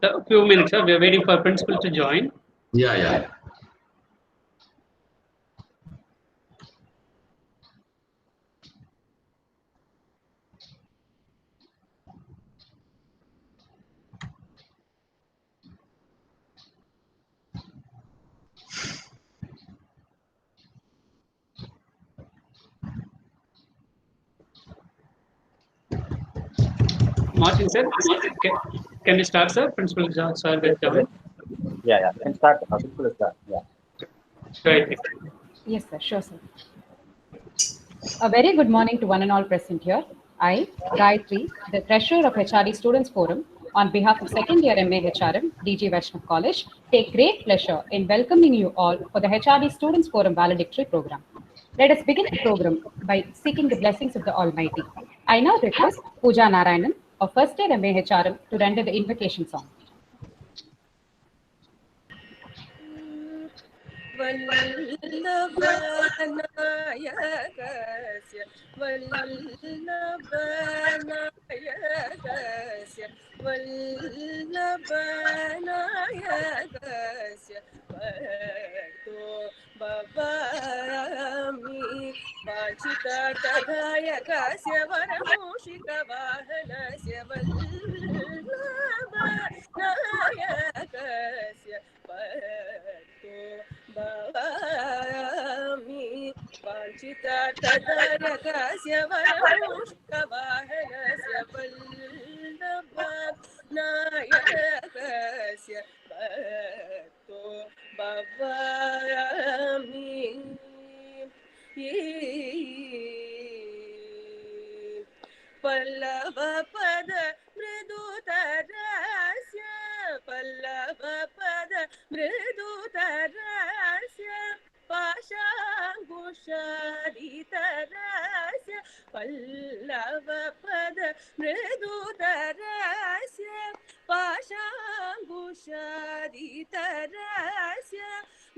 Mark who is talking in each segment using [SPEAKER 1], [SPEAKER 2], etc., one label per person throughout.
[SPEAKER 1] A few minutes, sir. We are waiting for principal to join.
[SPEAKER 2] Yeah.
[SPEAKER 1] Martin, sir. Can we start, sir? Principal, sir, will join.
[SPEAKER 3] Yeah. Can start. Principal is start. Yeah.
[SPEAKER 1] Right.
[SPEAKER 4] Yes, sir. Sure, sir. A very good morning to one and all present here. I, Gayatri, the Treasurer of HRD Students Forum, on behalf of second year MAHRM, DGVC College, take great pleasure in welcoming you all for the HRD Students Forum Validectory program. Let us begin the program by seeking the blessings of the Almighty. I now request Pooja Narayanan of first year MAHRM to render the invocation song.
[SPEAKER 5] वल्लभनायकस्य वल्लभनायकस्य वल्लभनायकस्य वर्तो भवामि वाञ्छितदायकस्य वरमूषिकवाहनस्य वल्लभनायकस्य वर्तो भवामि वाञ्छितदायकस्य वरमूषिकवाहनस्य वल्लभनायकस्य वर्तो भवामि पल्लवपद मृदुतरस्य पल्लवपद मृदुतरस्य पाशाङ्कुशादितरस्य पल्लवपद मृदुतरस्य पाशाङ्कुशादितरस्य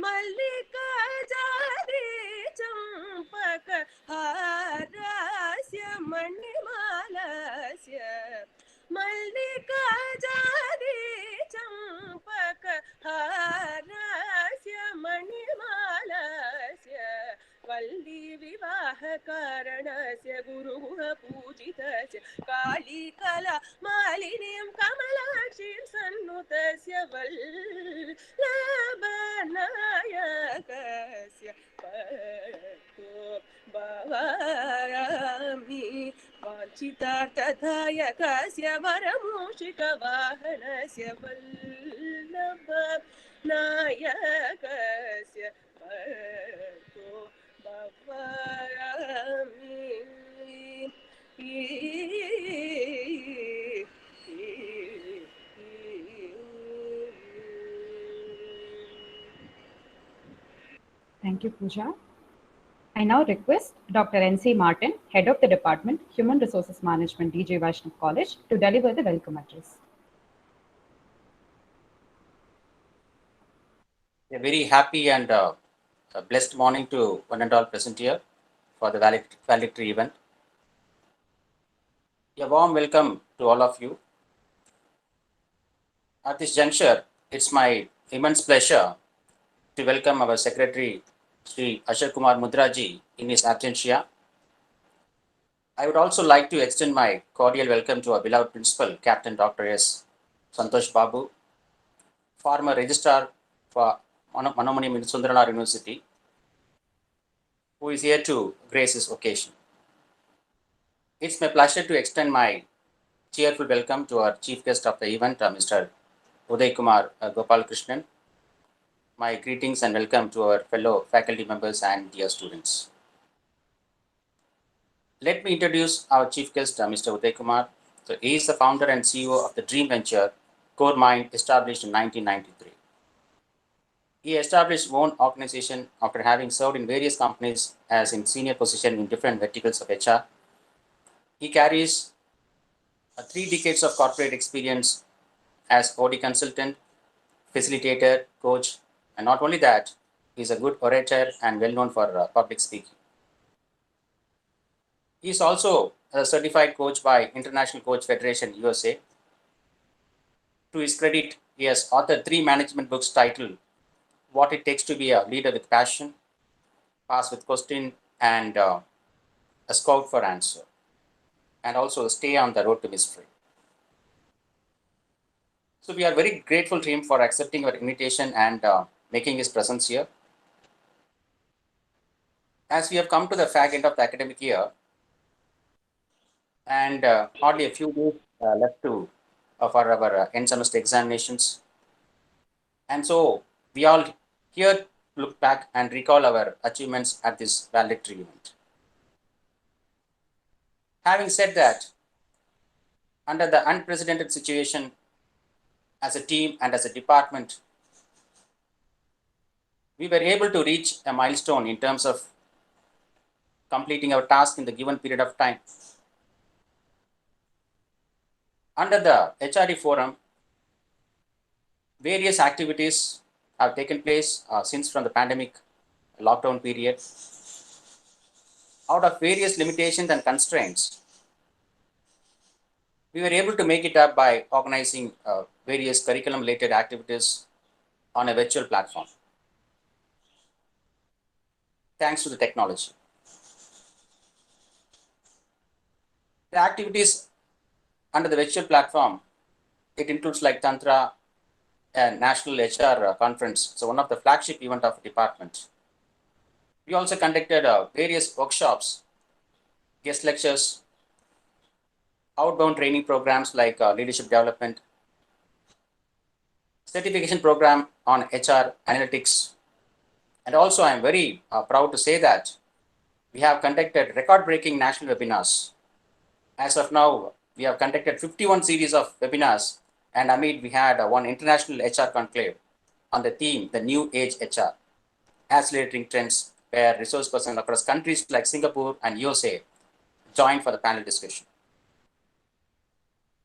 [SPEAKER 5] मल्लिकाजादि चम्पक हारस्य मणिमालस्य मल्लिकाजादि चम्पक हारस्य मणिमालस्य वल्ली विवाहकारणस्य गुरुः पूजितस्य कालीकला मालिनीं कमलाक्षीं सन्नुतस्य वल्लभनायकस्य वर्तो भवामि वाञ्छितार्थदायकस्य वरमूषिकवाहनस्य वल्लभनायकस्य वर्तो भवामि
[SPEAKER 4] Thank you, Pooja. I now request Dr. N.C. Martin, Head of the Department, Human Resources Management, DGVC College, to deliver the welcome address.
[SPEAKER 3] A very happy and a blessed morning to one and all present here for the valedictory event. A warm welcome to all of you. At this juncture, it's my immense pleasure to welcome our Secretary, Sri Ashar Kumar Mudraji, in his absentia. I would also like to extend my cordial welcome to our beloved Principal, Captain Dr. S. Santosh Babu, former Registrar for Manomaniyam Sundaranaar University, who is here to grace this occasion. It's my pleasure to extend my cheerful welcome to our chief guest of the event, Mr. Uday Kumar Gopala Krishnan. My greetings and welcome to our fellow faculty members and dear students. Let me introduce our chief guest, Mr. Uday Kumar. So he is the founder and CEO of the dream venture, Coremine, established in 1993. He established his own organization after having served in various companies as in senior position in different verticals of HR. He carries 3 decades of corporate experience as OD consultant, facilitator, coach, and not only that, he is a good orator and well known for public speaking. He is also a certified coach by International Coach Federation USA. To his credit, he has authored 3 management books titled What It Takes to Be a Leader with Passion, Pass with Question, and A Scout for Answer, and also Stay on the Road to Mystery. So we are very grateful to him for accepting our invitation and making his presence here. As we have come to the fag end of the academic year, and hardly a few days left to for our end semester examinations, and so we all here look back and recall our achievements at this valedictory event. Having said that, under the unprecedented situation, as a team and as a department, we were able to reach a milestone in terms of completing our task in the given period of time. Under the HRD forum, various activities have taken place since from the pandemic lockdown period. Out of various limitations and constraints, we were able to make it up by organizing various curriculum-related activities on a virtual platform, thanks to the technology. The activities under the virtual platform, it includes like Tantra and National HR Conference, so one of the flagship event of the department. We also conducted various workshops, guest lectures, outbound training programs like leadership development, certification program on HR analytics, and also I'm very proud to say that we have conducted record-breaking national webinars. As of now, we have conducted 51 series of webinars, and amid we had one international HR conclave on the theme, the New Age HR, accelerating trends, where resource persons across countries like Singapore and USA joined for the panel discussion.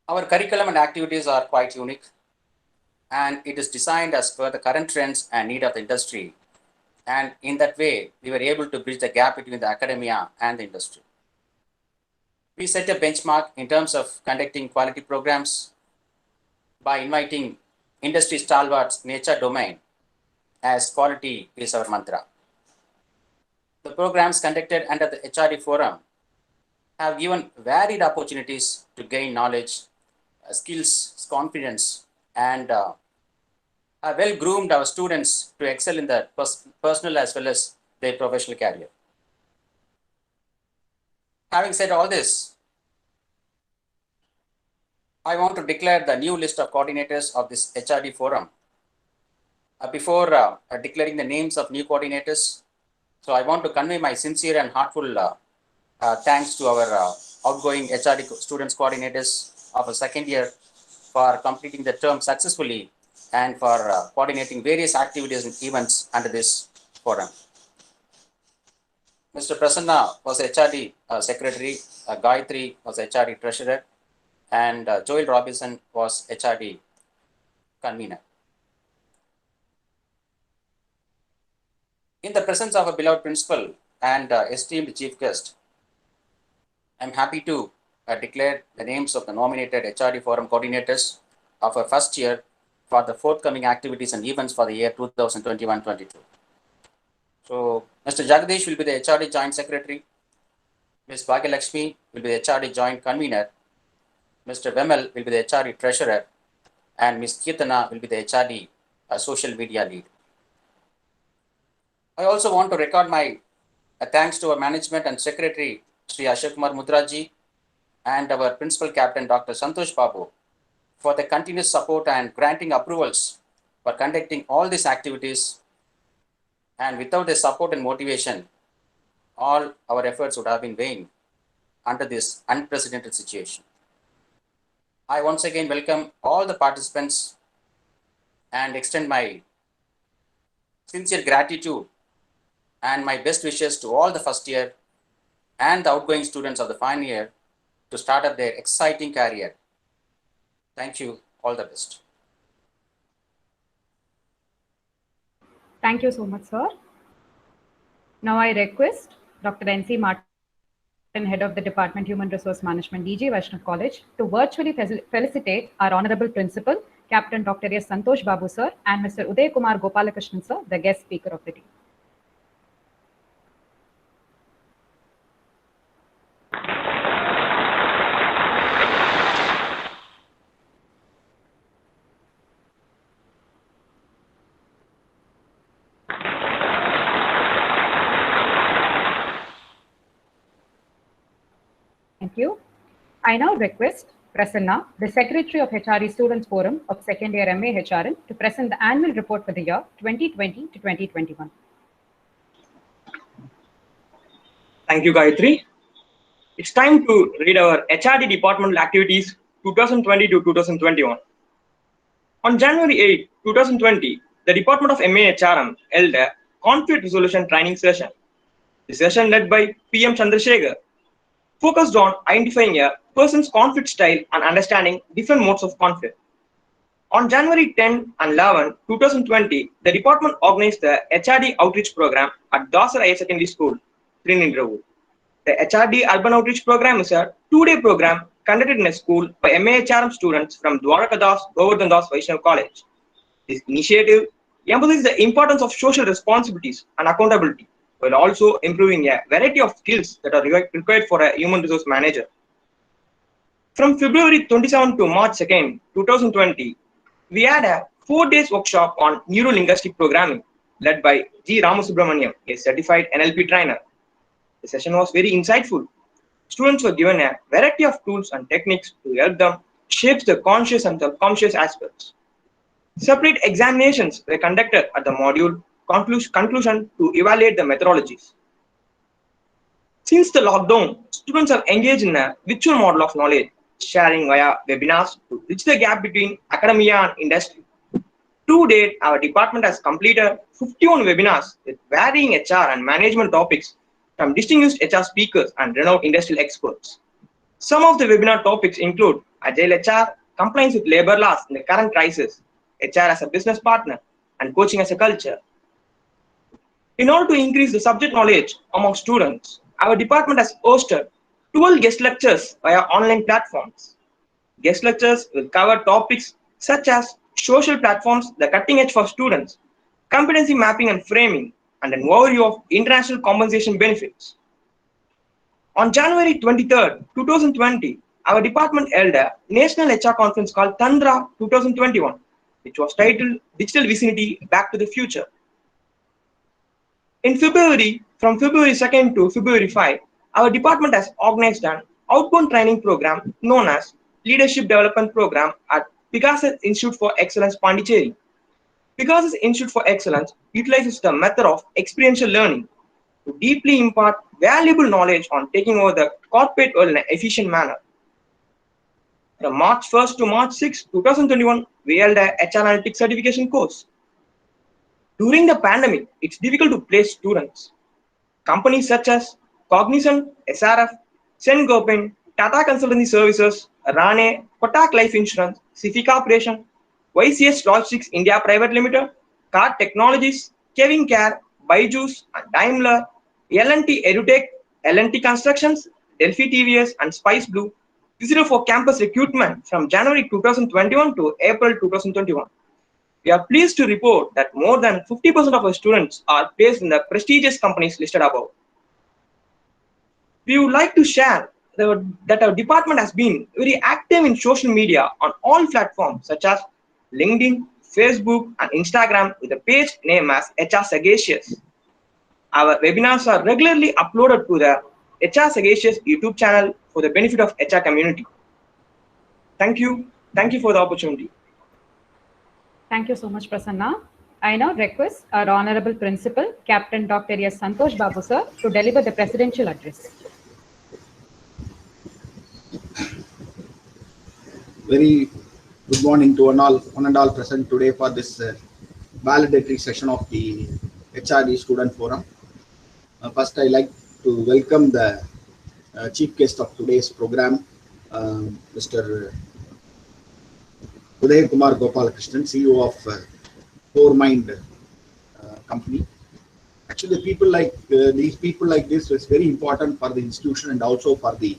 [SPEAKER 3] Our curriculum and activities are quite unique, and it is designed as per the current trends and need of the industry. And in that way, we were able to bridge the gap between the academia and the industry. We set a benchmark in terms of conducting quality programs by inviting industry stalwarts in HR domain, as quality is our mantra. The programs conducted under the HRD forum have given varied opportunities to gain knowledge, skills, confidence, and have well groomed our students to excel in their personal as well as their professional career. Having said all this, I want to declare the new list of coordinators of this HRD forum. Before declaring the names of new coordinators, so I want to convey my sincere and heartful thanks to our outgoing HRD students coordinators of a second year for completing the term successfully and for coordinating various activities and events under this forum. Mr. Prasanna was HRD Secretary, Gayatri was HRD Treasurer, and Joel Robinson was HRD Convener. In the presence of a beloved principal and esteemed chief guest, I am happy to declare the names of the nominated HRD forum coordinators of our first year for the forthcoming activities and events for the year 2021-22. So, Mr. Jagadeesh will be the HRD Joint Secretary, Ms. Bhagyalakshme will be the HRD Joint Convener, Mr. Vemal will be the HRD Treasurer, and Ms. Keerthana will be the HRD Social Media Lead. I also want to record my thanks to our management and secretary, Sri Ashok Kumar Mudraji, and our principal captain, Dr. Santosh Babu, for the continuous support and granting approvals for conducting all these activities. And without their support and motivation, all our efforts would have been vain under this unprecedented situation. I once again welcome all the participants and extend my sincere gratitude and my best wishes to all the first year and the outgoing students of the final year to start up their exciting career. Thank you. All the best.
[SPEAKER 4] Thank you so much, sir. Now I request Dr. N.C. Martin, Head of the Department Human Resource Management, DGVC College, to virtually felicitate our Honorable Principal, Captain Dr. S. Santosh Babu sir, and Mr. Uday Kumar Gopalakrishnan sir, the guest speaker of the day. Thank you. I now request Prasanna, the Secretary of HRD Students Forum of Second Year MAHRM, to present the annual report for the year 2020 to 2021.
[SPEAKER 2] Thank you, Gayatri. It's time to read our HRD departmental activities 2020 to 2021. On January 8, 2020, the Department of MAHRM held a conflict resolution training session. The session led by PM Chandrasekhar focused on identifying a person's conflict style and understanding different modes of conflict. On January 10 and 11, 2020, the department organized the HRD outreach program at Dasar Higher Secondary School, Trinidad. The HRD Urban Outreach Program is a two-day program conducted in a school by MAHRM students from Dwarakadas Govardhan Das Vaishnav College. This initiative emphasizes the importance of social responsibilities and accountability, while also improving a variety of skills that are required for a human resource manager. From February 27 to March 2, 2020, we had a 4-day workshop on neuro-linguistic programming led by G. Ramasubramaniam, a certified NLP trainer. The session was very insightful. Students were given a variety of tools and techniques to help them shape the conscious and subconscious aspects. Separate examinations were conducted at the module conclusion to evaluate the methodologies. Since the lockdown, students have engaged in a virtual model of knowledge, sharing via webinars to bridge the gap between academia and industry. To date, our department has completed 51 webinars with varying HR and management topics from distinguished HR speakers and renowned industrial experts. Some of the webinar topics include Agile HR, compliance with labor laws in the current crisis, HR as a business partner, and coaching as a culture. In order to increase the subject knowledge among students, our department has hosted 12 guest lectures via online platforms. Guest lectures will cover topics such as social platforms, the cutting edge for students, competency mapping and framing, and an overview of international compensation benefits. On January 23, 2020, our department held a national HR conference called Tandra 2021, which was titled Digital Vicinity Back to the Future. In February, from February 2nd to February 5, our department has organized an outbound training program known as Leadership Development Program at Picasso Institute for Excellence, Pondicherry. Picasso's Institute for Excellence utilizes the method of experiential learning to deeply impart valuable knowledge on taking over the corporate world in an efficient manner. From March 1st to March 6, 2021, we held a HR Analytics certification course. During the pandemic, it's difficult to place students. Companies such as Cognizant, SRF, Sen-Gopin, Tata Consultancy Services, Rane, Kotak Life Insurance, Cifi Corporation, YCS Logistics India Private Limited, Card Technologies, Kevin Care, Byju's, and Daimler, L&T EduTech, L&T Constructions, Delphi TVS, and Spice Blue visited for campus recruitment from January 2021 to April 2021. We are pleased to report that more than 50% of our students are placed in the prestigious companies listed above. We would like to share that our department has been very active in social media on all platforms such as LinkedIn, Facebook, and Instagram with a page named as HR Sagacious. Our webinars are regularly uploaded to the HR Sagacious YouTube channel for the benefit of HR community. Thank you. Thank you for the opportunity.
[SPEAKER 4] Thank you so much, Prasanna. I now request our Honorable Principal, Captain Dr. S. Santosh Babu sir, to deliver the presidential address.
[SPEAKER 6] Very good morning to one and all present today for this valedictory session of the HRD Student Forum. First, I'd like to welcome the chief guest of today's program, Mr. Uday Kumar Gopalakrishnan, CEO of Coremine company. Actually, people like these people like this is very important for the institution and also for the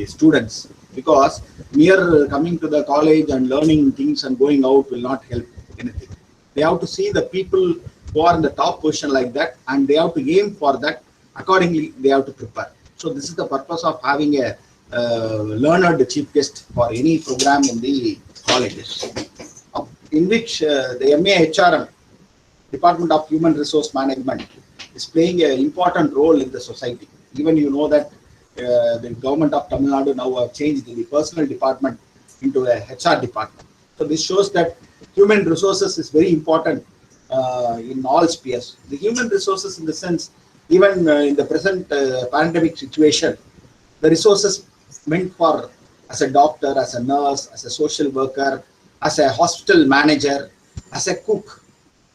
[SPEAKER 6] students, because mere coming to the college and learning things and going out will not help anything. They have to see the people who are in the top position like that, and they have to aim for that. Accordingly, they have to prepare. So this is the purpose of having a learned chief guest for any program in the colleges, in which the MAHRM, Department of Human Resource Management, is playing an important role in the society. Even you know that the government of Tamil Nadu now have changed the personal department into a HR department. So this shows that human resources is very important in all spheres. The human resources, in the sense, even in the present pandemic situation, the resources meant for as a doctor, as a nurse, as a social worker, as a hospital manager, as a cook.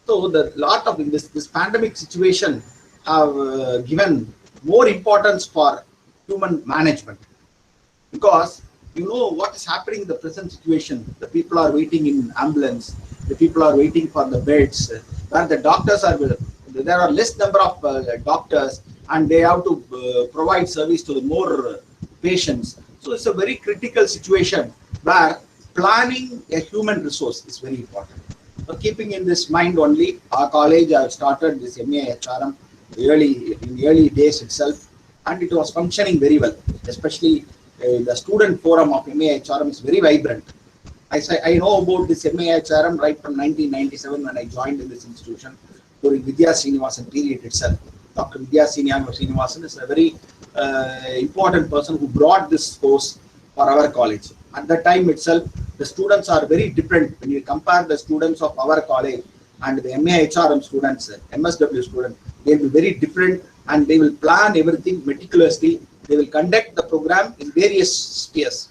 [SPEAKER 6] So the lot of in this pandemic situation have given more importance for human management, because you know what is happening in the present situation. The people are waiting in ambulance, the people are waiting for the beds, where the doctors are, there are less number of doctors, and they have to provide service to the more patients. So it's a very critical situation where planning a human resource is very important. So keeping in this mind only, our college have started this MAHRM in early days itself, and it was functioning very well. Especially the student forum of MAHRM is very vibrant. I know about this MAHRM right from 1997 when I joined in this institution during Vidya Srinivasan period itself. Dr. Vidya Srinivasan is a very important person who brought this course for our college. At that time itself, the students are very different. When you compare the students of our college and the MAHRM students, MSW students, they will be very different, and they will plan everything meticulously. They will conduct the program in various spheres.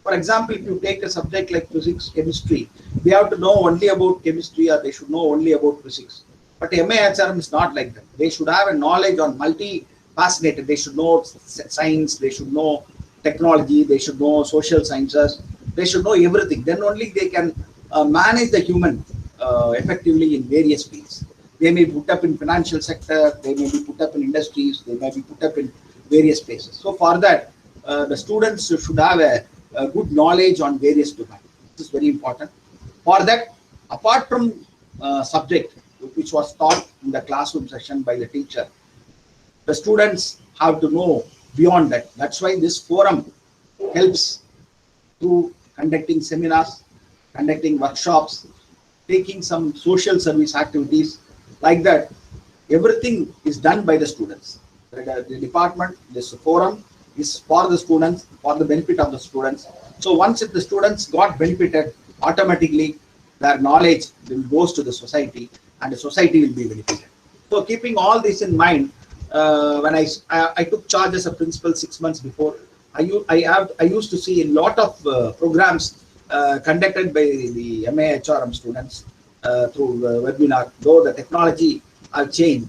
[SPEAKER 6] For example, if you take a subject like physics, chemistry, they have to know only about chemistry, or they should know only about physics. But MAHRM is not like that. They should have a knowledge on multi-faceted. They should know science, they should know technology, they should know social sciences, they should know everything. Then only they can manage the human effectively in various fields. They may be put up in financial sector, they may be put up in industries, they may be put up in various places. So for that, the students should have a good knowledge on various domains. This is very important. For that, apart from subject which was taught in the classroom session by the teacher, the students have to know beyond that. That's why this forum helps through conducting seminars, conducting workshops, taking some social service activities. Like that, everything is done by the students. The department, this forum is for the students, for the benefit of the students. So once if the students got benefited, automatically their knowledge will goes to the society, and the society will be benefited. So keeping all this in mind, when I took charge as a principal 6 months before, I used to see a lot of programs conducted by the MAHRM students through webinar. Though the technology have changed,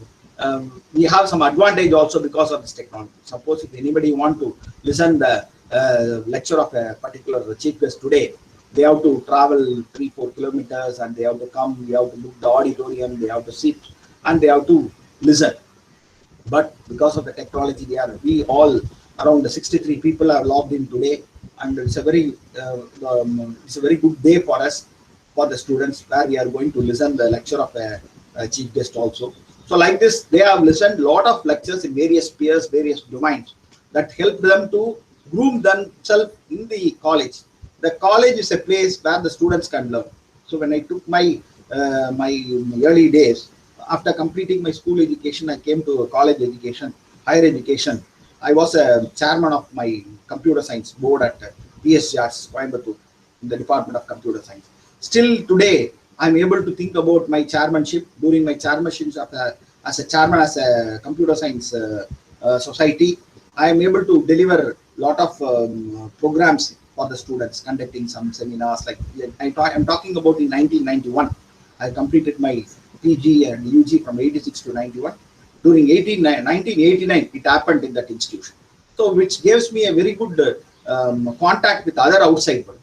[SPEAKER 6] we have some advantage also because of this technology. Suppose if anybody want to listen the lecture of a particular chief guest today, they have to travel 3-4 kilometers, and they have to come, we have to book the auditorium, they have to sit, and they have to listen. But because of the technology, we all around the 63 people are logged in today, and it's a very good day for us, for the students, where we are going to listen the lecture of a chief guest also. So like this, they have listened a lot of lectures in various spheres, various domains, that help them to groom themselves in the college. The college is a place where the students can learn. So when I took my early days, after completing my school education, I came to college education, higher education. I was a chairman of my computer science board at PSGRS, Coimbatore, in the Department of Computer Science. Still today, I'm able to think about my chairmanship. During my chairmanship as a chairman as a computer science society, I am able to deliver a lot of programs for the students, conducting some seminars. Like I'm talking about in 1991, I completed my PG and UG from 86 to 91. During 1989, it happened in that institution. So which gives me a very good contact with other outside world.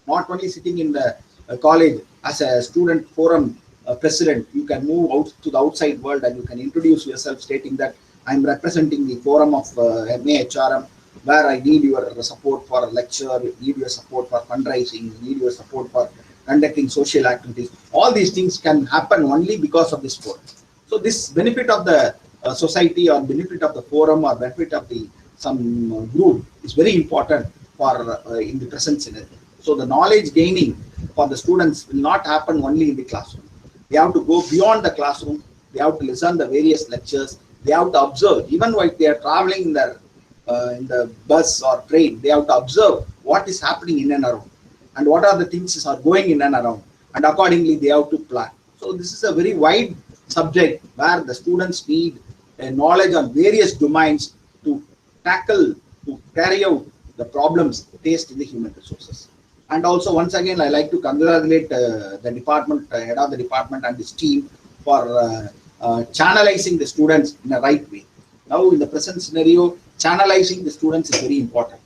[SPEAKER 6] Not only sitting in the college as a student forum president, you can move out to the outside world and you can introduce yourself stating that I'm representing the forum of MAHRM, where I need your support for lecture, need your support for fundraising, need your support for conducting social activities. All these things can happen only because of this forum. So this benefit of the society, or benefit of the forum, or benefit of the some group is very important for in the present scenario. So the knowledge gaining for the students will not happen only in the classroom. They have to go beyond the classroom. They have to listen the various lectures. They have to observe, even while they are traveling in the bus or train. They have to observe what is happening in and around, and what are the things are going in and around, and accordingly they have to plan. So this is a very wide subject where the students need a knowledge on various domains to tackle, to carry out the problems faced in the human resources. And also, once again, I like to congratulate the department, head of the department and his team for channelizing the students in a right way. Now, in the present scenario, channelizing the students is very important.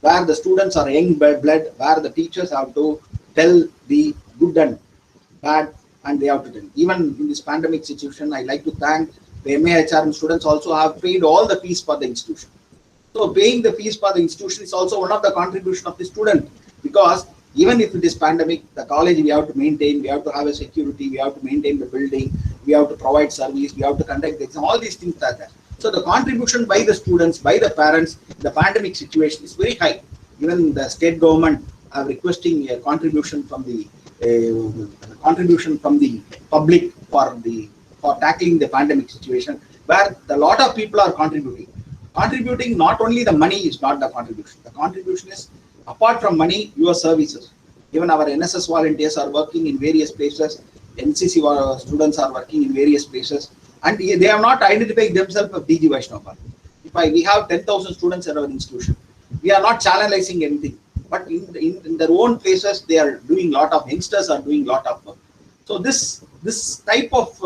[SPEAKER 6] Where the students are young blood, where the teachers have to tell the good and bad, and they have to tell. Even in this pandemic situation, I like to thank the MAHRM students also have paid all the fees for the institution. So paying the fees for the institution is also one of the contribution of the student, because even if it is pandemic, the college we have to maintain, we have to have a security, we have to maintain the building, we have to provide service, we have to conduct the exam, all these things are there. So the contribution by the students, by the parents, the pandemic situation is very high. Even the state government are requesting a contribution from the public for tackling the pandemic situation, where a lot of people are contributing. Contributing, not only the money is not the contribution. The contribution is, apart from money, your services. Even our NSS volunteers are working in various places. NCC students are working in various places, and they have not identified themselves as DG Vaishnava. We have 10,000 students at our institution, we are not channelizing anything, but in their own places, they are doing lot of, youngsters are doing lot of work. So this type of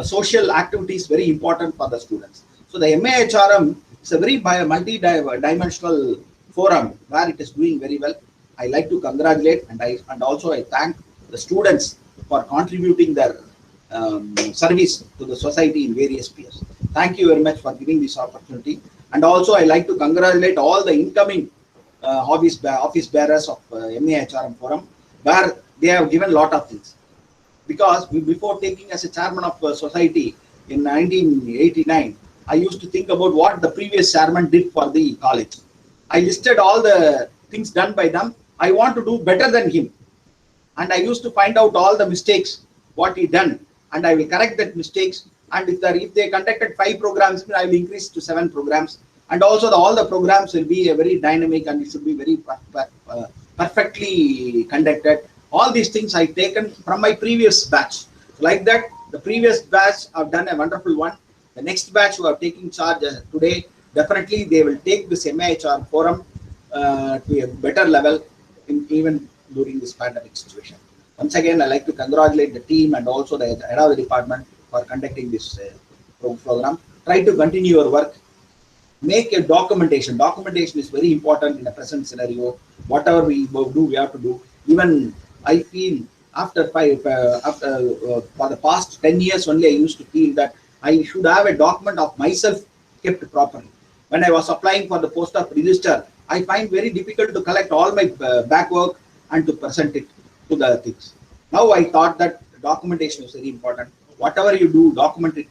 [SPEAKER 6] social activity is very important for the students. So the MAHRM is a very multi-dimensional forum where it is doing very well. I like to congratulate, and also I thank the students for contributing their service to the society in various spheres. Thank you very much for giving this opportunity. And also I like to congratulate all the incoming office bearers of MAHRM forum, where they have given a lot of things. Because before taking as a chairman of society in 1989, I used to think about what the previous chairman did for the college. I listed all the things done by them. I want to do better than him. And I used to find out all the mistakes, what he done, and I will correct that mistakes. And if they conducted 5 programs, I will increase to 7 programs. And also all the programs will be very dynamic, and it should be very perfectly conducted. All these things I've taken from my previous batch. Like that, the previous batch have done a wonderful one. The next batch who are taking charge today, definitely they will take this MAHRM forum to a better level, even during this pandemic situation. Once again, I like to congratulate the team and also the head of the department for conducting this program. Try to continue your work. Make a documentation. Documentation is very important in the present scenario. Whatever we do, we have to do. Even I feel after for the past 10 years only, I used to feel that I should have a document of myself kept properly. When I was applying for the post of register, I find very difficult to collect all my back work and to present it to the things. Now I thought that documentation is very important. Whatever you do, document it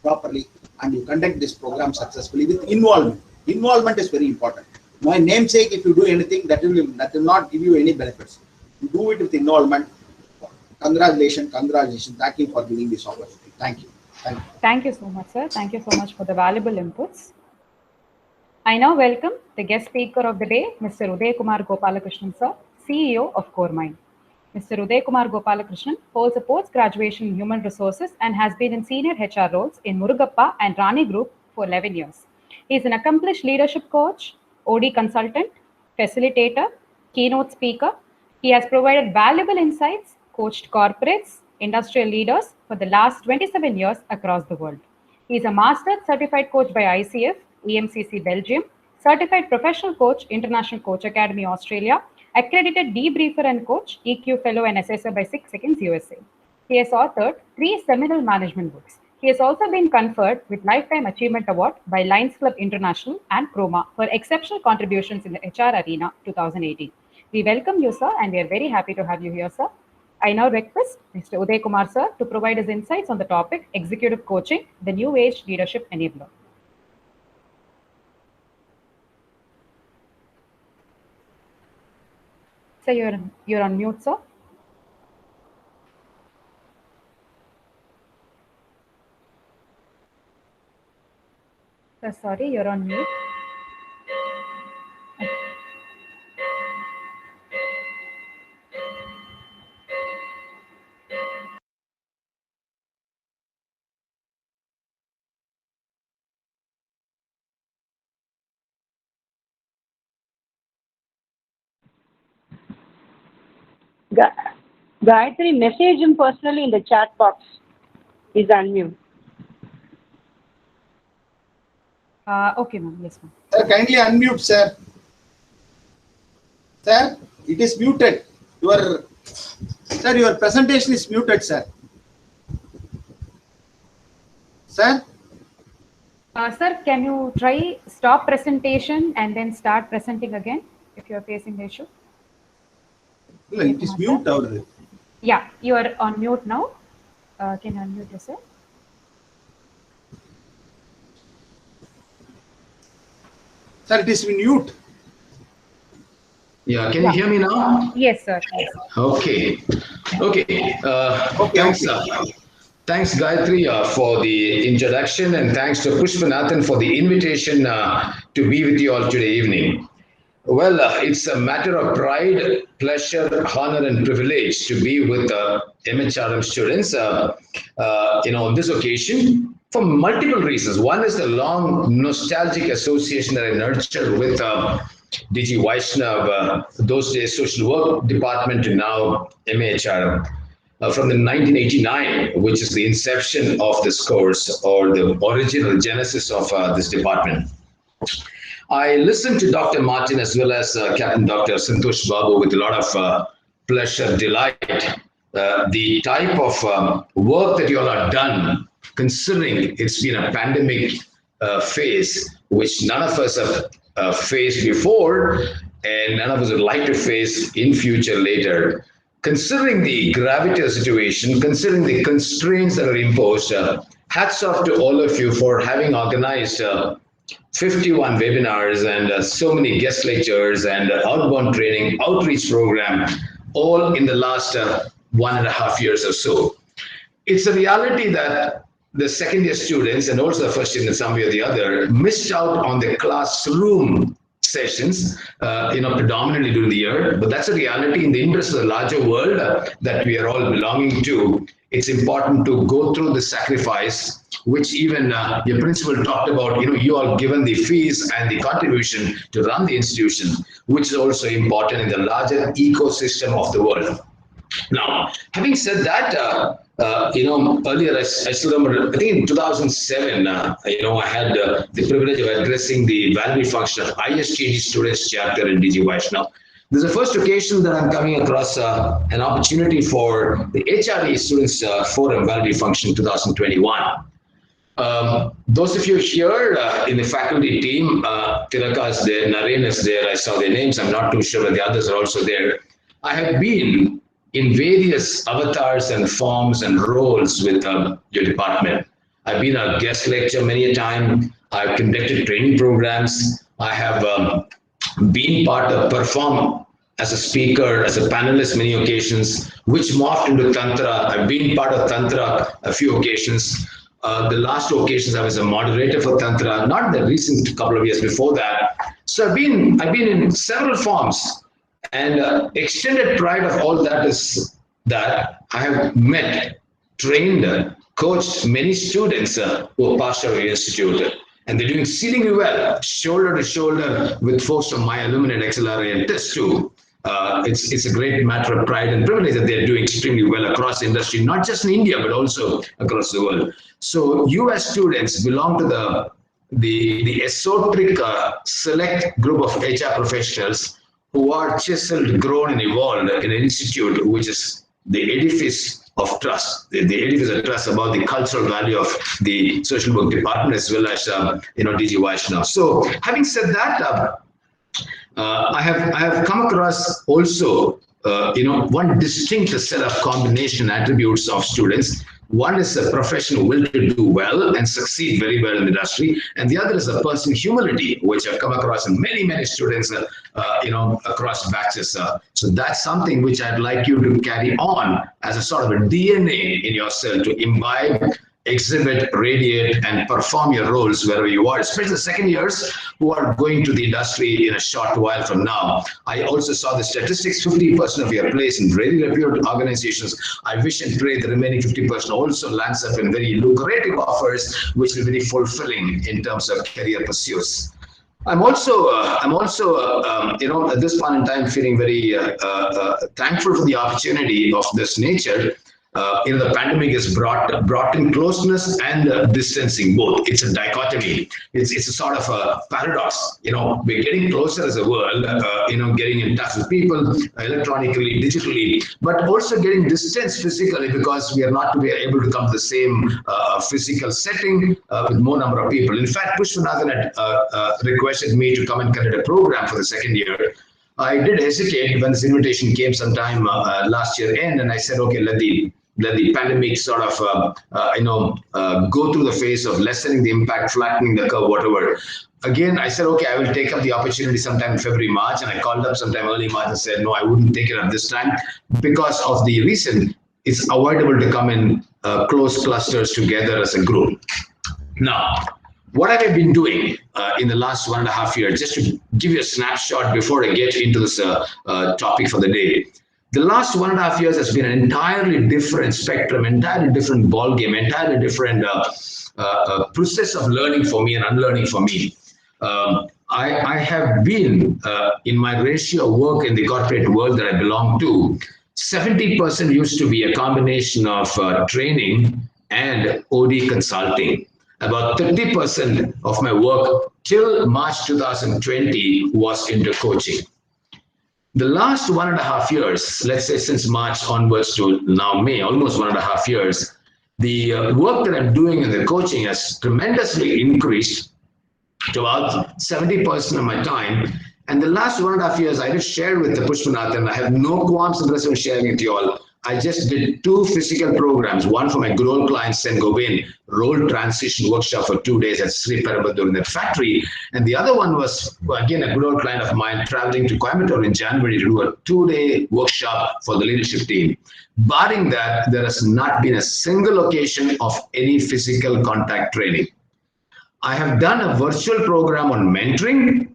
[SPEAKER 6] properly, and you conduct this program successfully with involvement. Involvement is very important. My namesake, if you do anything, that will not give you any benefits. You do it with involvement. Congratulations. Thank you for giving this opportunity. Thank you.
[SPEAKER 4] Thank you so much, sir. Thank you so much for the valuable inputs. I now welcome the guest speaker of the day, Mr. Uday Kumar Gopalakrishnan, sir, CEO of Coremine. Mr. Uday Kumar Gopalakrishnan holds a post-graduation in human resources and has been in senior HR roles in Murugappa and Rani Group for 11 years. He is an accomplished leadership coach, OD consultant, facilitator, keynote speaker. He has provided valuable insights, coached corporates, industrial leaders for the last 27 years across the world. He is a master certified coach by ICF, EMCC Belgium, certified professional coach, International Coach Academy Australia, accredited debriefer and coach, EQ fellow and assessor by 6 Seconds USA. He has authored 3 seminal management books. He has also been conferred with Lifetime Achievement Award by Lions Club International and Chroma for exceptional contributions in the HR arena 2018. We welcome you, sir, and we are very happy to have you here, sir. I now request Mr. Uday Kumar, sir, to provide his insights on the topic Executive Coaching, the New Age Leadership Enabler. Sir, you're on mute, sir. Sir, sorry, you're on mute.
[SPEAKER 7] Gayatri, message him personally in the chat box. He's unmute.
[SPEAKER 4] Okay, ma'am. Yes, ma'am.
[SPEAKER 6] Sir, kindly unmute, sir. Sir, it is muted. Your presentation is muted, sir. Sir?
[SPEAKER 4] Sir, can you try stop presentation and then start presenting again if you're facing the issue?
[SPEAKER 6] No, it is mute out there.
[SPEAKER 4] Yeah, you are on mute now. Can you unmute yourself?
[SPEAKER 6] Sir, it is mute.
[SPEAKER 8] Yeah, can you hear me now?
[SPEAKER 4] Yes, sir. Yes.
[SPEAKER 8] Okay. Thanks. Thanks, Gayatri, for the introduction, and thanks to Pushpanathan for the invitation to be with you all today evening. Well, it's a matter of pride, pleasure, honor, and privilege to be with MHRM students, on this occasion for multiple reasons. One is the long nostalgic association that I nurtured with DG Vaishnav, those days social work department, to now MAHRM. From the 1989, which is the inception of this course or the original genesis of this department. I listened to Dr. Martin as well as Captain Dr. Santosh Babu with a lot of pleasure, delight. The type of work that you all have done, considering it's been a pandemic phase, which none of us have faced before, and none of us would like to face in future later. Considering the gravity of the situation, considering the constraints that are imposed, hats off to all of you for having organized 51 webinars and so many guest lectures and outbound training, outreach program, all in the last 1.5 years or so. It's a reality that the second year students and also the first year in some way or the other missed out on the classroom sessions, predominantly during the year, but that's a reality in the interest of the larger world that we are all belonging to. It's important to go through the sacrifice, which even your principal talked about, you all given the fees and the contribution to run the institution, which is also important in the larger ecosystem of the world. Now, having said that, earlier I still remember, I think in 2007, I had the privilege of addressing the Validectory function of HRD Students Chapter in DG Vaishnav. This is the first occasion that I'm coming across an opportunity for the HRD Students Forum Validectory Function 2021. Those of you here in the faculty team, Tiraka is there, Naren is there, I saw their names, I'm not too sure that the others are also there. I have been in various avatars and forms and roles with your department. I've been a guest lecturer many a time, I've conducted training programs, I have been perform as a speaker, as a panelist many occasions, which morphed into Tantra. I've been part of Tantra a few occasions. The last two occasions I was a moderator for Tantra, not the recent couple of years before that. So I've been in several forms, and extended pride of all that is that I have met, trained, coached many students who are passed out of the institute, and they're doing exceedingly well, shoulder to shoulder with folks from my alumni XLRA and TEST too. It's a great matter of pride and privilege that they're doing extremely well across the industry, not just in India, but also across the world. So you as students belong to the esoteric select group of HR professionals who are chiseled, grown, and evolved in an institute, which is the edifice of trust, the edifice of trust about the cultural value of the social work department as well as DGVC now. So having said that, I have come across also one distinct set of combination attributes of students. One is a professional will to do well and succeed very well in the industry, and the other is a personal humility, which I've come across in many students, across batches. So that's something which I'd like you to carry on as a sort of a DNA in yourself to imbibe, exhibit, radiate, and perform your roles wherever you are, especially the second years who are going to the industry in a short while from now. I also saw the statistics, 50% of your place in very reputed organizations. I wish and pray the remaining 50% also lands up in very lucrative offers, which will be very fulfilling in terms of career pursuits. I'm also at this point in time feeling very thankful for the opportunity of this nature. The pandemic has brought in closeness and distancing both. It's a dichotomy. It's a sort of a paradox. We're getting closer as a world, getting in touch with people electronically, digitally, but also getting distance physically because we are not to be able to come to the same physical setting with more number of people. In fact, Pushpanathan had requested me to come and conduct a program for the second year. I did hesitate when this invitation came sometime last year end, and I said, okay, let the pandemic sort of go through the phase of lessening the impact, flattening the curve, whatever. Again, I said, okay, I will take up the opportunity sometime in February, March, and I called up sometime early March and said, no, I wouldn't take it up this time because of the reason it's avoidable to come in close clusters together as a group. Now, what have I been doing in the last 1.5 years? Just to give you a snapshot before I get into this topic for the day. The last 1.5 years has been an entirely different spectrum, entirely different ball game, entirely different process of learning for me and unlearning for me. I have been in my ratio of work in the corporate world that I belong to. 70% used to be a combination of training and OD consulting. About 30% of my work till March 2020 was into coaching. The last 1.5 years, let's say since March onwards to now May, almost 1.5 years, the work that I'm doing in the coaching has tremendously increased to about 70% of my time. And the last 1.5 years, I just shared with the Pushpanathan. I have no qualms interest in sharing it to you all. I just did 2 physical programs, one for my good old client, St. Gobain, role transition workshop for 2 days at Sri Perambudur in the factory. And the other one was, again, a good old client of mine traveling to Coimbatore in January to do a 2-day workshop for the leadership team. Barring that, there has not been a single occasion of any physical contact training. I have done a virtual program on mentoring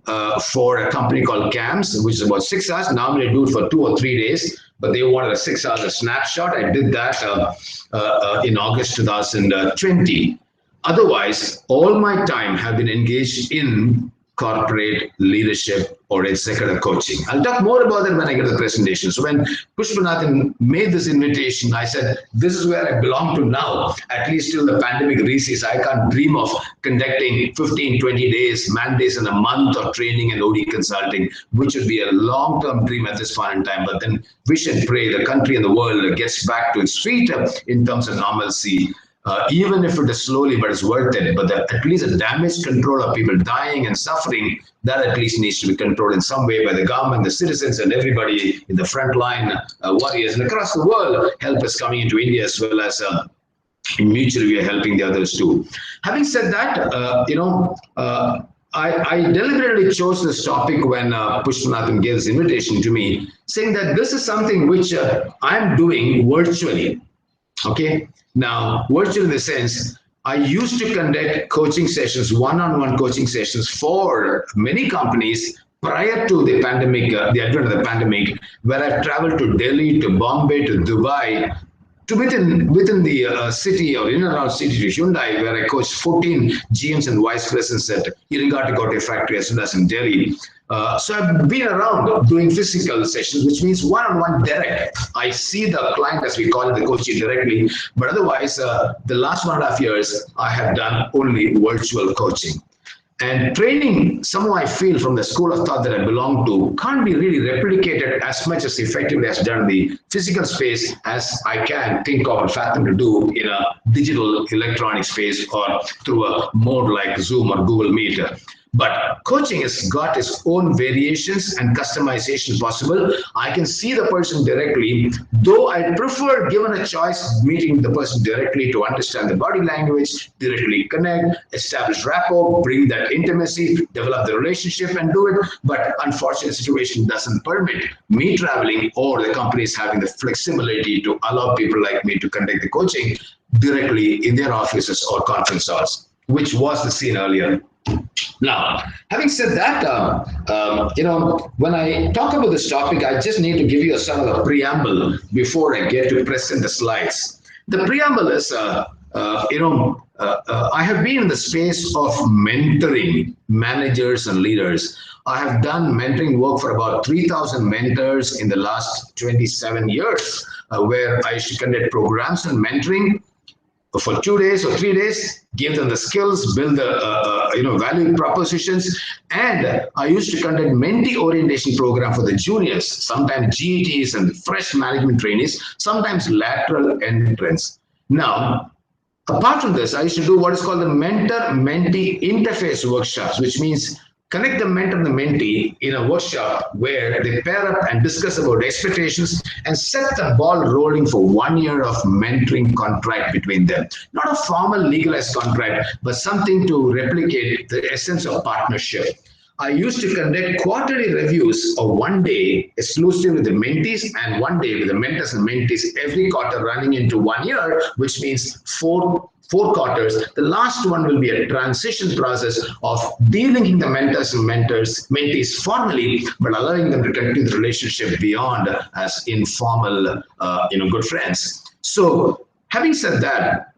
[SPEAKER 8] for a company called CAMS, which is about 6 hours. Normally I do it for 2 or 3 days, but they wanted a 6 hours a snapshot. I did that in August 2020. Otherwise, all my time have been engaged in corporate leadership or executive coaching. I'll talk more about that when I get to the presentation. So when Pushpanathan made this invitation, I said, this is where I belong to now. At least till the pandemic recedes, I can't dream of conducting 15, 20 days, man days in a month of training and OD consulting, which would be a long-term dream at this point in time. But then wish and pray the country and the world gets back to its feet in terms of normalcy. Even if it is slowly, but it's worth it. But at least the damage control of people dying and suffering, that at least needs to be controlled in some way by the government, the citizens, and everybody in the front line, warriors. And across the world, help is coming into India as well as mutually we are helping the others too. Having said that, I deliberately chose this topic when Pushpanathan gave this invitation to me, saying that this is something which I'm doing virtually. Okay. Now, virtual in the sense, I used to conduct coaching sessions, one-on-one coaching sessions for many companies prior to the pandemic, the advent of the pandemic, where I traveled to Delhi, to Bombay, to Dubai, to within the city or in and around city to Hyundai, where I coached 14 GMs and vice presidents at Irigati factory as well as in Delhi. So I've been around doing physical sessions, which means one-on-one direct. I see the client, as we call it, the coachee directly. But otherwise, the last 1.5 years, I have done only virtual coaching. And training, somehow I feel from the school of thought that I belong to, can't be really replicated as much as effectively as done in the physical space as I can think of and fathom to do in a digital electronic space or through a mode like Zoom or Google Meet. But coaching has got its own variations and customization possible. I can see the person directly, though I prefer, given a choice, meeting the person directly to understand the body language, directly connect, establish rapport, bring that intimacy, develop the relationship and do it. But unfortunate situation doesn't permit me traveling, or the company is having the flexibility to allow people like me to conduct the coaching directly in their offices or conference halls, which was the scene earlier. Now, having said that, when I talk about this topic, I just need to give you a sort of a preamble before I get to present the slides. The preamble is, I have been in the space of mentoring managers and leaders. I have done mentoring work for about 3,000 mentors in the last 27 years, where I used to conduct programs and mentoring for 2 days or 3 days, give them the skills, build the value propositions, and I used to conduct Mentee orientation program for the juniors, sometimes GETs and fresh management trainees, sometimes lateral entrants. Now, apart from this, I used to do what is called the mentor-mentee interface workshops, which means connect the mentor and the mentee in a workshop where they pair up and discuss about expectations and set the ball rolling for 1 year of mentoring contract between them. Not a formal legalized contract, but something to replicate the essence of partnership. I used to conduct quarterly reviews of 1 day exclusively with the mentees and 1 day with the mentors and mentees every quarter running into 1 year, which means four quarters. The last one will be a transition process of delinking the mentors and mentees formally, but allowing them to continue the relationship beyond as informal, good friends. So having said that,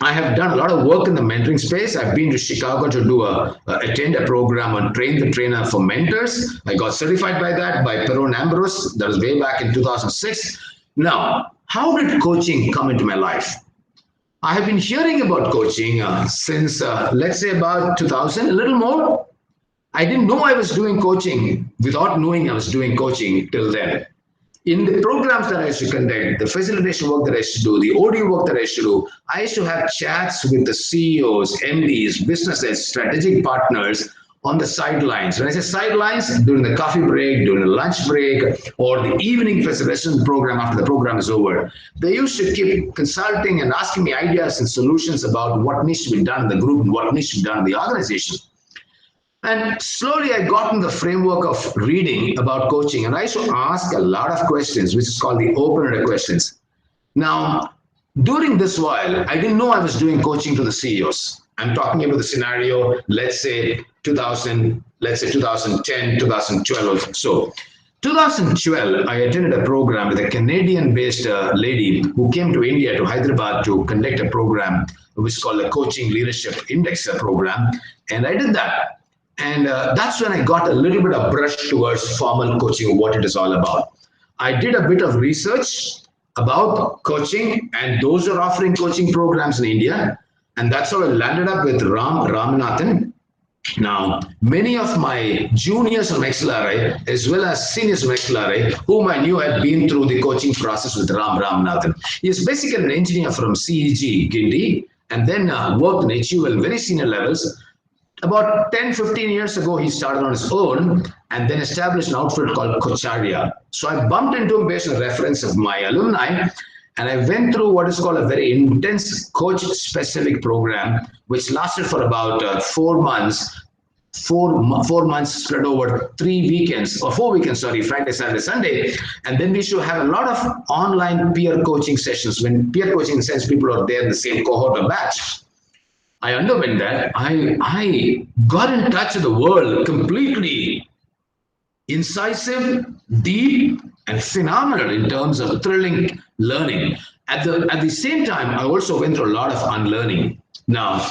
[SPEAKER 8] I have done a lot of work in the mentoring space. I've been to Chicago to do attend a program on Train the Trainer for mentors. I got certified by that by Perron Ambrose. That was way back in 2006. Now, how did coaching come into my life? I have been hearing about coaching since, let's say, about 2000, a little more. I didn't know I was doing coaching without knowing I was doing coaching till then. In the programs that I used to conduct, the facilitation work that I used to do, the OD work that I used to do, I used to have chats with the CEOs, MDs, business heads, strategic partners on the sidelines. When I say sidelines, during the coffee break, during the lunch break, or the evening facilitation program after the program is over, they used to keep consulting and asking me ideas and solutions about what needs to be done in the group and what needs to be done in the organization. And slowly I got in the framework of reading about coaching, and I used to ask a lot of questions, which is called the open-ended questions. Now, during this while, I didn't know I was doing coaching to the CEOs. I'm talking about the scenario, let's say 2010, 2012 or so. 2012, I attended a program with a Canadian-based lady who came to India, to Hyderabad, to conduct a program which is called the Coaching Leadership Index program. And I did that. And that's when I got a little bit of brush towards formal coaching, what it is all about. I did a bit of research about coaching and those who are offering coaching programs in India. And that's how I landed up with Ramanathan. Now, many of my juniors from XLRI, as well as seniors from XLRI, whom I knew had been through the coaching process with Ramanathan. He is basically an engineer from CEG, Guindy, and then worked in HUL, very senior levels. About 10, 15 years ago, he started on his own and then established an outfit called Cocharia. So I bumped into him based on reference of my alumni, and I went through what is called a very intense coach-specific program, which lasted for about 4 months. 4 months spread over 3 weekends, or 4 weekends, sorry, Friday, Saturday, Sunday. And then we should have a lot of online peer coaching sessions. When peer coaching, in the sense people are there in the same cohort or batch. I underwent that. I got in touch with the world completely incisive, deep, and phenomenal in terms of thrilling learning. At the same time, I also went through a lot of unlearning. Now,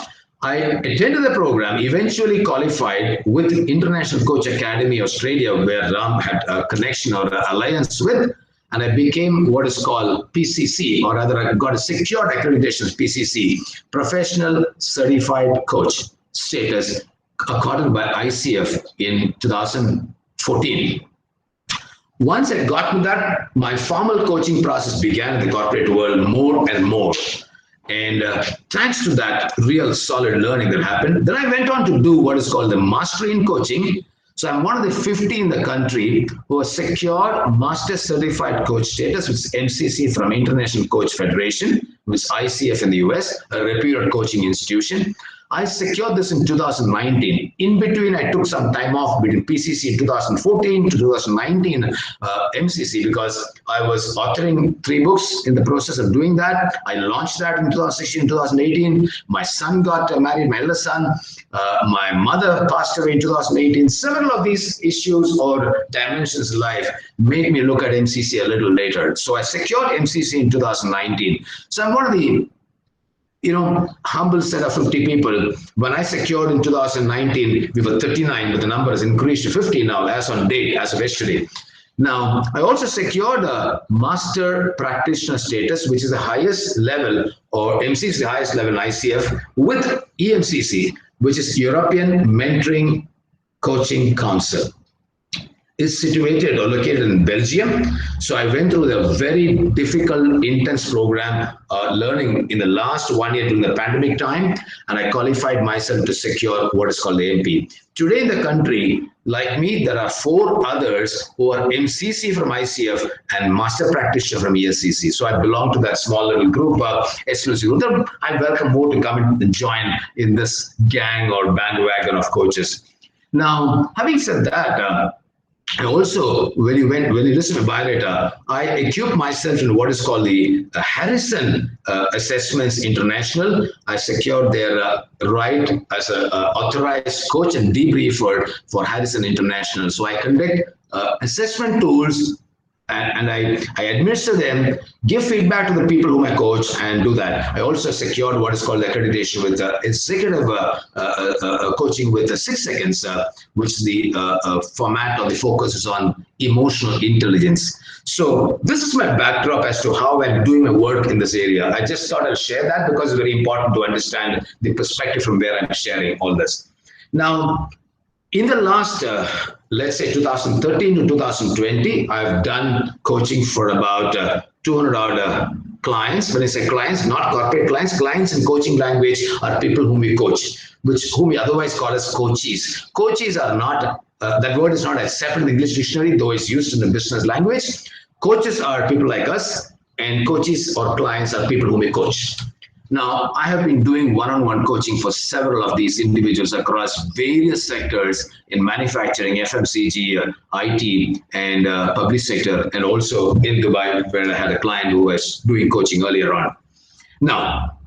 [SPEAKER 8] I attended the program, eventually qualified with International Coach Academy Australia, where Ram had a connection or an alliance with, and I became what is called PCC, or rather I got a secured accreditation, PCC, Professional Certified Coach status, accorded by ICF in 2014. Once I got to that, my formal coaching process began in the corporate world more and more. And thanks to that real solid learning that happened, then I went on to do what is called the Mastery in Coaching. So I'm one of the 50 in the country who has secured Master Certified Coach status, which is MCC from International Coach Federation, which is ICF in the US, a reputed coaching institution. I secured this in 2019. In between, I took some time off between PCC in 2014 to 2019 MCC because I was authoring 3 books in the process of doing that. I launched that in 2016, 2018. My son got married, my eldest son. My mother passed away in 2018. Several of these issues or dimensions in life made me look at MCC a little later. So I secured MCC in 2019. So I'm one of the humble set of 50 people. When I secured in 2019, we were 39, but the number has increased to 50 now as on date, as of yesterday. Now, I also secured a Master Practitioner status, which is the highest level, or MCC, the highest level in ICF, with EMCC, which is European Mentoring Coaching Council. Is situated or located in Belgium. So I went through the very difficult, intense program learning in the last 1 year during the pandemic time, and I qualified myself to secure what is called the MP. Today in the country, like me, there are 4 others who are MCC from ICF and Master Practitioner from ESCC. So I belong to that small little group, exclusive group. I welcome more to come and join in this gang or bandwagon of coaches. Now, having said that, I also, when you listen to Biodata, I equipped myself in what is called the Harrison Assessments International. I secured their right as an authorized coach and debriefer for Harrison International. So I conduct assessment tools and I administer them, give feedback to the people whom I coach, and do that. I also secured what is called accreditation with executive coaching with 6 seconds, which the format or the focus is on emotional intelligence. So this is my backdrop as to how I'm doing my work in this area. I just thought I'll share that because it's very important to understand the perspective from where I'm sharing all this. Now, in the last, let's say 2013 to 2020, I've done coaching for about 200 odd clients. When I say clients, not corporate clients, clients in coaching language are people whom we coach, whom we otherwise call as coachees. Coachees are not, that word is not accepted in the English dictionary, though it's used in the business language. Coaches are people like us, and coachees or clients are people whom we coach. Now, I have been doing one-on-one coaching for several of these individuals across various sectors in manufacturing, FMCG, IT, and public sector, and also in Dubai, where I had a client who was doing coaching earlier on. Now,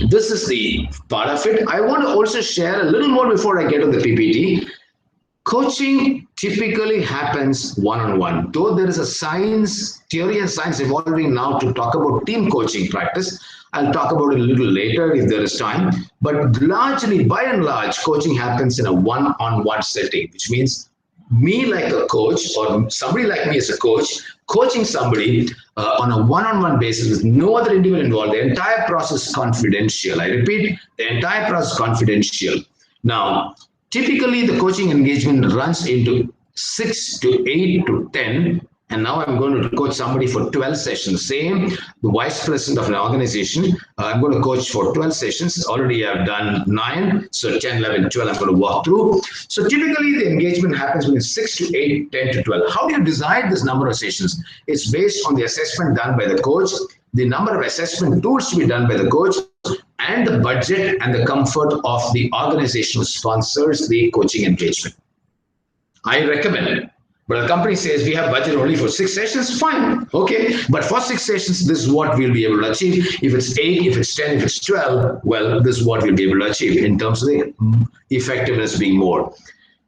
[SPEAKER 8] this is the part of it. I want to also share a little more before I get to the PPT. Coaching typically happens one-on-one, though there is a science, theory and science evolving now to talk about team coaching practice. I'll talk about it a little later if there is time, but largely, by and large, coaching happens in a one-on-one setting, which means me like a coach or somebody like me as a coach, coaching somebody on a one-on-one basis with no other individual involved. The entire process is confidential. I repeat, the entire process is confidential. Now, typically the coaching engagement runs into 6 to 8 to 10. And now I'm going to coach somebody for 12 sessions. Same, the vice president of an organization, I'm going to coach for 12 sessions. Already I've done 9, so 10, 11, 12 I'm going to walk through. So typically the engagement happens between 6 to 8, 10 to 12. How do you decide this number of sessions? It's based on the assessment done by the coach, the number of assessment tools to be done by the coach, and the budget and the comfort of the organization who sponsors the coaching engagement. I recommend it. But the company says we have budget only for 6 sessions, fine, okay. But for 6 sessions, this is what we'll be able to achieve. If it's 8, if it's 10, if it's 12, well, this is what we'll be able to achieve in terms of the effectiveness being more.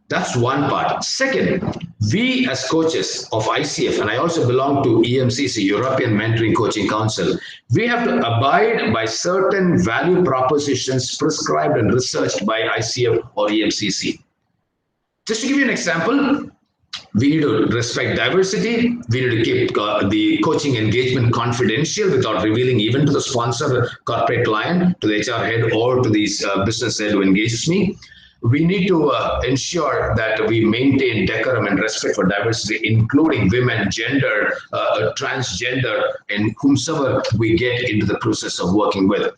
[SPEAKER 8] That's one part. Second, we as coaches of ICF, and I also belong to EMCC, European Mentoring Coaching Council, we have to abide by certain value propositions prescribed and researched by ICF or EMCC. Just to give you an example, we need to respect diversity. We need to keep the coaching engagement confidential without revealing even to the sponsor, corporate client, to the HR head, or to the business head who engages me. we need to ensure that we maintain decorum and respect for diversity, including women, gender, transgender, and whomsoever we get into the process of working with.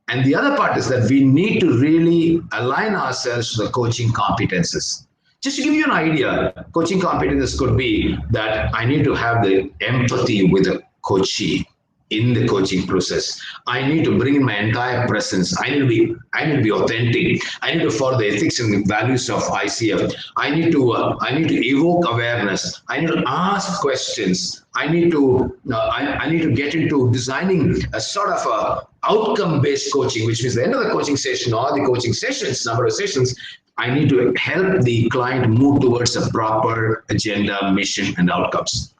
[SPEAKER 8] And the other part is that we need to really align ourselves to the coaching competences. Just to give you an idea, coaching competences could be that I need to have the empathy with the coachee in the coaching process. I need to bring in my entire presence. I need to be authentic. I need to follow the ethics and values of ICF. I need to evoke awareness. I need to ask questions. I need to get into designing a sort of a outcome-based coaching, which means the end of the coaching session or the coaching sessions, number of sessions, I need to help the client move towards a proper agenda, mission, and outcomes.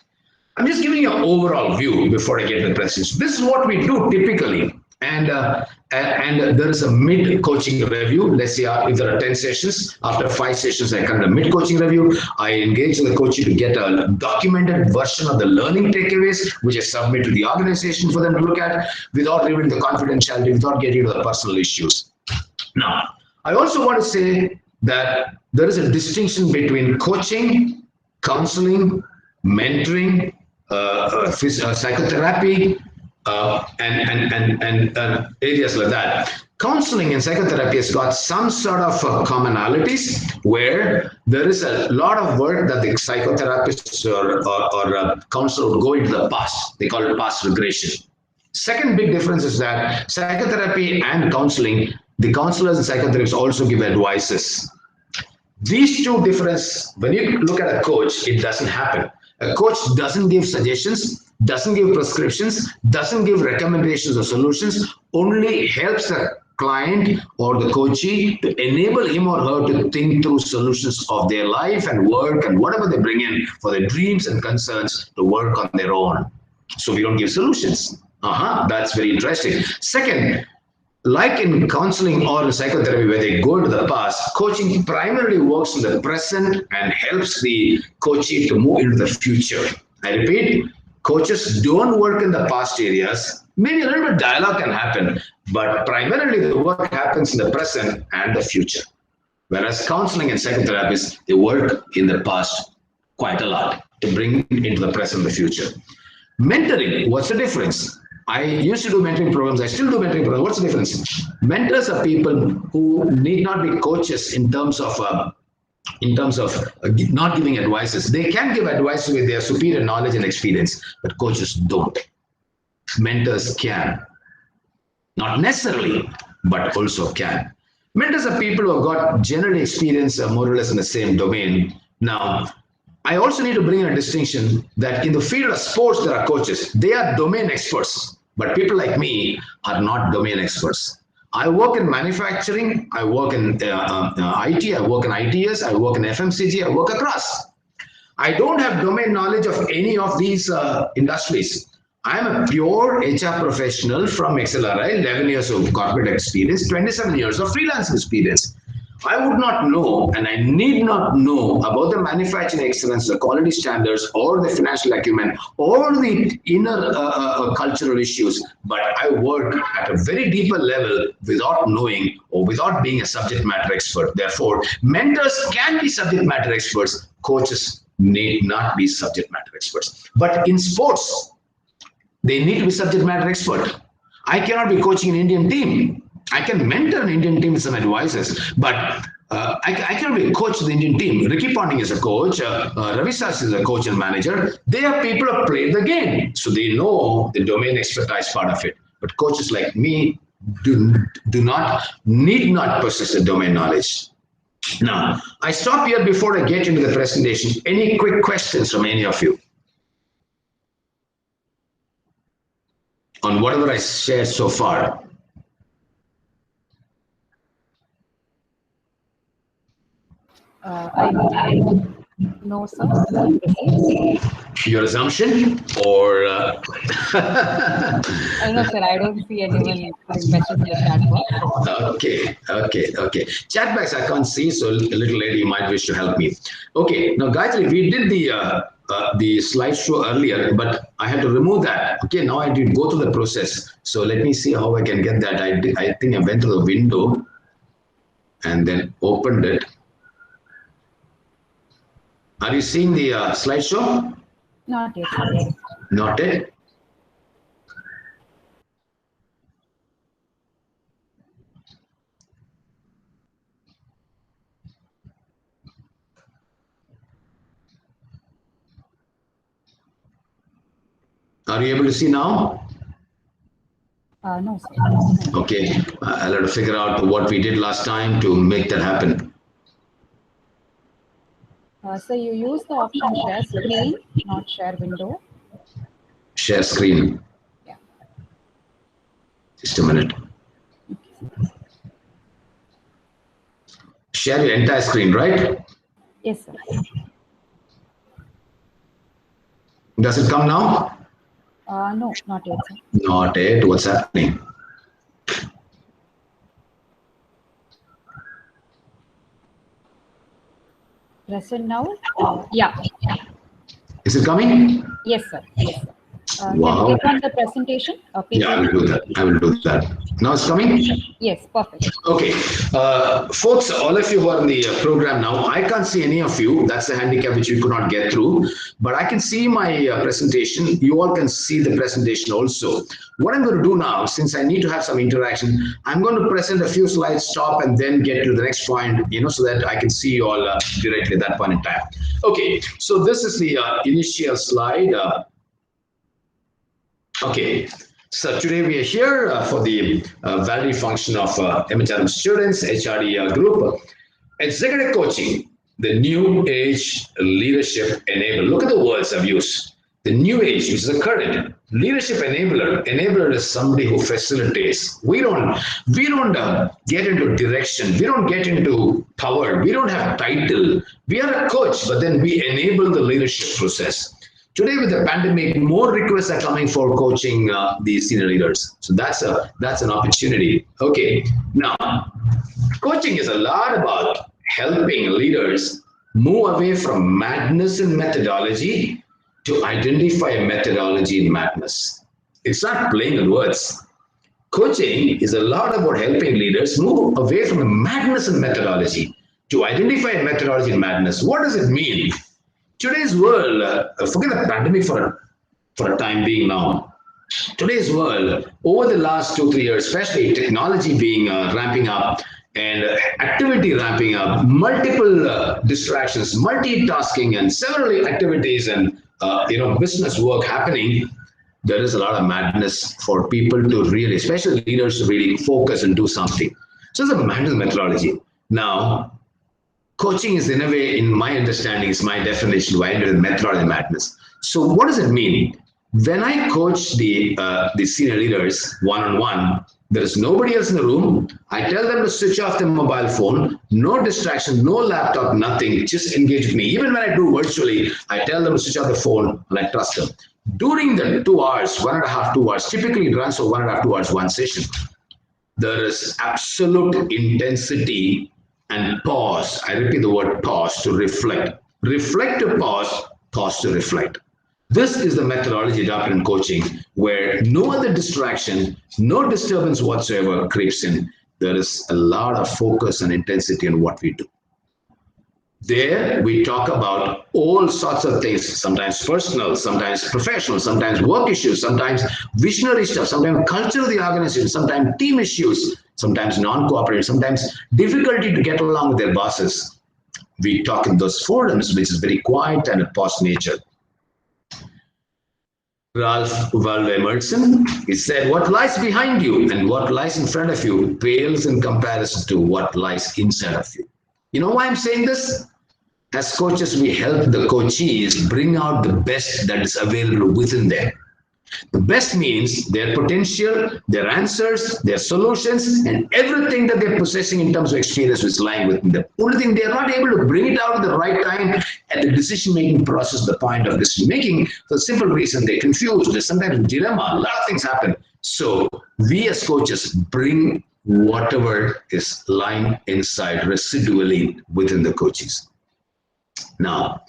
[SPEAKER 8] I'm just giving you an overall view before I get to the presentation. This is what we do typically. And there is a mid-coaching review. Let's say if there are 10 sessions, after 5 sessions, I conduct a mid-coaching review. I engage the coachee to get a documented version of the learning takeaways, which I submit to the organization for them to look at without revealing the confidentiality, without getting into the personal issues. Now, I also want to say that there is a distinction between coaching, counseling, mentoring, psychotherapy, and areas like that. Counseling and psychotherapy has got some sort of commonalities where there is a lot of work that the psychotherapists or counselor would go into the past. They call it past regression. Second big difference is that psychotherapy and counseling, the counselors and psychotherapists also give advices. These two differences, when you look at a coach, it doesn't happen. A coach doesn't give suggestions, doesn't give prescriptions, doesn't give recommendations or solutions, only helps the client or the coachee to enable him or her to think through solutions of their life and work and whatever they bring in for their dreams and concerns to work on their own. So we don't give solutions. That's very interesting. Second, like in counseling or in psychotherapy where they go into the past, coaching primarily works in the present and helps the coachee to move into the future. I repeat, coaches don't work in the past areas. Maybe a little bit of dialogue can happen, but primarily the work happens in the present and the future. Whereas counseling and psychotherapists, they work in the past quite a lot to bring into the present and the future. Mentoring, what's the difference? I used to do mentoring programs. I still do mentoring programs. What's the difference? Mentors are people who need not be coaches in terms of not giving advices. They can give advice with their superior knowledge and experience, but coaches don't. Mentors can. Not necessarily, but also can. Mentors are people who have got general experience more or less in the same domain. Now, I also need to bring in a distinction that in the field of sports, there are coaches. They are domain experts, but people like me are not domain experts. I work in manufacturing, I work in IT, I work in ITS, I work in FMCG, I work across. I don't have domain knowledge of any of these industries. I'm a pure HR professional from XLRI, 11 years of corporate experience, 27 years of freelance experience. I would not know, and I need not know about the manufacturing excellence, the quality standards, or the financial acumen, or the inner cultural issues, but I work at a very deeper level without knowing or without being a subject matter expert. Therefore, mentors can be subject matter experts. Coaches need not be subject matter experts. But in sports, they need to be subject matter expert. I cannot be coaching an Indian team. I can mentor an Indian team with some advices, but I cannot be a coach of the Indian team. Ricky Ponting is a coach. Ravi Sas is a coach and manager. They are people who play the game, so they know the domain expertise part of it. But coaches like me need not possess the domain knowledge. Now, I stop here before I get into the presentation. Any quick questions from any of you on whatever I shared so far?
[SPEAKER 4] No, sir.
[SPEAKER 8] Your assumption, or
[SPEAKER 4] I don't know, sir. I don't see anyone putting questions in the chat box.
[SPEAKER 8] Okay. Chat box I can't see, so a little lady, you might wish to help me. Okay, now Gayatri, we did the slideshow earlier, but I had to remove that. Okay, now I did go through the process. So let me see how I can get that. I think I went to the window. and then opened it. Are you seeing the slideshow?
[SPEAKER 4] Not yet.
[SPEAKER 8] Not yet. Are you able to see now?
[SPEAKER 4] No, sir.
[SPEAKER 8] Okay, I'll have to figure out what we did last time to make that happen.
[SPEAKER 4] So you use the option share screen, not share window.
[SPEAKER 8] Share screen.
[SPEAKER 4] Yeah.
[SPEAKER 8] Just a minute. Share your entire screen, right?
[SPEAKER 4] Yes, sir.
[SPEAKER 8] Does it come now?
[SPEAKER 4] No, not yet, sir.
[SPEAKER 8] Not yet. What's happening?
[SPEAKER 4] Present now? Yeah.
[SPEAKER 8] Is it coming?
[SPEAKER 4] Yes, sir. Yes, sir.
[SPEAKER 8] Wow.
[SPEAKER 4] Can you click on the presentation?
[SPEAKER 8] Yeah, I will do that. I will do that. Now it's coming?
[SPEAKER 4] Yes, perfect.
[SPEAKER 8] Okay. Folks, all of you who are in the program now, I can't see any of you. That's the handicap which you could not get through. But I can see my presentation. You all can see the presentation also. What I'm going to do now, since I need to have some interaction, I'm going to present a few slides, stop, and then get to the next point, so that I can see you all directly at that point in time. Okay. So this is the initial slide. Okay, so today we are here for the value function of MHRM students, HRD group. Executive coaching, the new age leadership enabler. Look at the words I've used. The new age, which is the current leadership enabler. Enabler is somebody who facilitates. We don't get into direction. We don't get into power. We don't have title. We are a coach, but then we enable the leadership process. Today, with the pandemic, more requests are coming for coaching the senior leaders. So that's an opportunity. Okay, now coaching is a lot about helping leaders move away from madness in methodology to identify a methodology in madness. It's not playing with words. Coaching is a lot about helping leaders move away from the madness in methodology to identify a methodology in madness. What does it mean? Today's world, forget the pandemic for a time being now. Today's world, over the last 2-3 years, especially technology being ramping up and activity ramping up, multiple distractions, multitasking, and several activities and business work happening, there is a lot of madness for people to really, especially leaders, to really focus and do something. So it's a madness methodology. Now, coaching is, in a way, in my understanding, is my definition, why I ended with methodology madness. So what does it mean? When I coach the senior leaders one-on-one, there is nobody else in the room. I tell them to switch off their mobile phone, no distraction, no laptop, nothing, just engage with me. Even when I do virtually, I tell them to switch off the phone and I trust them. During the 2 hours, 1.5, 2 hours, typically it runs for 1.5, 2 hours, one session. There is absolute intensity and pause. I repeat the word pause to reflect. Reflect to pause, pause to reflect. This is the methodology adopted in coaching, where no other distraction, no disturbance whatsoever creeps in. There is a lot of focus and intensity in what we do. There, we talk about all sorts of things, sometimes personal, sometimes professional, sometimes work issues, sometimes visionary stuff, sometimes culture of the organization, sometimes team issues, sometimes non-cooperative, sometimes difficulty to get along with their bosses. We talk in those forums, which is very quiet and a pause nature. Ralph Waldo Emerson, he said, what lies behind you and what lies in front of you pales in comparison to what lies inside of you. You know why I'm saying this? As coaches, we help the coachees bring out the best that is available within them. The best means their potential, their answers, their solutions, and everything that they're possessing in terms of experience is lying within them. Only thing, they're not able to bring it out at the right time at the decision-making process, the point of decision-making, for the simple reason they're confused. There's sometimes a dilemma. A lot of things happen. So we as coaches bring whatever is lying inside residually within the coaches. Now,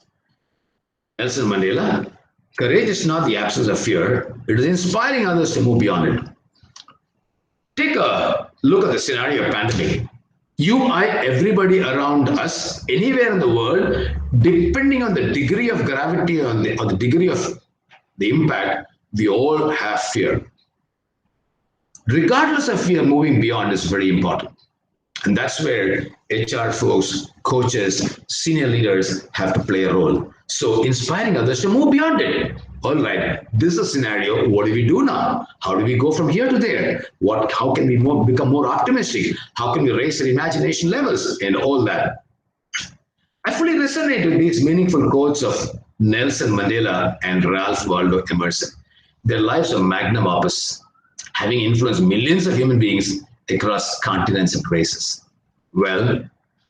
[SPEAKER 8] Nelson Mandela, courage is not the absence of fear. It is inspiring others to move beyond it. Take a look at the scenario of pandemic. You, I, everybody around us, anywhere in the world, depending on the degree of gravity or the degree of the impact, we all have fear. Regardless of fear, moving beyond is very important. And that's where HR folks, coaches, senior leaders have to play a role. So inspiring others to move beyond it. All right, this is a scenario. What do we do now? How do we go from here to there? How can we become more optimistic? How can we raise our imagination levels and all that? I fully resonate with these meaningful quotes of Nelson Mandela and Ralph Waldo Emerson. Their lives are magnum opus, having influenced millions of human beings across continents and races. Well,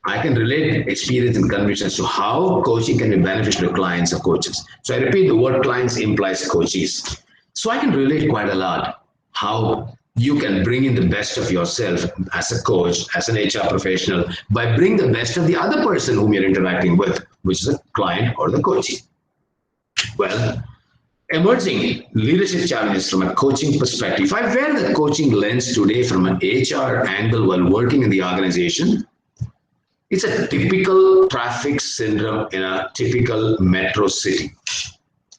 [SPEAKER 8] I can relate experience and convictions to how coaching can be beneficial to clients or coaches. So I repeat, the word clients implies coaches. So I can relate quite a lot how you can bring in the best of yourself as a coach, as an HR professional, by bringing the best of the other person whom you're interacting with, which is a client or the coachee. Well, emerging leadership challenges from a coaching perspective. If I wear the coaching lens today from an HR angle while working in the organization, it's a typical traffic syndrome in a typical metro city.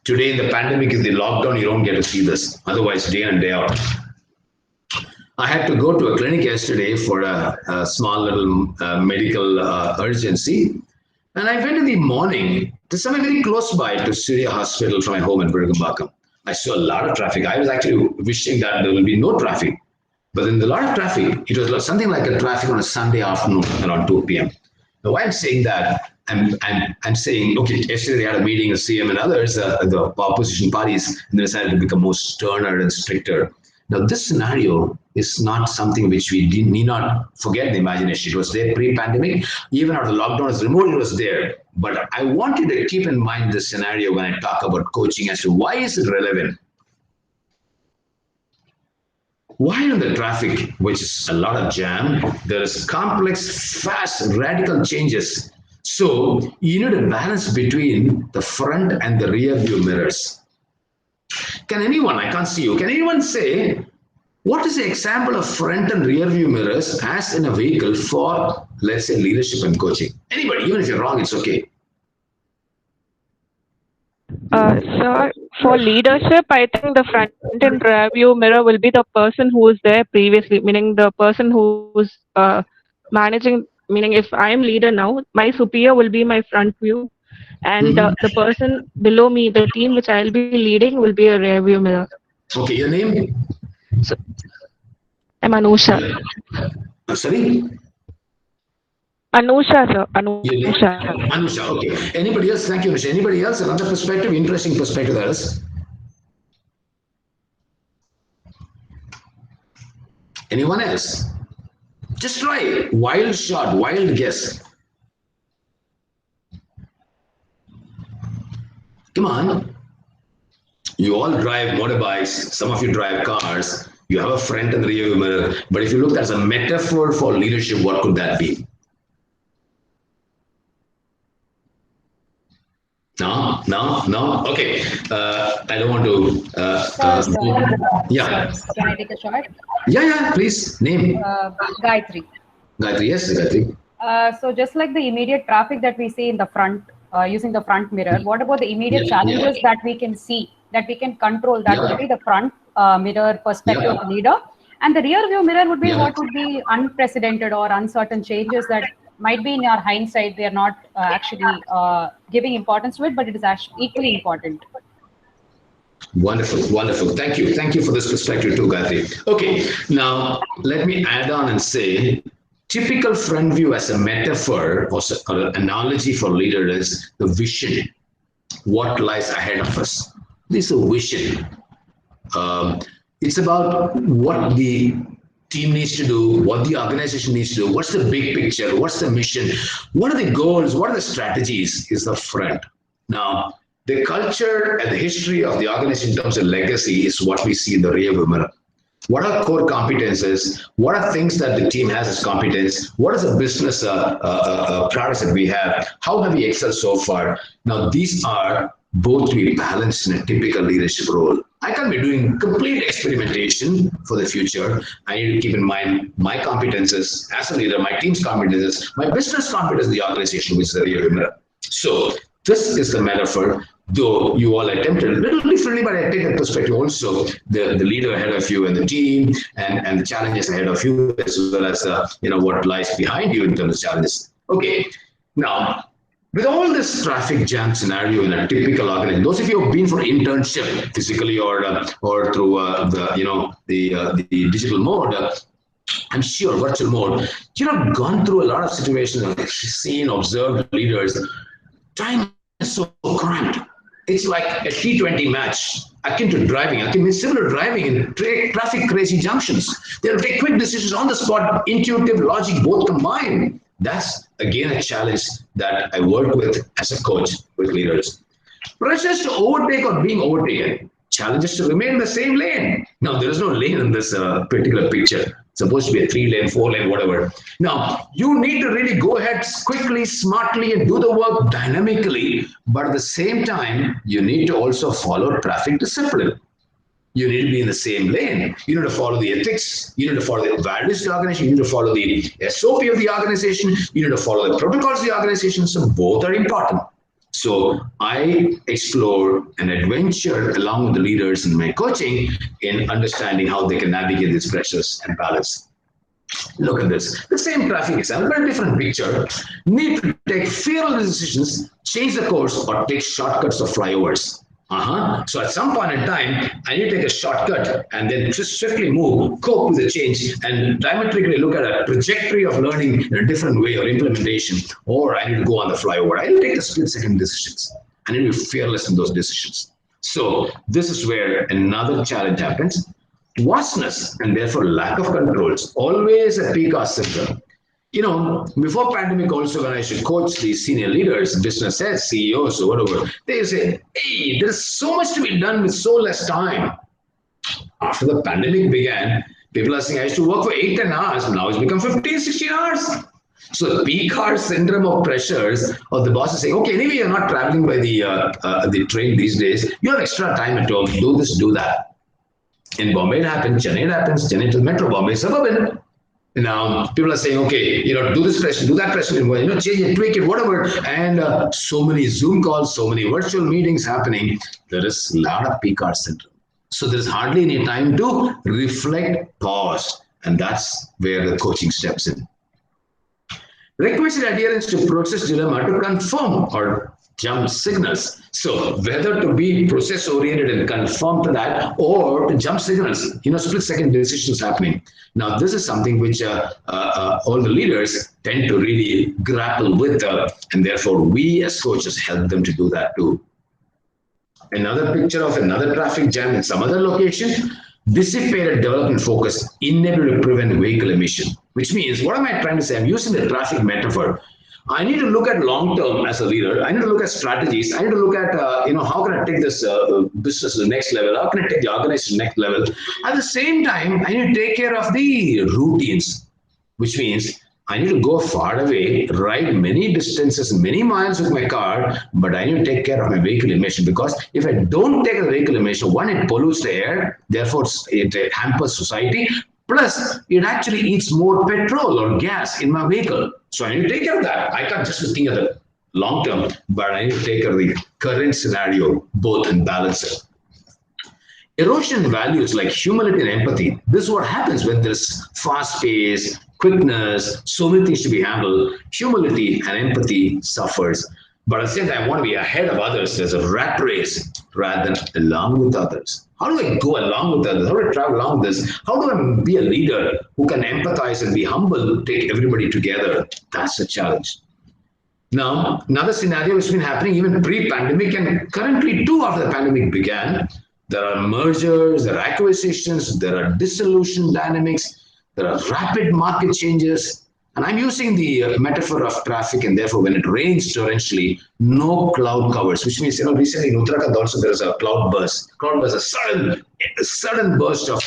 [SPEAKER 8] Today in the pandemic, in the lockdown, you don't get to see this. Otherwise, day in and day out. I had to go to a clinic yesterday for a small little medical urgency. And I went in the morning to somewhere very close by to Surya Hospital from my home in Virgambakam. I saw a lot of traffic. I was actually wishing that there will be no traffic. But in the lot of traffic, it was something like a traffic on a Sunday afternoon around 2 p.m. Now, why I'm saying that, I'm saying, okay, yesterday they had a meeting with CM and others, the opposition parties, and they decided to become more sterner and stricter. Now, this scenario is not something which we need not forget in the imagination. It was there pre-pandemic. Even after the lockdown was removed, it was there. But I want you to keep in mind this scenario when I talk about coaching as to why is it relevant. While in the traffic, which is a lot of jam, there is complex, fast, radical changes. So you need a balance between the front and the rear view mirrors. Can anyone, I can't see you, can anyone say, what is the example of front and rear view mirrors as in a vehicle for, let's say, leadership and coaching? Anybody, even if you're wrong, it's okay.
[SPEAKER 9] Sir, for leadership, I think the front and rear view mirror will be the person who was there previously, meaning the person who's managing, meaning if I'm leader now, my superior will be my front view, and the person below me, the team which I'll be leading, will be a rear view mirror.
[SPEAKER 8] Okay, your name?
[SPEAKER 9] So, I'm Anusha.
[SPEAKER 8] Sorry?
[SPEAKER 9] Anusha, sir. Anusha.
[SPEAKER 8] Anusha, okay. Anybody else? Thank you, Anusha. Anybody else? Another perspective, interesting perspective there is. Anyone else? Just try it. Wild shot, wild guess. Come on. You all drive motorbikes. Some of you drive cars. You have a front and rear mirror. But if you look as a metaphor for leadership, what could that be? No. Okay. I don't want to. Yeah.
[SPEAKER 4] Can I take a shot?
[SPEAKER 8] Yeah. Please name.
[SPEAKER 4] Gayatri.
[SPEAKER 8] Gayatri, yes, Gayatri.
[SPEAKER 4] So just like the immediate traffic that we see in the front, using the front mirror, what about the immediate challenges that we can see, that we can control? That would be the front mirror perspective of the leader. And the rear view mirror would be what would be unprecedented or uncertain changes that might be in your hindsight, they are not actually giving importance to it, but it is actually equally important.
[SPEAKER 8] Wonderful. Thank you for this perspective too, Gayatri. Okay, now let me add on and say, typical front view as a metaphor or an analogy for leader is the vision, what lies ahead of us. This is a vision. It's about what the team needs to do, what the organization needs to do, what's the big picture, what's the mission, what are the goals, what are the strategies is the front. Now, the culture and the history of the organization in terms of legacy is what we see in the rear view mirror. What are core competences? What are things that the team has as competence? What is the business products that we have? How have we excelled so far? Now, these are both to be balanced in a typical leadership role. I can't be doing complete experimentation for the future. I need to keep in mind my competences as a leader, my team's competences, my business competence in the organization, which is the real mirror. So this is the metaphor, though you all attempted a little differently, but I take that perspective also, the leader ahead of you and the team and the challenges ahead of you, as well as what lies behind you in terms of challenges. Okay, now, with all this traffic jam scenario in a typical organization, those of you who have been for internship physically or through the digital mode, I'm sure virtual mode, gone through a lot of situations, seen, observed leaders. Time is so cramped. It's like a T20 match, akin to driving, similar to driving in traffic crazy junctions. They'll take quick decisions on the spot, intuitive logic, both combined. That's again a challenge that I work with as a coach with leaders. Pressures to overtake or being overtaken. Challenges to remain in the same lane. Now, there is no lane in this particular picture. It's supposed to be a 3-lane, 4-lane, whatever. Now, you need to really go ahead quickly, smartly, and do the work dynamically. But at the same time, you need to also follow traffic discipline. You need to be in the same lane. You need to follow the ethics. You need to follow the values of the organization. You need to follow the SOP of the organization. You need to follow the protocols of the organization. So both are important. So I explore and adventure along with the leaders in my coaching in understanding how they can navigate these pressures and balance. Look at this. The same traffic example, but a different picture. Need to take fearless decisions, change the course, or take shortcuts or flyovers. So at some point in time, I need to take a shortcut and then just swiftly move, cope with the change, and diametrically look at a trajectory of learning in a different way or implementation, or I need to go on the flyover. I need to take the split-second decisions. I need to be fearless in those decisions. So this is where another challenge happens. Vastness and therefore lack of controls, always a Picasso syndrome. Before pandemic also, when I used to coach these senior leaders, business heads, CEOs or whatever, they say, hey, there's so much to be done with so less time. After the pandemic began, people are saying, I used to work for 8-10 hours, now it's become 15-16 hours. So the Picasso syndrome of pressures of the boss is saying, okay, anyway, you're not traveling by the train these days, you have extra time at home, do this, do that. In Bombay it happens, Chennai to Metro, Bombay suburban. Now, people are saying, okay, do this pressure, do that pressure, change it, tweak it, whatever. And so many Zoom calls, so many virtual meetings happening. There is a lot of Picasso syndrome. So there is hardly any time to reflect, pause. And that's where the coaching steps in. Requisite adherence to process dilemma to confirm or jump signals. So whether to be process oriented and conform to that or to jump signals, split second decisions happening. Now, this is something which all the leaders tend to really grapple with, and therefore we as coaches help them to do that too. Another picture of another traffic jam in some other location, dissipated development focus, inability to prevent vehicle emission, which means, what am I trying to say? I'm using the traffic metaphor. I need to look at long term as a leader. I need to look at strategies. I need to look at, how can I take this business to the next level? How can I take the organization to the next level? At the same time, I need to take care of the routines, which means I need to go far away, ride many distances, many miles with my car, but I need to take care of my vehicle emission, because if I don't take care of the vehicle emission, one, it pollutes the air, therefore it hampers society. Plus, it actually eats more petrol or gas in my vehicle. So I need to take care of that. I can't just think of the long term, but I need to take care of the current scenario, both, and balance it. Erosion in values like humility and empathy. This is what happens when there's fast pace, quickness, so many things to be handled. Humility and empathy suffers. But at the same time, I want to be ahead of others. There's a rat race rather than along with others. How do I go along with others? How do I travel along with this? How do I be a leader who can empathize and be humble, take everybody together? That's a challenge. Now, another scenario has been happening even pre-pandemic and currently too after the pandemic began. There are mergers, there are acquisitions, there are dissolution dynamics, there are rapid market changes. And I'm using the metaphor of traffic, and therefore when it rains torrentially, no cloud covers, which means, recently in Uttarakhand also there is a cloud burst. Cloud burst, a sudden burst of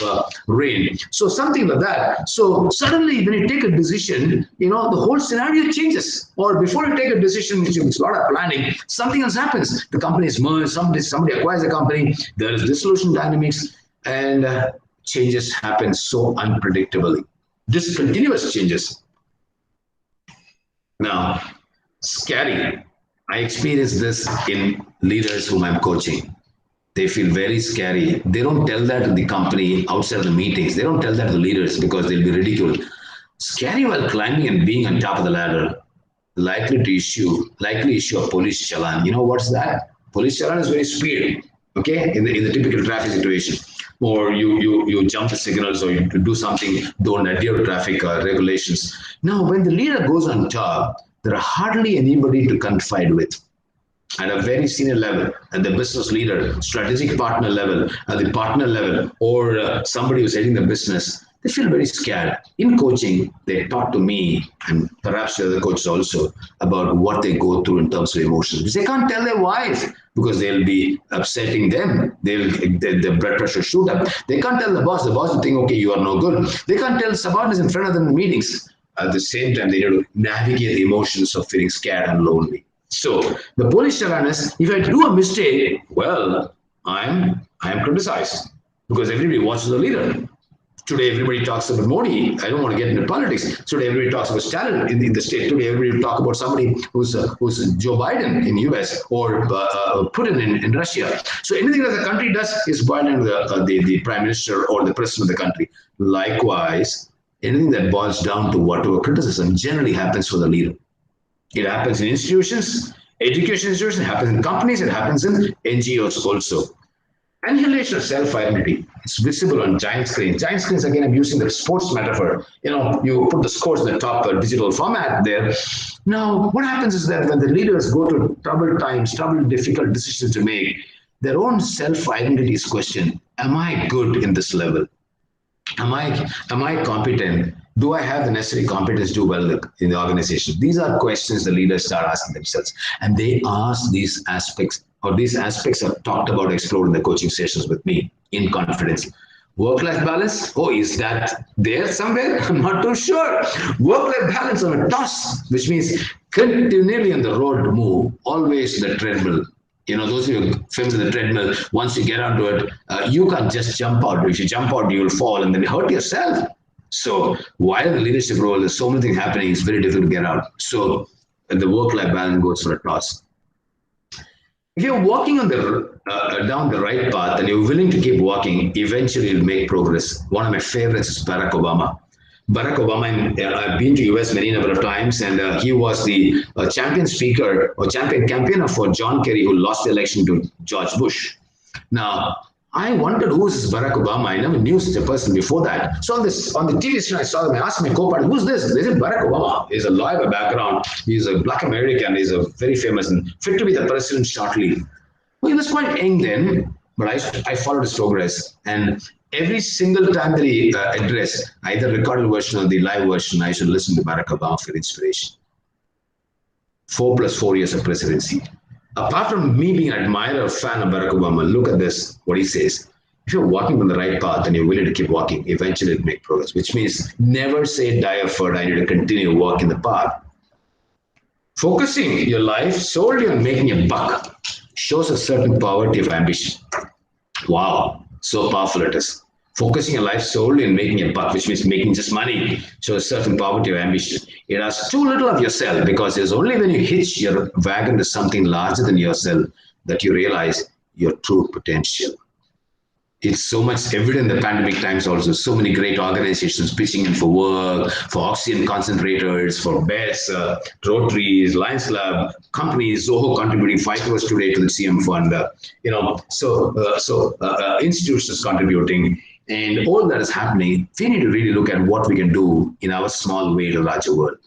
[SPEAKER 8] rain. So something like that. So suddenly when you take a decision, the whole scenario changes. Or before you take a decision, which is a lot of planning, something else happens. The company is merged, somebody acquires the company, there is dissolution dynamics, and changes happen so unpredictably. Discontinuous changes. Now, scary. I experience this in leaders whom I'm coaching. They feel very scary. They don't tell that to the company outside of the meetings. They don't tell that to the leaders because they'll be ridiculed. Scary while climbing and being on top of the ladder, likely issue a police challan. You know what's that? Police challan is very speed, okay, in the typical traffic situation. Or you jump the signals, or you do something, don't adhere to traffic regulations. Now, when the leader goes on top, there are hardly anybody to confide with. At a very senior level, at the business leader, strategic partner level, at the partner level, or somebody who's heading the business, they feel very scared. In coaching, they talk to me, and perhaps the other coaches also, about what they go through in terms of emotions. Because they can't tell their wife, because they'll be upsetting them. The blood pressure shoot up. They can't tell the boss will think, okay, you are no good. They can't tell subordinates in front of them in meetings. At the same time, they need to navigate the emotions of feeling scared and lonely. So the police awareness, if I do a mistake, well, I am criticized, because everybody watches the leader. Today, everybody talks about Modi. I don't want to get into politics. Today, everybody talks about Stalin in the state. Today, everybody talk about somebody who's Joe Biden in US, or Putin in Russia. So anything that the country does is boiled into the prime minister or the president of the country. Likewise, anything that boils down to whatever criticism generally happens for the leader. It happens in institutions, education institutions, it happens in companies, it happens in NGOs also. Annihilation of self-identity. It's visible on giant screens. Giant screens, again, I'm using the sports metaphor. You put the scores in the top digital format there. Now, what happens is that when the leaders go to troubled times, difficult decisions to make, their own self-identity is questioned. Am I good in this level? Am I competent? Do I have the necessary competence to do well in the organization? These are questions the leaders start asking themselves. And they ask these aspects, or these aspects are talked about, explored in the coaching sessions with me in confidence. Work-life balance? Oh, is that there somewhere? I'm not too sure. Work-life balance on a toss, which means continually on the road move, always the treadmill. Those of you familiar with the treadmill, once you get onto it, you can't just jump out. If you jump out, you'll fall and then you hurt yourself. So while in the leadership role, there's so many things happening, it's very difficult to get out. So the work-life balance goes for a toss. If you're walking on down the right path and you're willing to keep walking, eventually you'll make progress. One of my favorites is Barack Obama. Barack Obama, I've been to US many number of times, and he was the champion speaker or champion campaigner for John Kerry, who lost the election to George Bush. Now, I wondered who is this Barack Obama. I never knew such a person before that. So on the TV screen, I saw them. I asked my co-partner, who's this? They said Barack Obama. He's a lawyer by background. He's a Black American. He's a very famous and fit to be the president shortly. Well, he was quite young then, but I followed his progress. And every single time that he addressed, either recorded version or the live version, I should listen to Barack Obama for inspiration. 4 + 4 years of presidency. Apart from me being an admirer, fan of Barack Obama, look at this, what he says. If you're walking on the right path and you're willing to keep walking, eventually it'll make progress, which means never say die effort, I need to continue walking the path. Focusing your life solely on making a buck shows a certain poverty of ambition. Wow, so powerful it is. Focusing your life solely on making a buck, which means making just money, shows a certain poverty of ambition. It has too little of yourself, because it's only when you hitch your wagon to something larger than yourself that you realize your true potential. It's so much evident in the pandemic times also. So many great organizations pitching in for work, for oxygen concentrators, for beds, Rotaries, Lions Club, companies, Zoho contributing 5 crores today to the CM fund. Institutions contributing. And all that is happening, we need to really look at what we can do in our small way to larger world.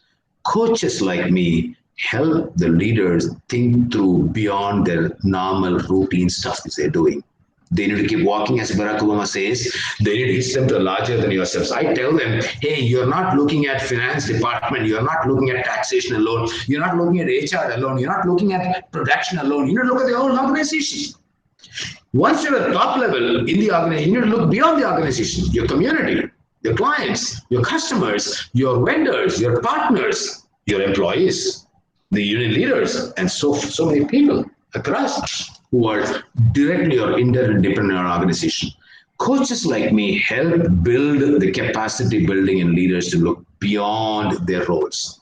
[SPEAKER 8] Coaches like me help the leaders think through beyond their normal routine stuff that they're doing. They need to keep walking, as Barack Obama says. They need to hit them to larger than yourselves. I tell them, hey, you're not looking at finance department. You're not looking at taxation alone. You're not looking at HR alone. You're not looking at production alone. You need to look at the whole organization. Once you're at top level in the organization, you need to look beyond the organization, your community, your clients, your customers, your vendors, your partners, your employees, the union leaders, and so many people across who are directly or indirectly dependent on our organization. Coaches like me help build the capacity building in leaders to look beyond their roles.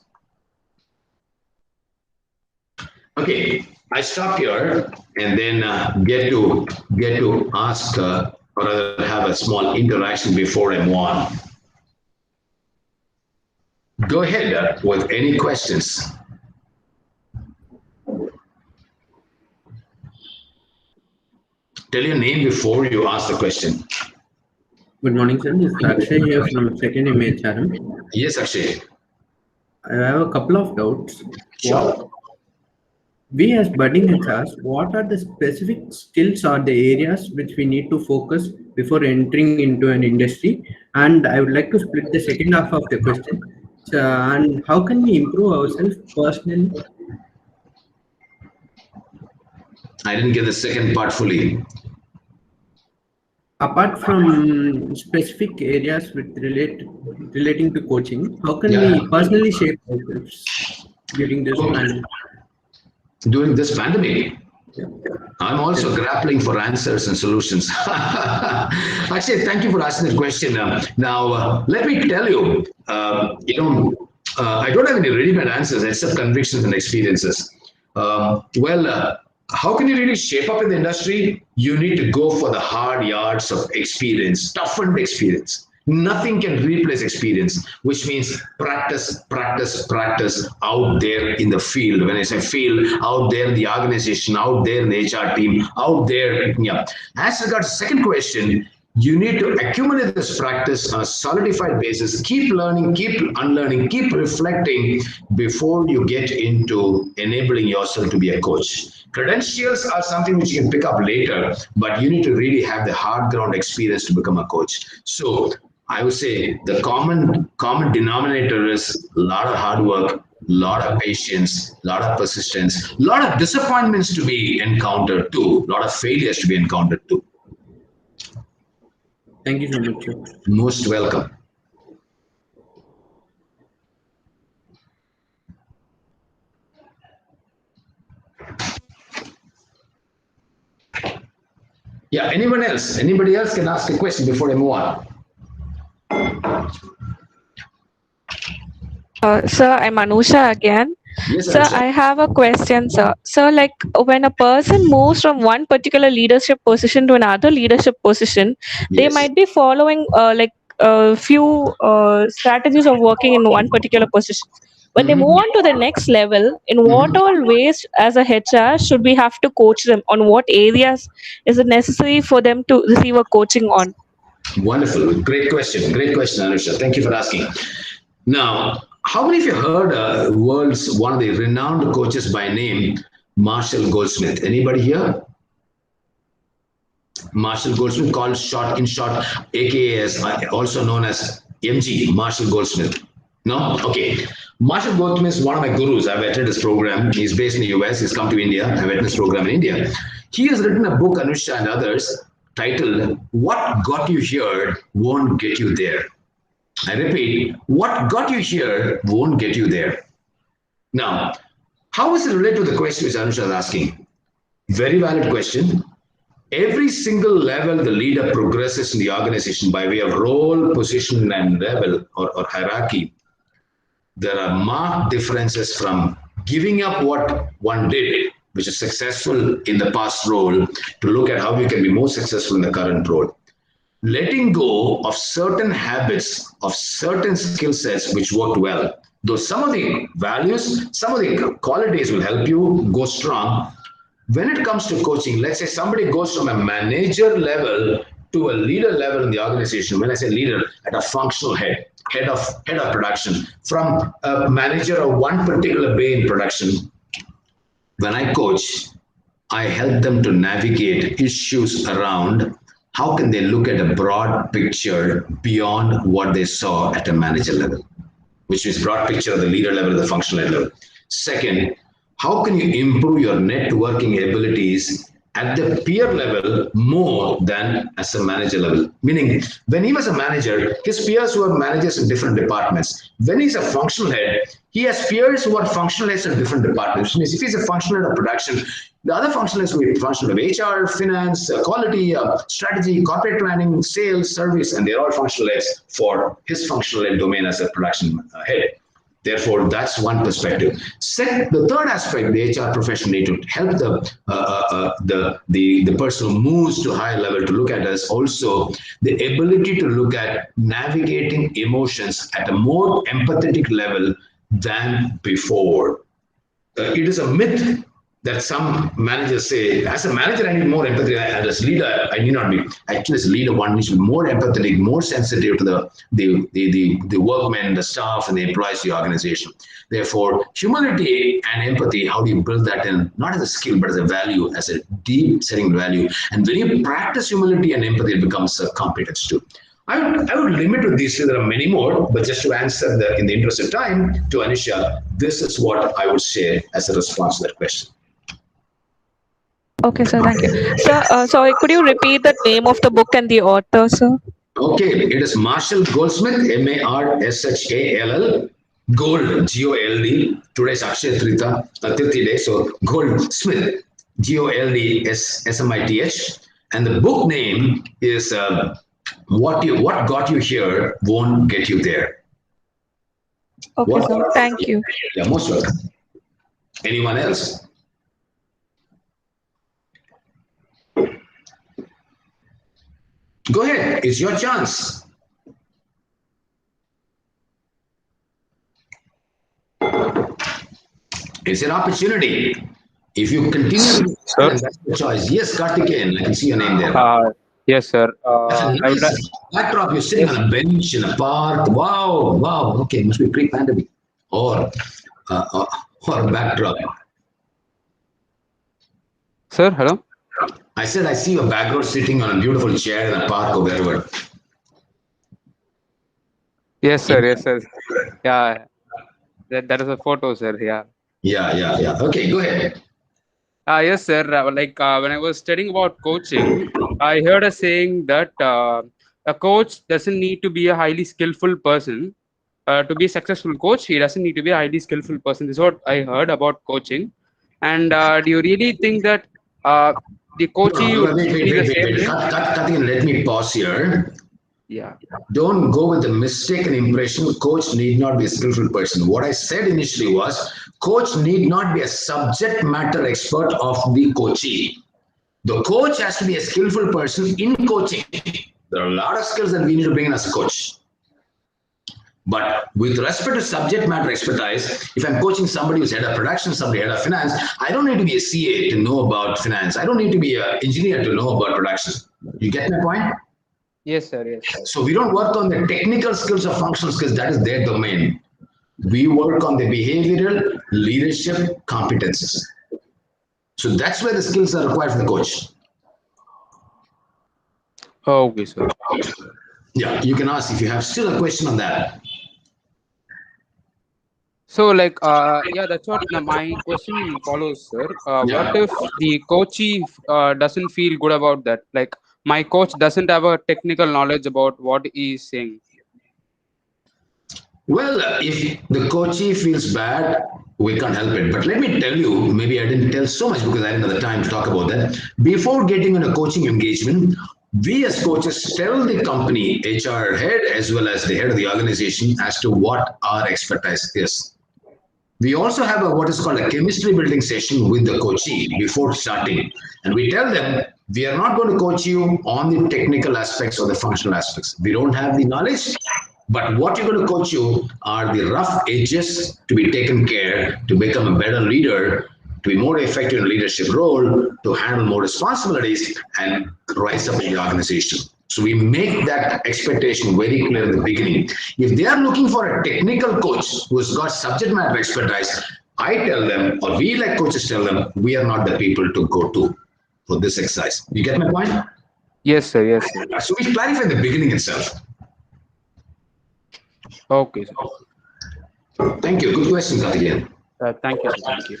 [SPEAKER 8] Okay, I stop here and then get to ask or rather have a small interaction before I move on. Go ahead with any questions. Tell your name before you ask the question.
[SPEAKER 10] Good morning, sir. This is Akshay here from second MAHRM.
[SPEAKER 8] Yes, Akshay.
[SPEAKER 10] I have a couple of doubts.
[SPEAKER 8] Sure.
[SPEAKER 10] We as budding HRs, what are the specific skills or the areas which we need to focus before entering into an industry? And I would like to split the second half of the question. And how can we improve ourselves personally?
[SPEAKER 8] I didn't get the second part fully.
[SPEAKER 10] Apart from specific areas with relating to coaching, how can we personally shape ourselves during this pandemic?
[SPEAKER 8] During this pandemic,
[SPEAKER 10] Yeah.
[SPEAKER 8] I'm also grappling for answers and solutions. Actually, thank you for asking the question. Now, let me tell you, I don't have any ready-made answers except convictions and experiences. How can you really shape up in the industry? You need to go for the hard yards of experience, toughened experience. Nothing can replace experience, which means practice, practice, practice out there in the field. When I say field, out there in the organization, out there in the HR team, out there picking up. As regards the second question, you need to accumulate this practice on a solidified basis. Keep learning, keep unlearning, keep reflecting before you get into enabling yourself to be a coach. Credentials are something which you can pick up later, but you need to really have the hard ground experience to become a coach. So I would say the common denominator is a lot of hard work, a lot of patience, a lot of persistence, a lot of disappointments to be encountered too, a lot of failures to be encountered too.
[SPEAKER 10] Thank you so much, sir.
[SPEAKER 8] Most welcome. Yeah, anyone else? Anybody else can ask a question before I move on.
[SPEAKER 9] Sir, I'm Anusha again.
[SPEAKER 8] Yes,
[SPEAKER 9] Sir,
[SPEAKER 8] Anusha.
[SPEAKER 9] I have a question, sir. So, like when a person moves from one particular leadership position to another leadership position, they
[SPEAKER 8] Yes.
[SPEAKER 9] might be following few strategies of working in one particular position. When they move on to the next level, in what all ways as a HR should we have to coach them? On what areas is it necessary for them to receive a coaching on?
[SPEAKER 8] Wonderful. Great question, Anusha. Thank you for asking. Now, how many of you heard world's one of the renowned coaches by name, Marshall Goldsmith? Anybody here? Marshall Goldsmith, called in short, aka as also known as MG, Marshall Goldsmith. No? Okay. Marshall Goldsmith is one of my gurus. I've attended his program. He's based in the US. He's come to India. I've attended his program in India. He has written a book, Anusha and others, titled, What Got You Here Won't Get You There. I repeat, what got you here won't get you there. Now, how is it related to the question which Anusha is asking? Very valid question. Every single level the leader progresses in the organization by way of role, position, and level or hierarchy, there are marked differences from giving up what one did, which is successful in the past role, to look at how you can be more successful in the current role. Letting go of certain habits, of certain skill sets which worked well. Though some of the values, some of the qualities will help you go strong. When it comes to coaching, let's say somebody goes from a manager level to a leader level in the organization. When I say leader, at a functional head of production, from a manager of one particular bay in production. When I coach, I help them to navigate issues around how can they look at a broad picture beyond what they saw at a manager level, which is broad picture of the leader level, the functional level. Second, how can you improve your networking abilities at the peer level more than as a manager level? Meaning, when he was a manager, his peers were managers in different departments. When he's a functional head, he has peers who are functional heads in different departments. Which means if he's a functional head of production, the other functional heads will be functional of HR, finance, quality, strategy, corporate planning, sales, service, and they're all functional heads for his functional head domain as a production head. Therefore, that's one perspective. Second, the third aspect, the HR profession need to help the person who moves to higher level to look at is also the ability to look at navigating emotions at a more empathetic level than before. It is a myth that some managers say, as a manager, I need more empathy, and as leader, I need not be. Actually, as leader, one needs to be more empathetic, more sensitive to the workmen, the staff, and the employees of the organization. Therefore, humility and empathy, how do you build that in, not as a skill, but as a value, as a deep setting value. And when you practice humility and empathy, it becomes a competence too. I would limit to these. There are many more, but just to answer in the interest of time to Anisha, this is what I would say as a response to that question.
[SPEAKER 9] Okay, sir. Thank you. Sir, sorry, could you repeat the name of the book and the author, sir?
[SPEAKER 8] Okay, it is Marshall Goldsmith, Marshall, Gold, G-O-L-D. Today's Akshay Triti Day, so Goldsmith, G-O-L-D-S-M-I-T-H. And the book name is What Got You Here Won't Get You There.
[SPEAKER 9] Okay, sir. Thank you.
[SPEAKER 8] Yeah, most welcome. Anyone else? Go ahead, it's your chance. It's an opportunity. If you continue to that's your choice. Yes, Karthikeyan, I can see your name there.
[SPEAKER 11] Yes, sir.
[SPEAKER 8] Nice backdrop, you're sitting on a bench in a park. Wow, wow. Okay, must be pre-pandemic or a backdrop.
[SPEAKER 11] Sir, hello?
[SPEAKER 8] I said I see your background sitting on a beautiful chair in a park or wherever.
[SPEAKER 11] Yes, sir. Yes, sir. Yeah, that is a photo, sir. Yeah.
[SPEAKER 8] Yeah. Okay, go ahead.
[SPEAKER 11] Yes, sir. When I was studying about coaching, I heard a saying that a coach doesn't need to be a highly skillful person. To be a successful coach, he doesn't need to be a highly skillful person. This is what I heard about coaching. And do you really think that the coachee would be the same way?
[SPEAKER 8] Karthikeyan, let me pause here.
[SPEAKER 11] Yeah.
[SPEAKER 8] Don't go with the mistaken impression coach need not be a skillful person. What I said initially was coach need not be a subject matter expert of the coachee. The coach has to be a skillful person in coaching. There are a lot of skills that we need to bring in as a coach. But with respect to subject matter expertise, if I'm coaching somebody who's head of production, somebody head of finance, I don't need to be a CA to know about finance. I don't need to be an engineer to know about production. You get my point?
[SPEAKER 11] Yes, sir. Yes, sir.
[SPEAKER 8] So we don't work on the technical skills or functional skills. That is their domain. We work on the behavioral leadership competences. So that's where the skills are required for the coach.
[SPEAKER 11] Okay, sir.
[SPEAKER 8] Yeah, you can ask if you have still a question on that.
[SPEAKER 11] So, that's what my question follows, sir. What if the coachee doesn't feel good about that? Like, my coach doesn't have a technical knowledge about what he is saying.
[SPEAKER 8] Well, if the coachee feels bad, we can't help it. But let me tell you, maybe I didn't tell so much because I didn't have the time to talk about that. Before getting on a coaching engagement, we as coaches tell the company, HR head, as well as the head of the organization as to what our expertise is. We also have what is called a chemistry building session with the coachee before starting. And we tell them, we are not going to coach you on the technical aspects or the functional aspects. We don't have the knowledge, but what you're going to coach you are the rough edges to be taken care to become a better leader, to be more effective in leadership role, to handle more responsibilities and rise up in the organization. So we make that expectation very clear in the beginning. If they are looking for a technical coach who's got subject matter expertise, I tell them, or we like coaches tell them, we are not the people to go to for this exercise. You get my point?
[SPEAKER 11] Yes, sir. Yes, sir.
[SPEAKER 8] So we clarify in the beginning itself.
[SPEAKER 11] Okay, sir.
[SPEAKER 8] Thank you. Good question, Karthikeyan.
[SPEAKER 11] Thank you, sir. Thank you.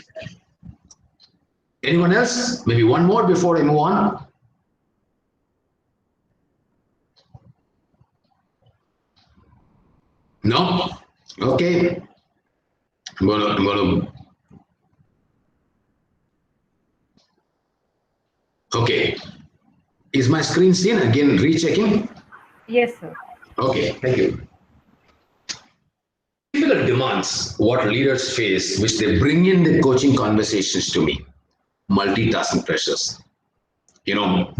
[SPEAKER 8] Anyone else? Maybe one more before I move on. No? Okay. I'm gonna. Okay. Is my screen seen? Again, rechecking.
[SPEAKER 4] Yes, sir.
[SPEAKER 8] Okay, thank you. Typical demands what leaders face, which they bring in the coaching conversations to me. Multitasking pressures. You know,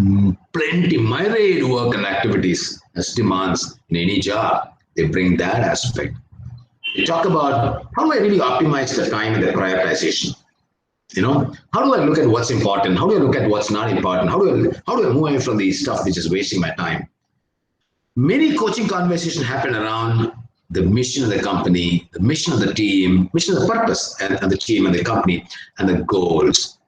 [SPEAKER 8] plenty myriad work and activities as demands in any job. They bring that aspect. They talk about how do I really optimize the time and the prioritization. You know, how do I look at what's important? How do I look at what's not important? How do I move away from the stuff which is wasting my time? Many coaching conversations happen around the mission of the company, the mission of the team, mission of the purpose and the team and the company and the goals.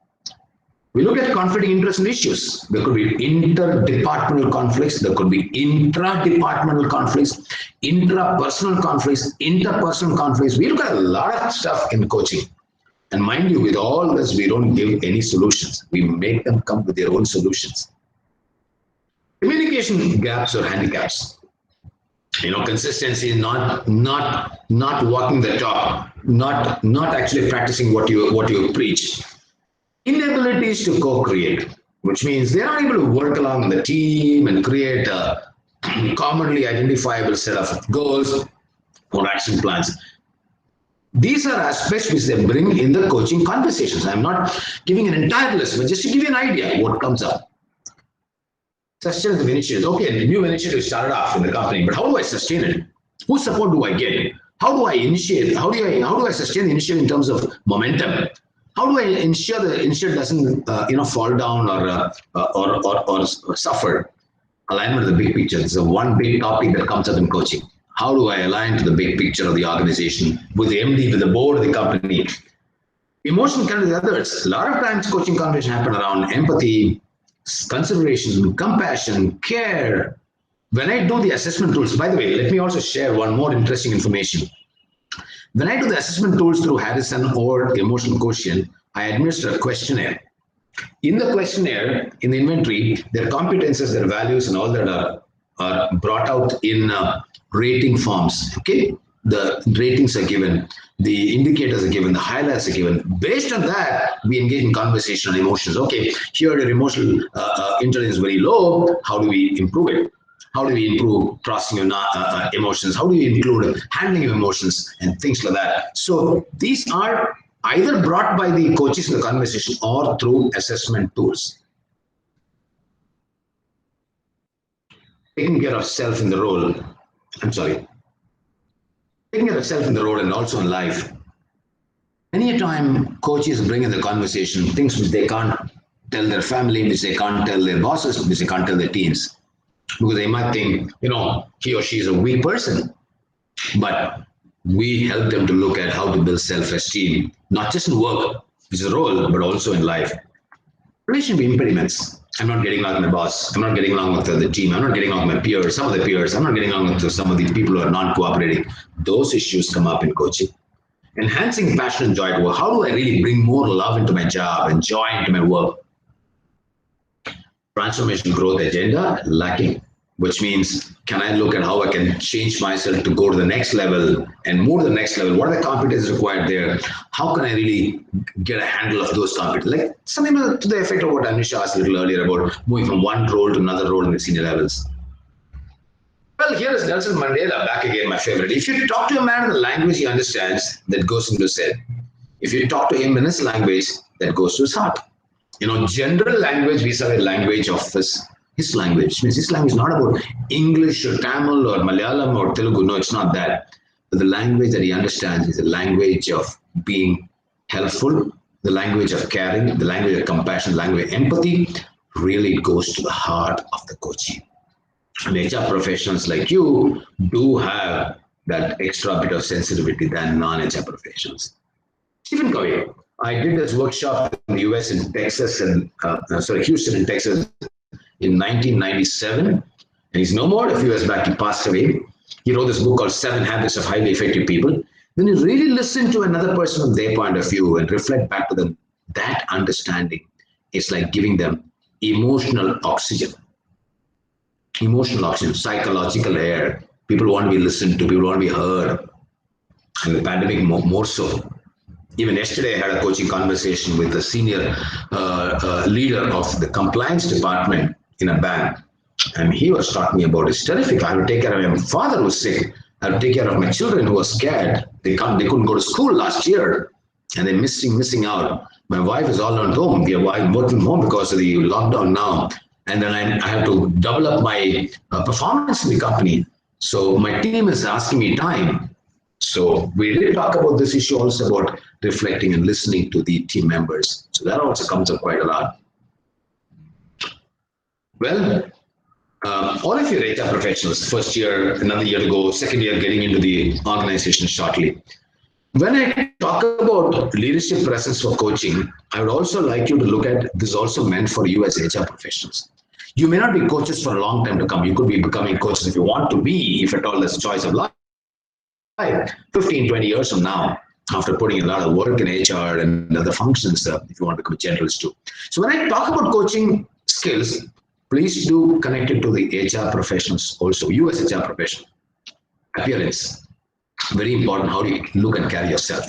[SPEAKER 8] We look at conflicting interests and issues. There could be interdepartmental conflicts. There could be intra-departmental conflicts, intrapersonal conflicts, interpersonal conflicts. We look at a lot of stuff in coaching. And mind you, with all this, we don't give any solutions. We make them come with their own solutions. Communication gaps or handicaps. You know, consistency, not walking the talk, not actually practicing what you preach. Inabilities to co-create, which means they're not able to work along with the team and create a commonly identifiable set of goals or action plans. These are aspects which they bring in the coaching conversations. I'm not giving an entire list, but just to give you an idea what comes up. Sustain the initiatives. Okay, the new initiative started off in the company, but how do I sustain it? Whose support do I get? How do I initiate? How do I sustain the initiative in terms of momentum? How do I ensure the initiative doesn't fall down or suffer? Alignment of the big picture. This is one big topic that comes up in coaching. How do I align to the big picture of the organization with the MD, with the board of the company? Emotion connect with others. A lot of times coaching conversations happen around empathy, consideration, compassion, care. When I do the assessment tools, by the way, let me also share one more interesting information. When I do the assessment tools through Harrison or Emotional Quotient, I administer a questionnaire. In the questionnaire, in the inventory, their competences, their values, and all that are brought out in rating forms. Okay, the ratings are given, the indicators are given, the highlights are given. Based on that, we engage in conversation on emotions. Okay, here your emotional intelligence is very low. How do we improve it? How do we improve processing your emotions? How do you include handling your emotions and things like that? So these are either brought by the coaches in the conversation or through assessment tools. Taking care of self in the role. Taking care of self in the role and also in life. Many a time coaches bring in the conversation things which they can't tell their family, which they can't tell their bosses, which they can't tell their teams. Because they might think, he or she is a weak person. But we help them to look at how to build self-esteem, not just in work, which is a role, but also in life. Relationship impediments. I'm not getting along with my boss. I'm not getting along with the team. I'm not getting along with my peers, some of the peers. I'm not getting along with some of the people who are non-cooperating. Those issues come up in coaching. Enhancing passion and joy to work. How do I really bring more love into my job and joy into my work? Transformation growth agenda lacking, which means can I look at how I can change myself to go to the next level and move to the next level? What are the competencies required there? How can I really get a handle of those competencies? Like something to the effect of what Anisha asked a little earlier about moving from one role to another role in the senior levels. Well, here is Nelson Mandela back again, my favorite. If you talk to a man in the language he understands, that goes into his head. If you talk to him in his language, that goes to his heart. General language, we say language of his language. Means his language is not about English or Tamil or Malayalam or Telugu. No, it's not that. But the language that he understands is the language of being helpful, the language of caring, the language of compassion, the language of empathy. Really goes to the heart of the coaching. And HR professionals like you do have that extra bit of sensitivity than non-HR professionals. Stephen Covey. I did this workshop in the US in Texas and Houston in Texas in 1997, and he's no more. A few years back, he passed away. He wrote this book called 7 Habits of Highly Effective People. When you really listen to another person from their point of view and reflect back to them, that understanding is like giving them emotional oxygen, psychological air. People want to be listened to, people want to be heard. And the pandemic more so. Even yesterday, I had a coaching conversation with the senior leader of the compliance department in a bank. And he was talking about it's terrific. I have to take care of my father who was sick. I have to take care of my children who were scared. They couldn't go to school last year. And they're missing out. My wife is all on home. We are working home because of the lockdown now. And then I have to double up my performance in the company. So my team is asking me time. So we did talk about this issue also about reflecting and listening to the team members. So that also comes up quite a lot. Well, all of your HR professionals, first year, another year to go, second year getting into the organization shortly. When I talk about leadership presence for coaching, I would also like you to look at this also meant for you as HR professionals. You may not be coaches for a long time to come. You could be becoming coaches if you want to be, if at all that's choice of life. 15, 20 years from now, after putting a lot of work in HR and other functions, if you want to become a generalist too. So when I talk about coaching skills, please do connect it to the HR professionals also, you as HR professional. Appearance, very important. How do you look and carry yourself?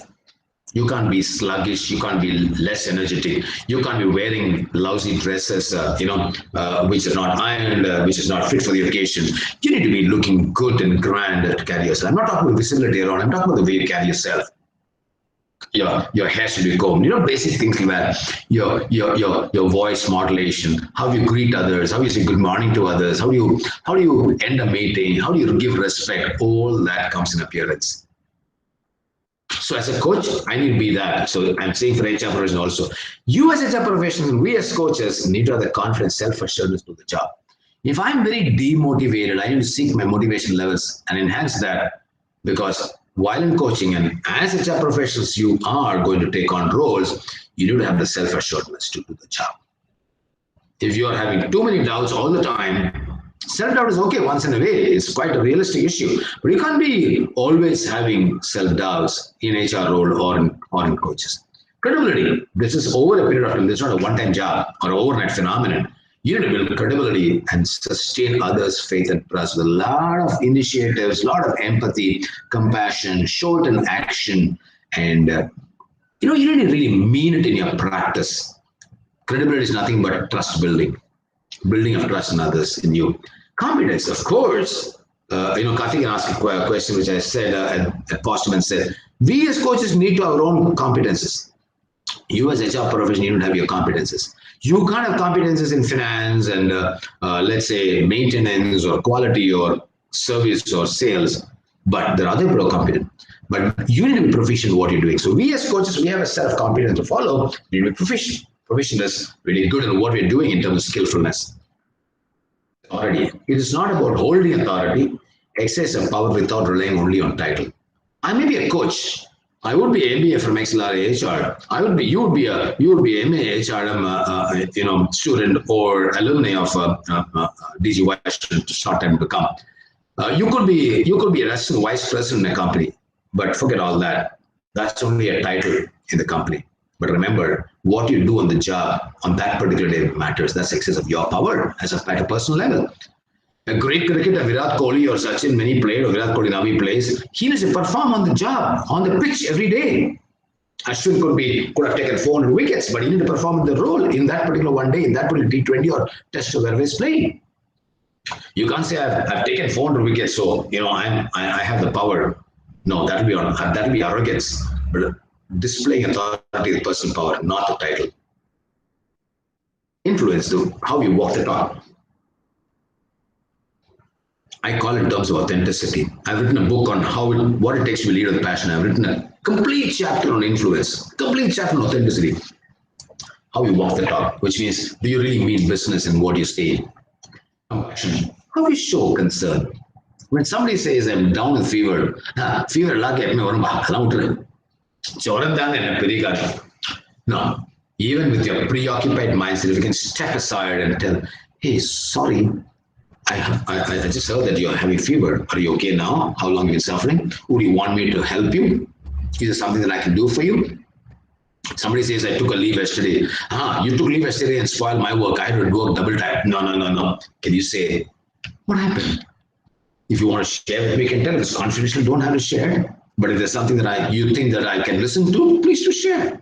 [SPEAKER 8] You can't be sluggish, you can't be less energetic, you can't be wearing lousy dresses, which are not ironed, which is not fit for the occasion. You need to be looking good and grand to carry yourself. I'm not talking about visibility around, I'm talking about the way you carry yourself. Your hair should be combed, basic things like that. Your voice modulation, how you greet others, how you say good morning to others, how do you end a meeting, how do you give respect, all that comes in appearance. So as a coach, I need to be that. So I'm saying for HR professionals also, you as HR professionals, we as coaches need to have the confidence, self-assurance to the job. If I'm very demotivated, I need to seek my motivation levels and enhance that, because while in coaching and as HR professionals, you are going to take on roles, you need to have the self-assurance to do the job. If you are having too many doubts all the time, self-doubt is okay once in a way. It's quite a realistic issue. But you can't be always having self-doubts in HR role or in coaches. Credibility. This is over a period of time. This is not a one-time job or overnight phenomenon. You need to build credibility and sustain others' faith and trust with a lot of initiatives, a lot of empathy, compassion, show it in action. And, you need to really mean it in your practice. Credibility is nothing but trust building of trust in others, in you. Competence, of course. Karthik asked a question which I said at Postman said, we as coaches need to have our own competences. You as HR professional, you don't have your competences. You can't have competences in finance and let's say maintenance or quality or service or sales, but there are other people who are competent. But you need to be proficient in what you're doing. So we as coaches, we have a set of competence to follow. You need to be proficient. Proficient is really good in what we're doing in terms of skillfulness. Authority. It is not about holding authority, exercise of power without relying only on title. I may be a coach. I would be MBA from XLR HR. You would be MA HRM, student or alumni of DGVC to short time to come. You could be a assistant vice president in a company, but forget all that. That's only a title in the company. But remember, what you do on the job on that particular day matters. That's excess of your power at a personal level. A great cricketer, Virat Kohli or Sachin, many played, or Virat Kohli now he plays, he needs to perform on the job, on the pitch every day. Ashwin could have taken 400 wickets, but he needed to perform in the role in that particular one day, in that particular T20 or test or wherever he's playing. You can't say I've taken 400 wickets, so I have the power. No, that'll be arrogance. But displaying authority is personal power, not the title. Influence, how you walk the talk. I call it in terms of authenticity. I've written a book on what it takes to be a leader with passion. I've written a complete chapter on influence, complete chapter on authenticity. How you walk the talk, which means, do you really mean business in what you say? Compassion. How you show concern. When somebody says, I'm down with fever, fever, No, even with your preoccupied mindset, if you can step aside and tell, hey, sorry, I just heard that you're having fever. Are you okay now? How long have you been suffering? Would you want me to help you? Is there something that I can do for you? Somebody says, I took a leave yesterday. You took leave yesterday and spoiled my work. I had to work double time. No. Can you say, what happened? If you want to share with me, you can tell. If it's confidential, don't have to share. But if there's something that you think that I can listen to, please do share.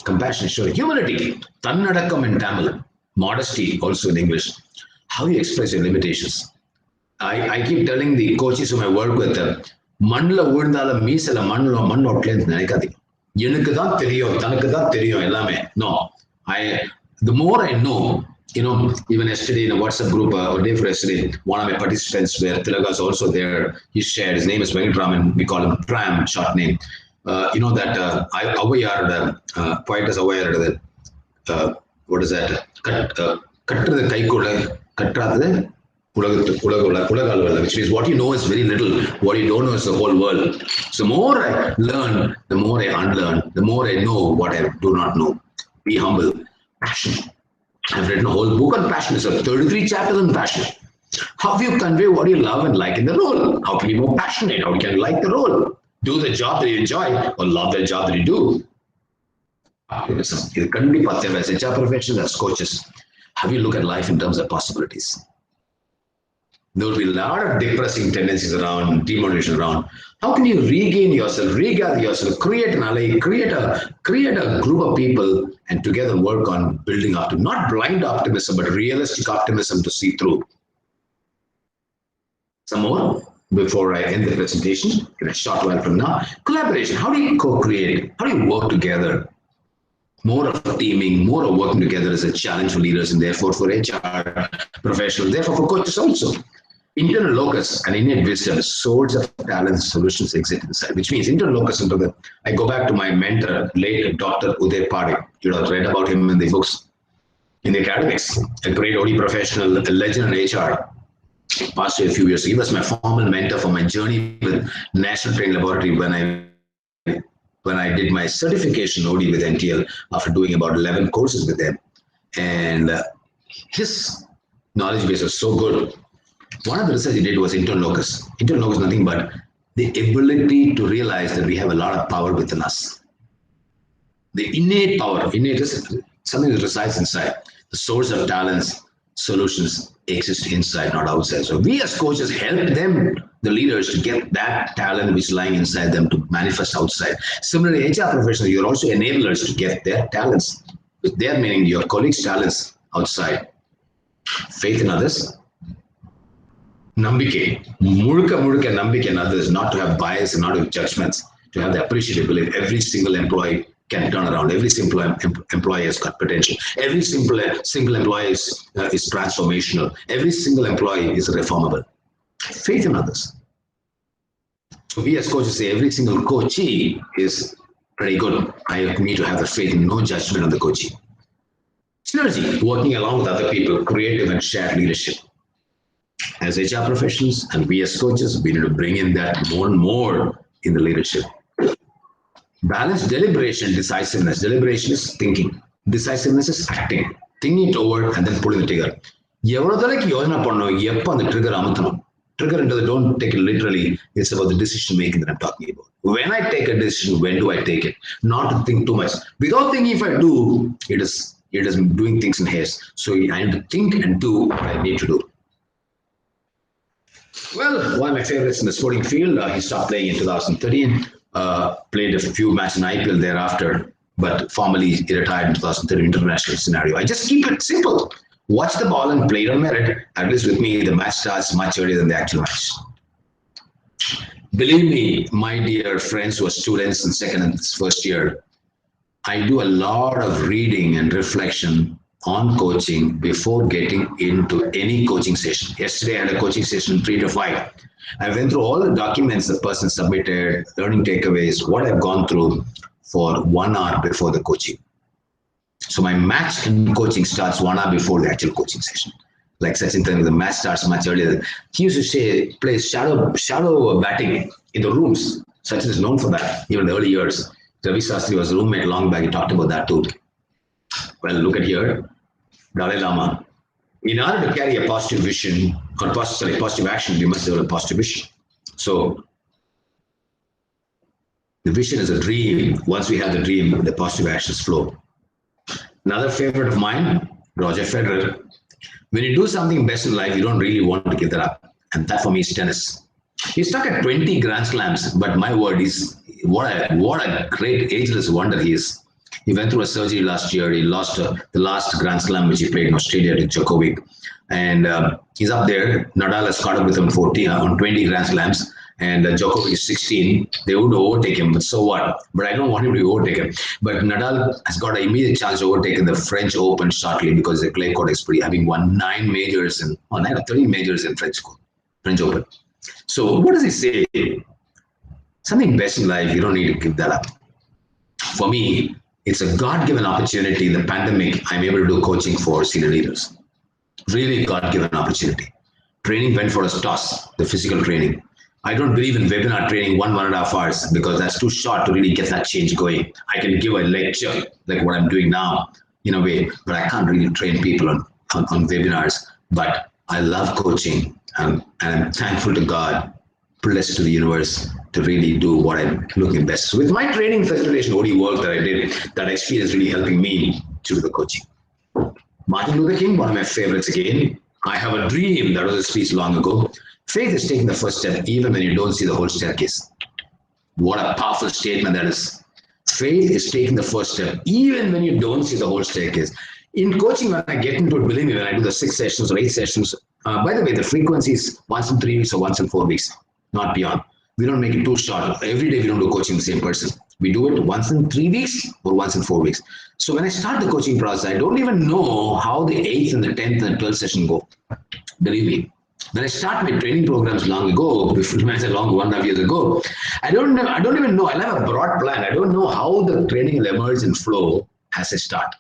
[SPEAKER 8] Compassion, sure. Humility, tannadakam in Tamil. Modesty, also in English. How you express your limitations. I keep telling the coaches whom I work with, மண்ணில் விழுந்தாலும் மீசல மண் ஓட்டலன்னு நினைக்காதீங்க. எனக்கு தான் தெரியும், தனக்கு தான் தெரியும் எல்லாமே. No, the more I know, even yesterday in a WhatsApp group, or day for yesterday, one of my participants where Tilaga is also there, he shared, his name is Venkataraman, we call him Pram, short name. That Avayar, poetess Avayar, what is that? Kattradu kaikkulla, kattrathu Ulagalu, which means what you know is very little, what you don't know is the whole world. So more I learn, the more I unlearn, the more I know what I do not know. Be humble. Passion. I've written a whole book on passion. It's 33 chapters on passion. How do you convey what you love and like in the role? How can you be more passionate? How can you like the role? Do the job that you enjoy or love the job that you do? Optimism. As HR professionals, as coaches, how do you look at life in terms of possibilities? There will be a lot of depressing tendencies around, demotivation around. How can you regain yourself, regather yourself, create an ally, create a group of people and together work on building up to not blind optimism, but realistic optimism to see through. Some more before I end the presentation in a short while from now. Collaboration. How do you co-create? How do you work together? More of teaming, more of working together is a challenge for leaders and therefore for HR professionals, therefore for coaches also. Internal locus and innate wisdom, swords of talent solutions exist inside, which means internal locus. I go back to my mentor, late Dr. Uday. You have read about him in the books, in the academics, a great OD professional, a legend in HR. Passed away a few years. He was my formal mentor for my journey with National Training Laboratory when I did my certification OD with NTL after doing about 11 courses with them. And his knowledge base was so good. One of the research he did was internal locus. Internal locus is nothing but the ability to realize that we have a lot of power within us. The innate power, innate is something that resides inside. The source of talents, solutions exist inside, not outside. So we as coaches help them, the leaders, to get that talent which is lying inside them to manifest outside. Similarly, HR professionals, you're also enablers to get their talents, with their meaning your colleagues' talents outside. Faith in others. Nambike, murka nambike in others, not to have bias and not to have judgments, to have the appreciative belief. Every single employee can turn around. Every simple employee has got potential. Every simple employee is transformational. Every single employee is reformable. Faith in others. So we as coaches say every single coachee is pretty good. I need to have the faith and no judgment on the coachee. Synergy, working along with other people, creative and shared leadership. As HR professionals and we as coaches, we need to bring in that more and more in the leadership. Balance, deliberation, decisiveness. Deliberation is thinking. Decisiveness is acting. Thinking it over and then pulling the trigger. Trigger into the, don't take it literally. It's about the decision making that I'm talking about. When I take a decision, when do I take it? Not to think too much. Without thinking, if I do, it is doing things in haste. So I need to think and do what I need to do. Well, one of my favorites in the sporting field, he stopped playing in 2013, played a few matches in IPL thereafter, but formally he retired in 2013 international scenario. I just keep it simple. Watch the ball and play it on merit. At least with me, the match starts much earlier than the actual match. Believe me, my dear friends who are students in second and first year, I do a lot of reading and reflection on coaching before getting into any coaching session. Yesterday, I had a coaching session 3 to 5. I went through all the documents the person submitted, learning takeaways, what I've gone through for 1 hour before the coaching. So my match in coaching starts 1 hour before the actual coaching session. Like Sachin Tendulkar, the match starts much earlier. He used to say, play shadow batting in the rooms. Sachin is known for that, even in the early years. Ravi Sastry was a roommate long back. He talked about that too. Well, look at here. Dalai Lama. In order to carry a positive vision or positive action, we must develop positive vision. So the vision is a dream. Once we have the dream, the positive actions flow. Another favorite of mine, Roger Federer. When you do something best in life, you don't really want to give that up. And that for me is tennis. He's stuck at 20 Grand Slams, but my word is what a great ageless wonder he is. He went through a surgery last year. He lost the last Grand Slam which he played in Australia to Djokovic. And he's up there. Nadal has caught up with him on 20 Grand Slams. And Djokovic is 16. They would overtake him, but so what? But I don't want him to overtake him. But Nadal has got an immediate chance to overtake in the French Open shortly because the clay court is pretty, having won 13 majors in French Open. So what does he say? Something best in life, you don't need to give that up. For me, it's a God-given opportunity. In the pandemic, I'm able to do coaching for senior leaders. Really God-given opportunity. Training went for a toss, the physical training. I don't believe in webinar training 1.5 hours because that's too short to really get that change going. I can give a lecture like what I'm doing now in a way, but I can't really train people on webinars. But I love coaching and I'm thankful to God, blessed to the universe to really do what I'm looking best. So with my training facilitation OD work that I did, that experience really helping me to do the coaching. Martin Luther King, one of my favorites again. I have a dream, that was a speech long ago. Faith is taking the first step even when you don't see the whole staircase. What a powerful statement that is. Faith is taking the first step even when you don't see the whole staircase. In coaching, when I get into it, believe me, when I do the 6 sessions or 8 sessions, by the way, the frequency is once in 3 weeks or once in 4 weeks, not beyond. We don't make it too short. Every day we don't do coaching the same person. We do it once in 3 weeks or once in 4 weeks. So when I start the coaching process, I don't even know how the 8th and the 10th and the 12th session go. Believe me. When I start my training programs long ago, when I say long 1.5 years ago, I don't even know. I have a broad plan. I don't know how the training will emerge and flow as I start.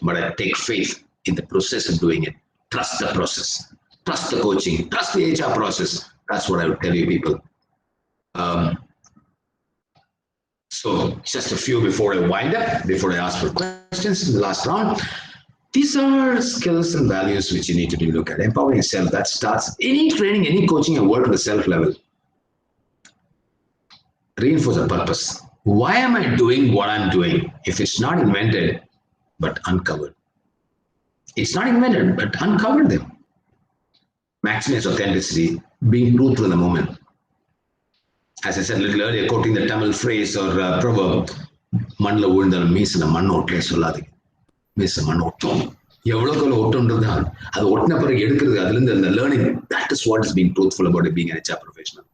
[SPEAKER 8] But I take faith in the process of doing it. Trust the process. Trust the coaching. Trust the HR process. That's what I would tell you people. So just a few before I wind up, before I ask for questions in the last round. These are skills and values which you need to look at. Empowering yourself, that starts any training, any coaching and work at the self level. Reinforce a purpose. Why am I doing what I'm doing? If it's not invented, but uncovered. It's not invented, but uncover them. Maximize authenticity, being truthful in the moment. As I said a little earlier, quoting the Tamil phrase or proverb, Mandla Undal means in a manotle soladi. Means a manotle. Learning, that is what is being truthful about it being an HR professional.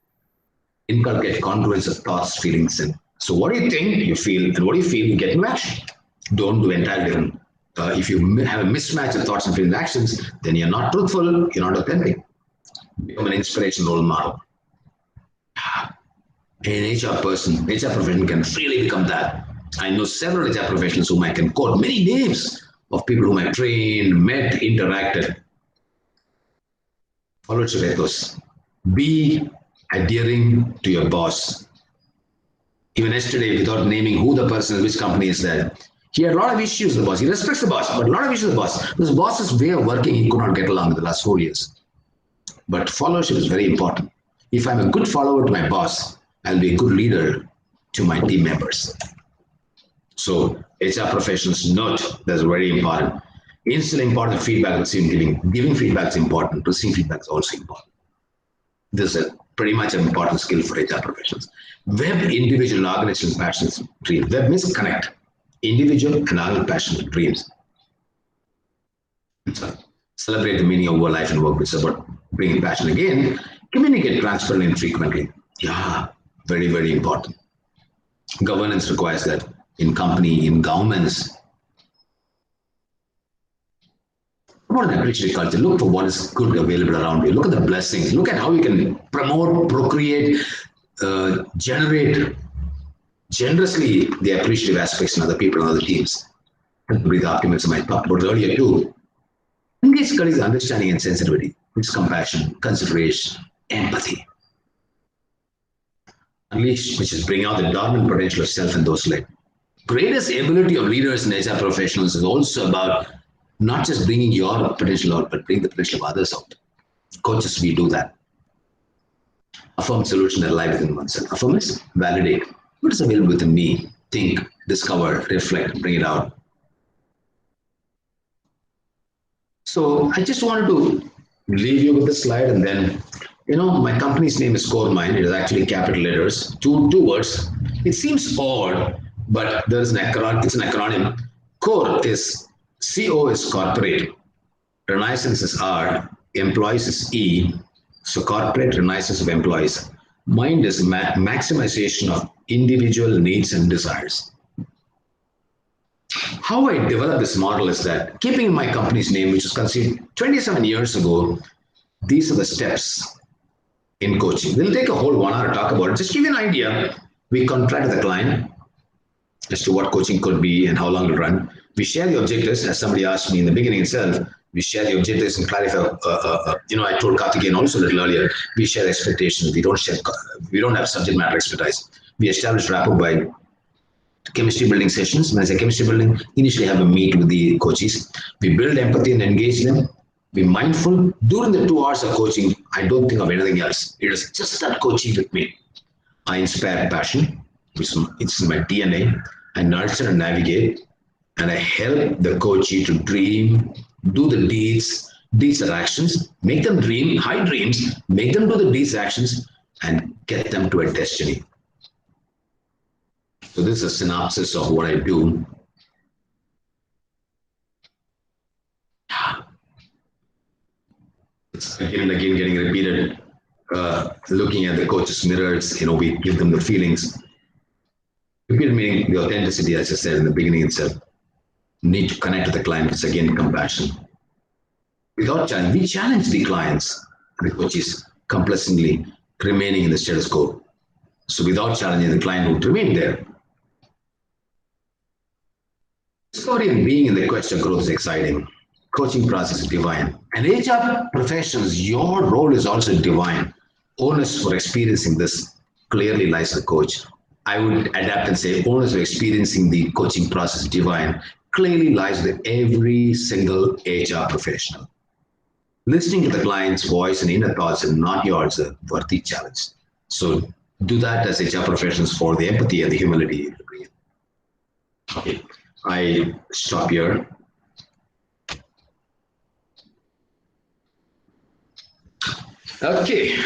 [SPEAKER 8] Inculcate congruence of thoughts, feelings, and so what do you think, you feel, and what do you feel, you get in action. Don't do entirely different. If you have a mismatch of thoughts and feelings and actions, then you're not truthful, you're not authentic. Become an inspirational role model. An HR person, HR professional can freely become that. I know several HR professionals whom I can quote many names of people whom I've trained, met, interacted. Follow ethos. Be adhering to your boss. Even yesterday, without naming who the person is, which company is that, he had a lot of issues with the boss. He respects the boss, but a lot of issues with the boss. This boss's way of working, he could not get along with the last 4 years. But followership is very important. If I'm a good follower to my boss, I'll be a good leader to my team members. So HR professionals note that's very important. Instilling positive feedback is giving feedback is important. Receiving feedback is also important. This is pretty much an important skill for HR professionals. Web, individual, and organizational passions, dreams. Web means connect. Individual and organizational passions, dreams. So, celebrate the meaning of our life and work. It's about bringing passion again. Communicate transparently and frequently. Yeah, very, very important. Governance requires that in company, in governments. About an appreciative culture. Look for what is good available around you. Look at the blessings. Look at how you can promote, procreate, generate generously the appreciative aspects in other people and other teams. Breathe optimism I talked about earlier too. Engage colleagues' understanding and sensitivity, which is compassion, consideration, empathy. unleash, which is bring out the dormant potential of self and those led. Greatest ability of leaders and HR professionals is also about not just bringing your potential out, but bring the potential of others out. Coaches, we do that. Affirm solution that lie within oneself. Affirm is validate. What is available within me? Think, discover, reflect, bring it out. So I just wanted to leave you with this slide, and then, my company's name is Coremine. It is actually capital letters, two words. It seems odd, but there's an acronym. It's an acronym. Core is CO is corporate, renaissance is R, employees is E. So corporate renaissance of employees. Mind is maximization of individual needs and desires. How I developed this model is that, keeping my company's name, which was conceived 27 years ago, these are the steps in coaching. We'll take a whole 1 hour to talk about it. Just give you an idea. We contract with the client as to what coaching could be and how long it'll run. We share the objectives, as somebody asked me in the beginning itself. We share the objectives and clarify. I told Karthikeyan also a little earlier. We share expectations. We don't have subject matter expertise. We establish rapport by chemistry building sessions. When I say chemistry building, initially have a meet with the coaches. We build empathy and engage them. Be mindful. During the 2 hours of coaching, I don't think of anything else. It is just that coaching with me. I inspire passion. It's in my DNA. I nurture and navigate. And I help the coachee to dream, do the deeds. Deeds are actions. Make them dream, high dreams. Make them do the deeds, actions, and get them to a destiny. So this is a synopsis of what I do. It's again and again getting repeated. Looking at the coach's mirrors, we give them the feelings. Repeated meaning the authenticity, as I said in the beginning itself. Need to connect with the client. It's again compassion. Without challenge, we challenge the clients, the coaches, complacently remaining in the status quo. So without challenging, the client would remain there. Discovery and being in the quest of growth is exciting. Coaching process is divine. And HR professionals, your role is also divine. Onus for experiencing this clearly lies with the coach. I would adapt and say onus for experiencing the coaching process divine clearly lies with every single HR professional. Listening to the client's voice and inner thoughts are not yours, a worthy challenge. So do that as HR professionals for the empathy and the humility to bring in. Okay, I stop here. Okay.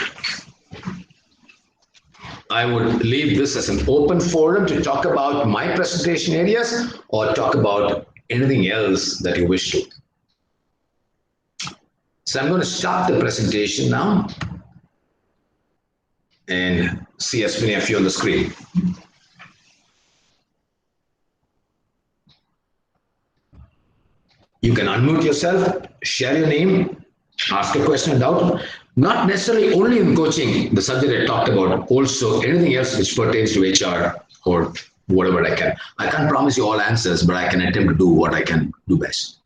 [SPEAKER 8] I would leave this as an open forum to talk about my presentation areas or talk about anything else that you wish to. So I'm going to stop the presentation now and see as many of you on the screen. You can unmute yourself, share your name, ask a question or doubt. Not necessarily only in coaching, the subject I talked about, also anything else which pertains to HR or whatever I can. I can't promise you all answers, but I can attempt to do what I can do best.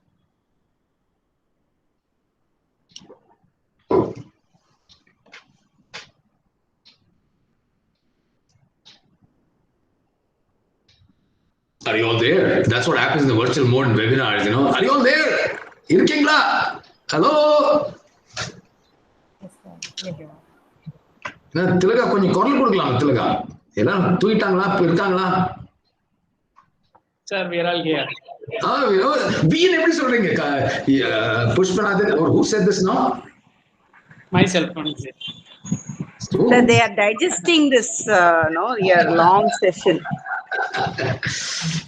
[SPEAKER 8] Are you all there? That's what happens in the virtual mode in webinars, Are you all there? Irkingla? Hello? Tilaga konjam korlu kodukalaam Tilaga. Ellarum tooitangala irukangala?
[SPEAKER 1] Sir, we are all here.
[SPEAKER 8] We எப்படி சொல்றீங்க Pushpanathan, or who said this now?
[SPEAKER 1] Myself only.
[SPEAKER 7] So they are digesting this your long session.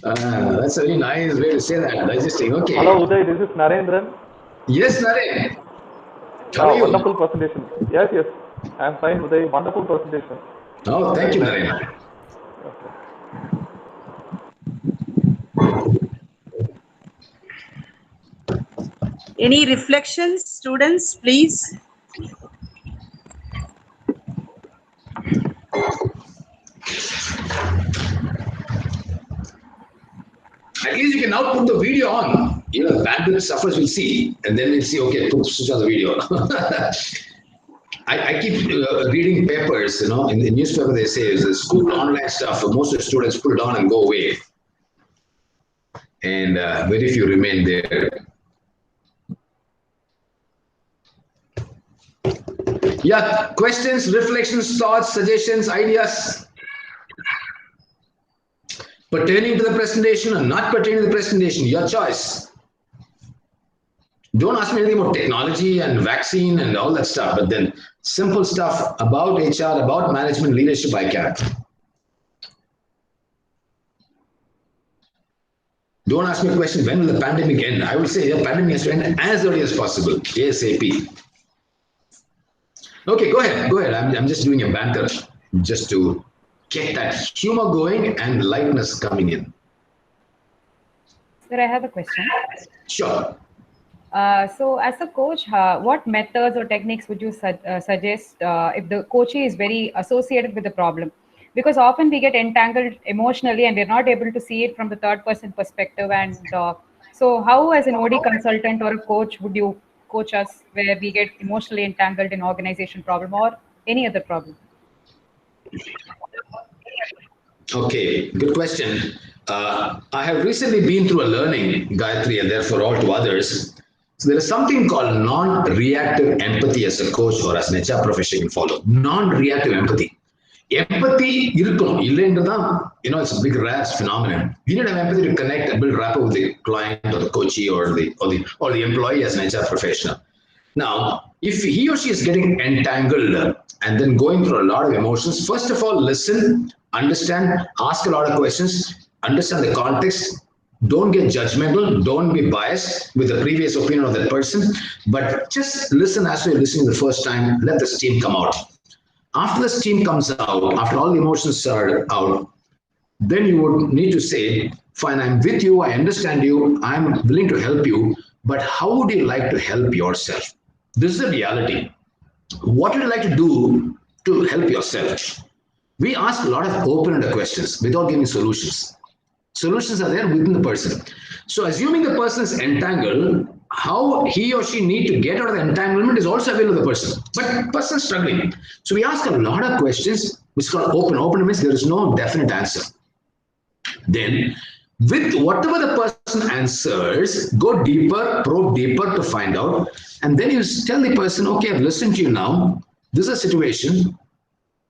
[SPEAKER 8] That's a very nice way to say that, digesting. Okay.
[SPEAKER 12] Hello Uday, this is Narendran.
[SPEAKER 8] Yes, Naren. How are you?
[SPEAKER 12] Wonderful presentation. Yes, I am fine Uday. Wonderful presentation.
[SPEAKER 8] Oh, thank you, Naren.
[SPEAKER 12] Okay.
[SPEAKER 7] Any reflections, students, please?
[SPEAKER 8] At least you can now put the video on. The bandwidth suffers will see, and then we'll see, okay, switch on the video. I keep reading papers, in the newspaper they say the school online stuff, most of the students put it on and go away. And very few remain there. Yeah, questions, reflections, thoughts, suggestions, ideas pertaining to the presentation or not pertaining to the presentation, your choice. Don't ask me anything about technology and vaccine and all that stuff, but then simple stuff about HR, about management, leadership, I can. Don't ask me a question, when will the pandemic end? I will say the pandemic has to end as early as possible, ASAP. Okay, go ahead. I'm just doing a banter just to get that humor going and lightness coming in.
[SPEAKER 4] Sir, I have a question.
[SPEAKER 8] Sure.
[SPEAKER 4] So as a coach, what methods or techniques would you suggest if the coachee is very associated with the problem? Because often we get entangled emotionally and we're not able to see it from the third person perspective. And so how as an OD consultant or a coach would you coach us where we get emotionally entangled in organization problem or any other problem?
[SPEAKER 8] Okay, good question. I have recently been through a learning, Gayatri, and therefore all to others. So there is something called non-reactive empathy as a coach or as an HR professional you follow. Non-reactive empathy. Empathy, it's a big rare phenomenon. You need to have empathy to connect and build rapport with the client or the coachee or the employee as an HR professional. Now, if he or she is getting entangled and then going through a lot of emotions, first of all, listen, understand, ask a lot of questions, understand the context. Don't get judgmental. Don't be biased with the previous opinion of that person, but just listen as you're listening the first time. Let the steam come out. After the steam comes out, after all the emotions are out, then you would need to say, fine, I'm with you, I understand you, I'm willing to help you, but how would you like to help yourself? This is the reality. What would you like to do to help yourself? We ask a lot of open-ended questions without giving solutions. Solutions are there within the person. So assuming the person is entangled, how he or she need to get out of the entanglement is also available to the person. But the person is struggling. So we ask a lot of questions, which is called open. Open means there is no definite answer. Then, with whatever the person answers, go deeper, probe deeper to find out. And then you tell the person, okay, I've listened to you now. This is a situation.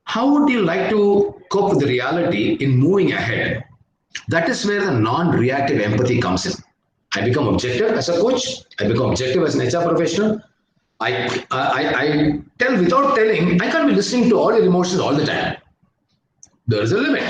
[SPEAKER 8] How would you like to cope with the reality in moving ahead? That is where the non-reactive empathy comes in. I become objective as a coach. I become objective as an HR professional. I tell without telling, I can't be listening to all your emotions all the time. There is a limit.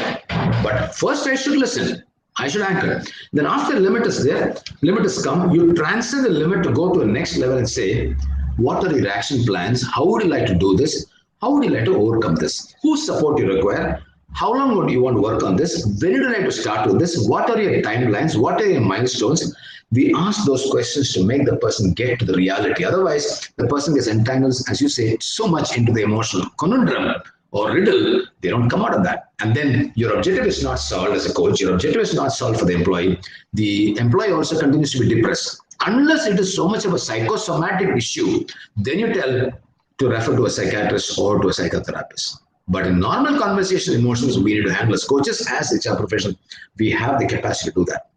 [SPEAKER 8] But first I should listen. I should anchor. Then after the limit is there, limit has come, you transcend the limit to go to the next level and say, what are your action plans? How would you like to do this? How would you like to overcome this? Whose support you require? How long would you want to work on this? When would you like to start with this? What are your timelines? What are your milestones? We ask those questions to make the person get to the reality. Otherwise, the person gets entangled, as you say, so much into the emotional conundrum or riddle, they don't come out of that. And then your objective is not solved as a coach. Your objective is not solved for the employee. The employee also continues to be depressed. Unless it is so much of a psychosomatic issue, then you tell to refer to a psychiatrist or to a psychotherapist. But in normal conversation, emotions we need to handle as coaches, as HR professionals, we have the capacity to do that.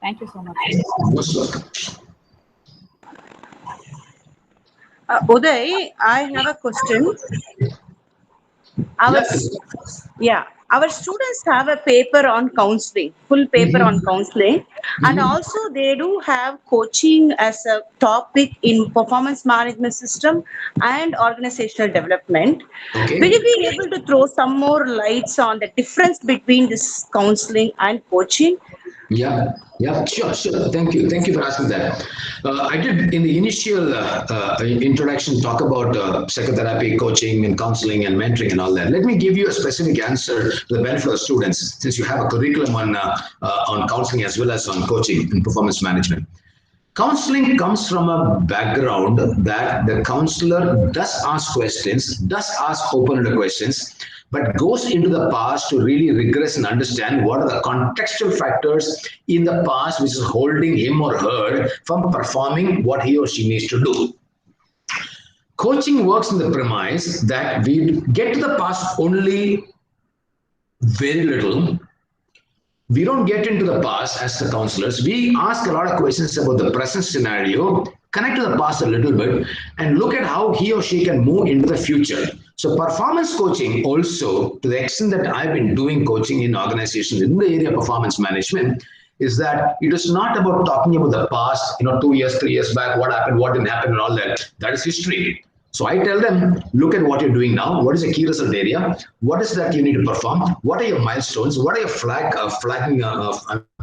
[SPEAKER 4] Thank you so much.
[SPEAKER 8] Most welcome.
[SPEAKER 7] Uday, I have a question. Our students have a paper on counseling, full paper on counseling, and also they do have coaching as a topic in performance management system and organizational development.
[SPEAKER 8] Okay.
[SPEAKER 7] Will you be able to throw some more lights on the difference between this counseling and coaching?
[SPEAKER 8] Yeah, sure. Thank you for asking that. I did in the initial introduction talk about psychotherapy, coaching, and counseling, and mentoring, and all that. Let me give you a specific answer to the benefit of students, since you have a curriculum on counseling as well as on coaching and performance management. Counseling comes from a background that the counselor does ask questions, does ask open-ended questions, but goes into the past to really regress and understand what are the contextual factors in the past which is holding him or her from performing what he or she needs to do. Coaching works in the premise that we get to the past only very little. We don't get into the past as the counselors. We ask a lot of questions about the present scenario, connect to the past a little bit, and look at how he or she can move into the future. So performance coaching also, to the extent that I've been doing coaching in organizations in the area of performance management, is that it is not about talking about the past, 2 years, 3 years back, what happened, what didn't happen, and all that. That is history. So I tell them, look at what you're doing now. What is the key result area? What is that you need to perform? What are your milestones? What are your flagging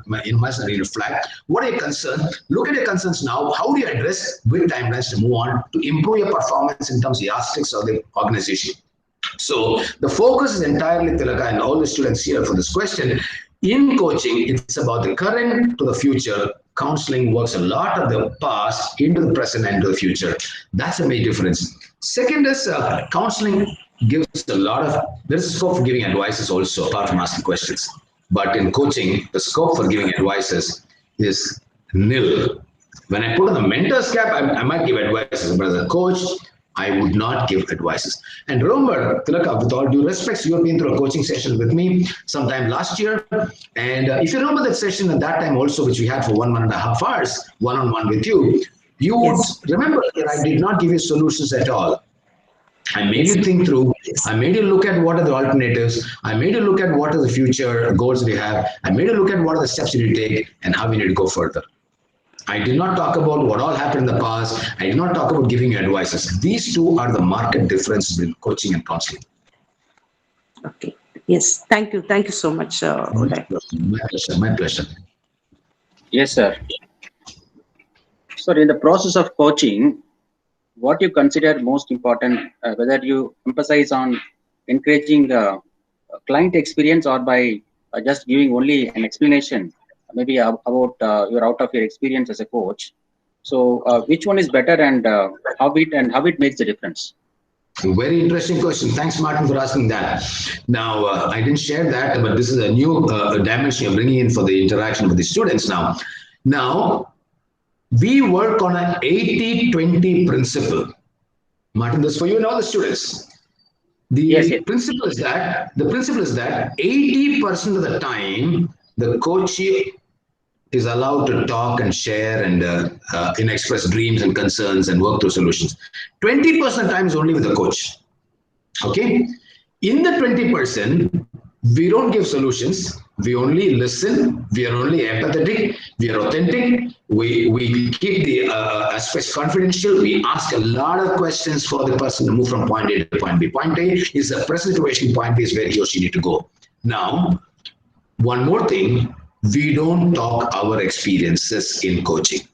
[SPEAKER 8] milestones you need to flag? What are your concerns? Look at your concerns now. How do you address with timelines to move on to improve your performance in terms of yardsticks of the organization? So the focus is entirely, Tilaka, and all the students here for this question. In coaching, it's about the current to the future. Counseling works a lot of the past into the present and to the future. That's a major difference. Second is counseling gives a lot of, there's scope for giving advices also, apart from asking questions. But in coaching, the scope for giving advices is nil. When I put on the mentor's cap, I might give advices, but as a coach, I would not give advices. And remember, Tilaka, with all due respect, you have been through a coaching session with me sometime last year. And if you remember that session at that time also, which we had for 1.5 hours, one-on-one with you, you would remember that I did not give you solutions at all. I made you think through. I made you look at what are the alternatives. I made you look at what are the future goals we have. I made you look at what are the steps you need to take and how we need to go further. I did not talk about what all happened in the past. I did not talk about giving you advices. These two are the market differences between coaching and counseling.
[SPEAKER 7] Okay. Yes. Thank you. Thank you so much, Uday.
[SPEAKER 8] My pleasure. My pleasure.
[SPEAKER 3] Yes, sir. So in the process of coaching, what you consider most important, whether you emphasize on encouraging client experience or by just giving only an explanation, maybe about your out of your experience as a coach. So which one is better and how it makes the difference?
[SPEAKER 8] Very interesting question. Thanks, Martin, for asking that. Now, I didn't share that, but this is a new dimension you're bringing in for the interaction with the students now. Now, we work on an 80-20 principle. Martin, this is for you and all the students. The principle is that 80% of the time, the coach is allowed to talk and share and express dreams and concerns and work through solutions. 20% time is only with the coach. Okay? In the 20%, we don't give solutions. We only listen. We are only empathetic. We are authentic. We keep the aspects confidential. We ask a lot of questions for the person to move from point A to point B. Point A is the present situation. Point B is where he or she need to go. Now, one more thing. We don't talk our experiences in coaching.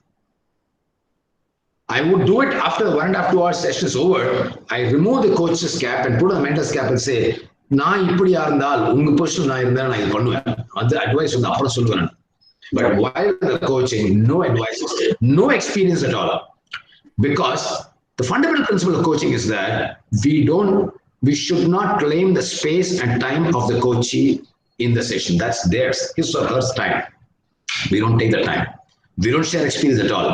[SPEAKER 8] I would do it after the 1.5 2 hour session is over. I remove the coach's cap and put on the mentor's cap and say, நான் இப்படியா இருந்தால் உங்க position நான் இருந்தா நான் இது பண்ணுவேன். அந்த அட்வைஸ் வந்து அப்புறம் சொல்லுவேன். But while the coaching, no advice, no experience at all. Because the fundamental principle of coaching is that we should not claim the space and time of the coachee in the session. That's theirs, his or her time. We don't take the time. We don't share experience at all.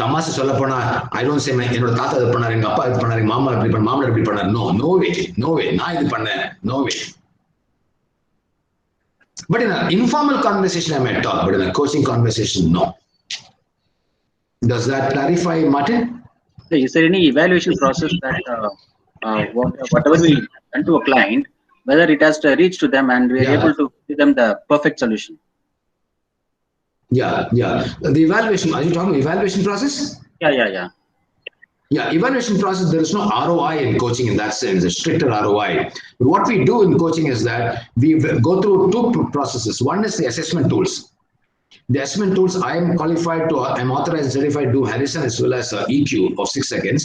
[SPEAKER 8] Tamasu solla pona, I don't say என்னோட தாத்தா இது பண்ணாரு, எங்க அப்பா இது பண்ணாரு, மாமா இப்படி பண்ணாரு, மாமனார் இப்படி பண்ணாரு. No way. நான் இது பண்ணேன். No way. But in an informal conversation, I might talk, but in a coaching conversation, no. Does that clarify, Martin?
[SPEAKER 3] Is there any evaluation process that whatever we send to a client, whether it has to reach to them and we are able to give them the perfect solution?
[SPEAKER 8] Yeah. The evaluation, are you talking evaluation process?
[SPEAKER 3] Yeah.
[SPEAKER 8] Yeah, evaluation process, there is no ROI in coaching in that sense, a stricter ROI. But what we do in coaching is that we go through two processes. One is the assessment tools. The assessment tools, I'm authorized and certified to do Harrison as well as EQ of 6 seconds.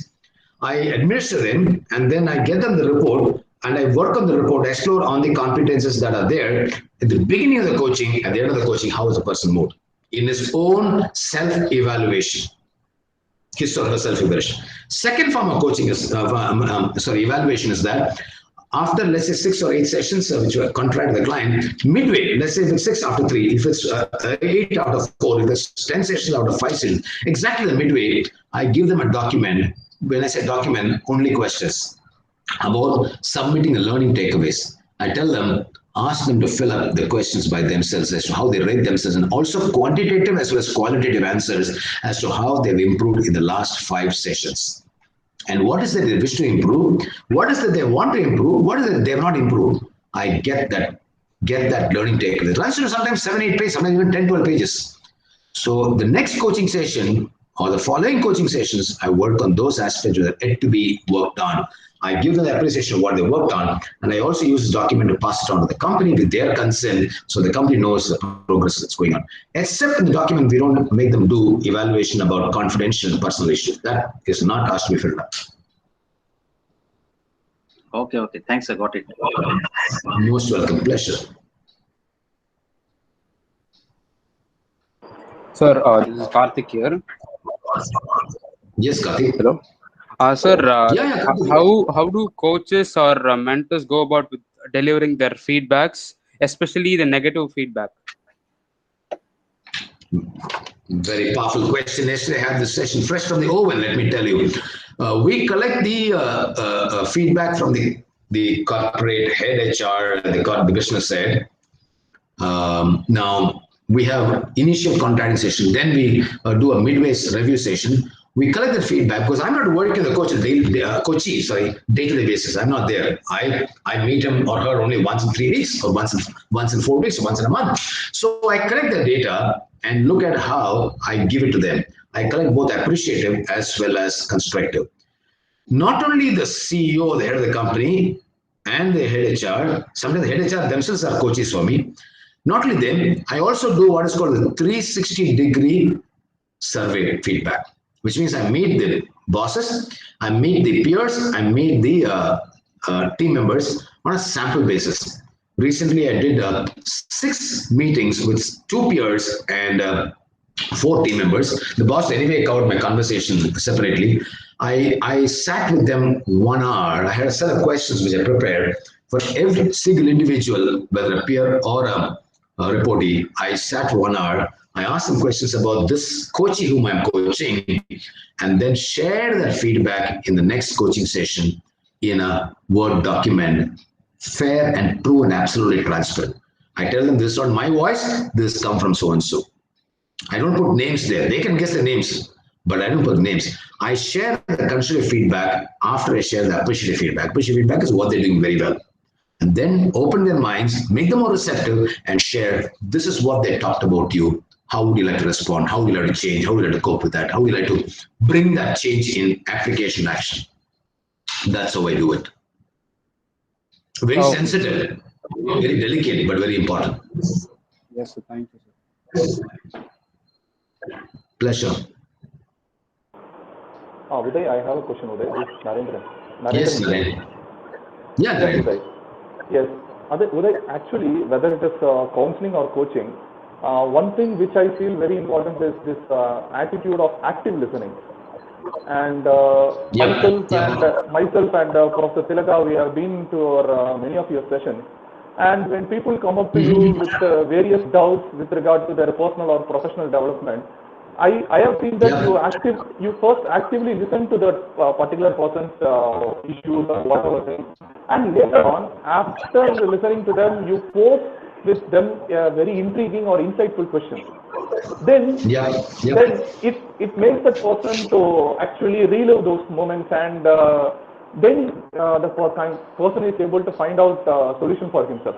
[SPEAKER 8] I administer them and then I get them the report and I work on the report, explore on the competences that are there at the beginning of the coaching, at the end of the coaching, how is the person moved in his own self-evaluation, his or her self-evaluation. Second form of coaching is, evaluation is that after, let's say, 6 or 8 sessions, which were contract with the client, midway, let's say if it's 6 after 3, if it's 8 out of 4, if it's 10 sessions out of 5 sessions, exactly the midway, I give them a document when I say document, only questions about submitting a learning takeaways. I tell them, ask them to fill up the questions by themselves as to how they rate themselves, and also quantitative as well as qualitative answers as to how they've improved in the last 5 sessions. And what is that they wish to improve? What is that they want to improve? What is that they have not improved? I get that learning takeaway. It runs to sometimes 7, 8 pages, sometimes even 10, 12 pages. So the next coaching session or the following coaching sessions, I work on those aspects that are yet to be worked on. I give them the appreciation of what they worked on, and I also use this document to pass it on to the company with their consent, so the company knows the progress that's going on. Except in the document, we don't make them do evaluation about confidential personal issues. That is not asked to be filled up.
[SPEAKER 3] Okay. Thanks, I got it.
[SPEAKER 8] Most welcome. Pleasure.
[SPEAKER 11] Sir, this is Karthik here.
[SPEAKER 8] Yes, Karthik.
[SPEAKER 11] Hello. Sir,
[SPEAKER 8] Karthik.
[SPEAKER 11] how do coaches or mentors go about with delivering their feedbacks, especially the negative feedback?
[SPEAKER 8] Very powerful question. Yesterday I had this session fresh from the oven, let me tell you. We collect the feedback from the corporate head HR, the business head. Now, we have initial contracting session, then we do a midway review session. We collect the feedback because I'm not working with the coachee, day-to-day basis. I'm not there. I meet him or her only once in 3 weeks, or once in 4 weeks, or once in a month. So I collect the data and look at how I give it to them. I collect both appreciative as well as constructive. Not only the CEO, the head of the company, and the head HR, sometimes the head HR themselves are coaches for me. Not only them, I also do what is called the 360-degree survey feedback, which means I meet the bosses, I meet the peers, I meet the team members on a sample basis. Recently, I did 6 meetings with 2 peers and 4 team members. The boss anyway covered my conversation separately. I sat with them 1 hour. I had a set of questions which I prepared for every single individual, whether a peer or a reportee. I sat for 1 hour. I asked them questions about this coachee whom I'm coaching, and then share that feedback in the next coaching session in a Word document, fair and true and absolutely transparent. I tell them this is not my voice, this comes from so and so. I don't put names there. They can guess the names, but I don't put names. I share the constructive feedback after I share the appreciative feedback. Appreciative feedback is what they're doing very well. And then open their minds, make them more receptive, and share, this is what they talked about you. How would you like to respond? How would you like to change? How would you like to cope with that? How would you like to bring that change in application action? That's how I do it. Very sensitive, very delicate, but very important.
[SPEAKER 11] Yes, sir. Thank you, sir.
[SPEAKER 8] Pleasure.
[SPEAKER 12] Uday, I have a question, Uday. This is Narendra.
[SPEAKER 8] Yes, Narendra. Yeah, Narendra.
[SPEAKER 12] Yes. Uday, actually, whether it is counseling or coaching, one thing which I feel very important is this attitude of active listening. And myself and Professor Tilaka, we have been to many of your sessions. And when people come up to you with various doubts with regard to their personal or professional development, I have seen that you first actively listen to that particular person's issues or whatever thing, and later on, after listening to them, you pose with them very intriguing or insightful questions. Then it makes the person to actually relive those moments, and then the person is able to find out a solution for himself.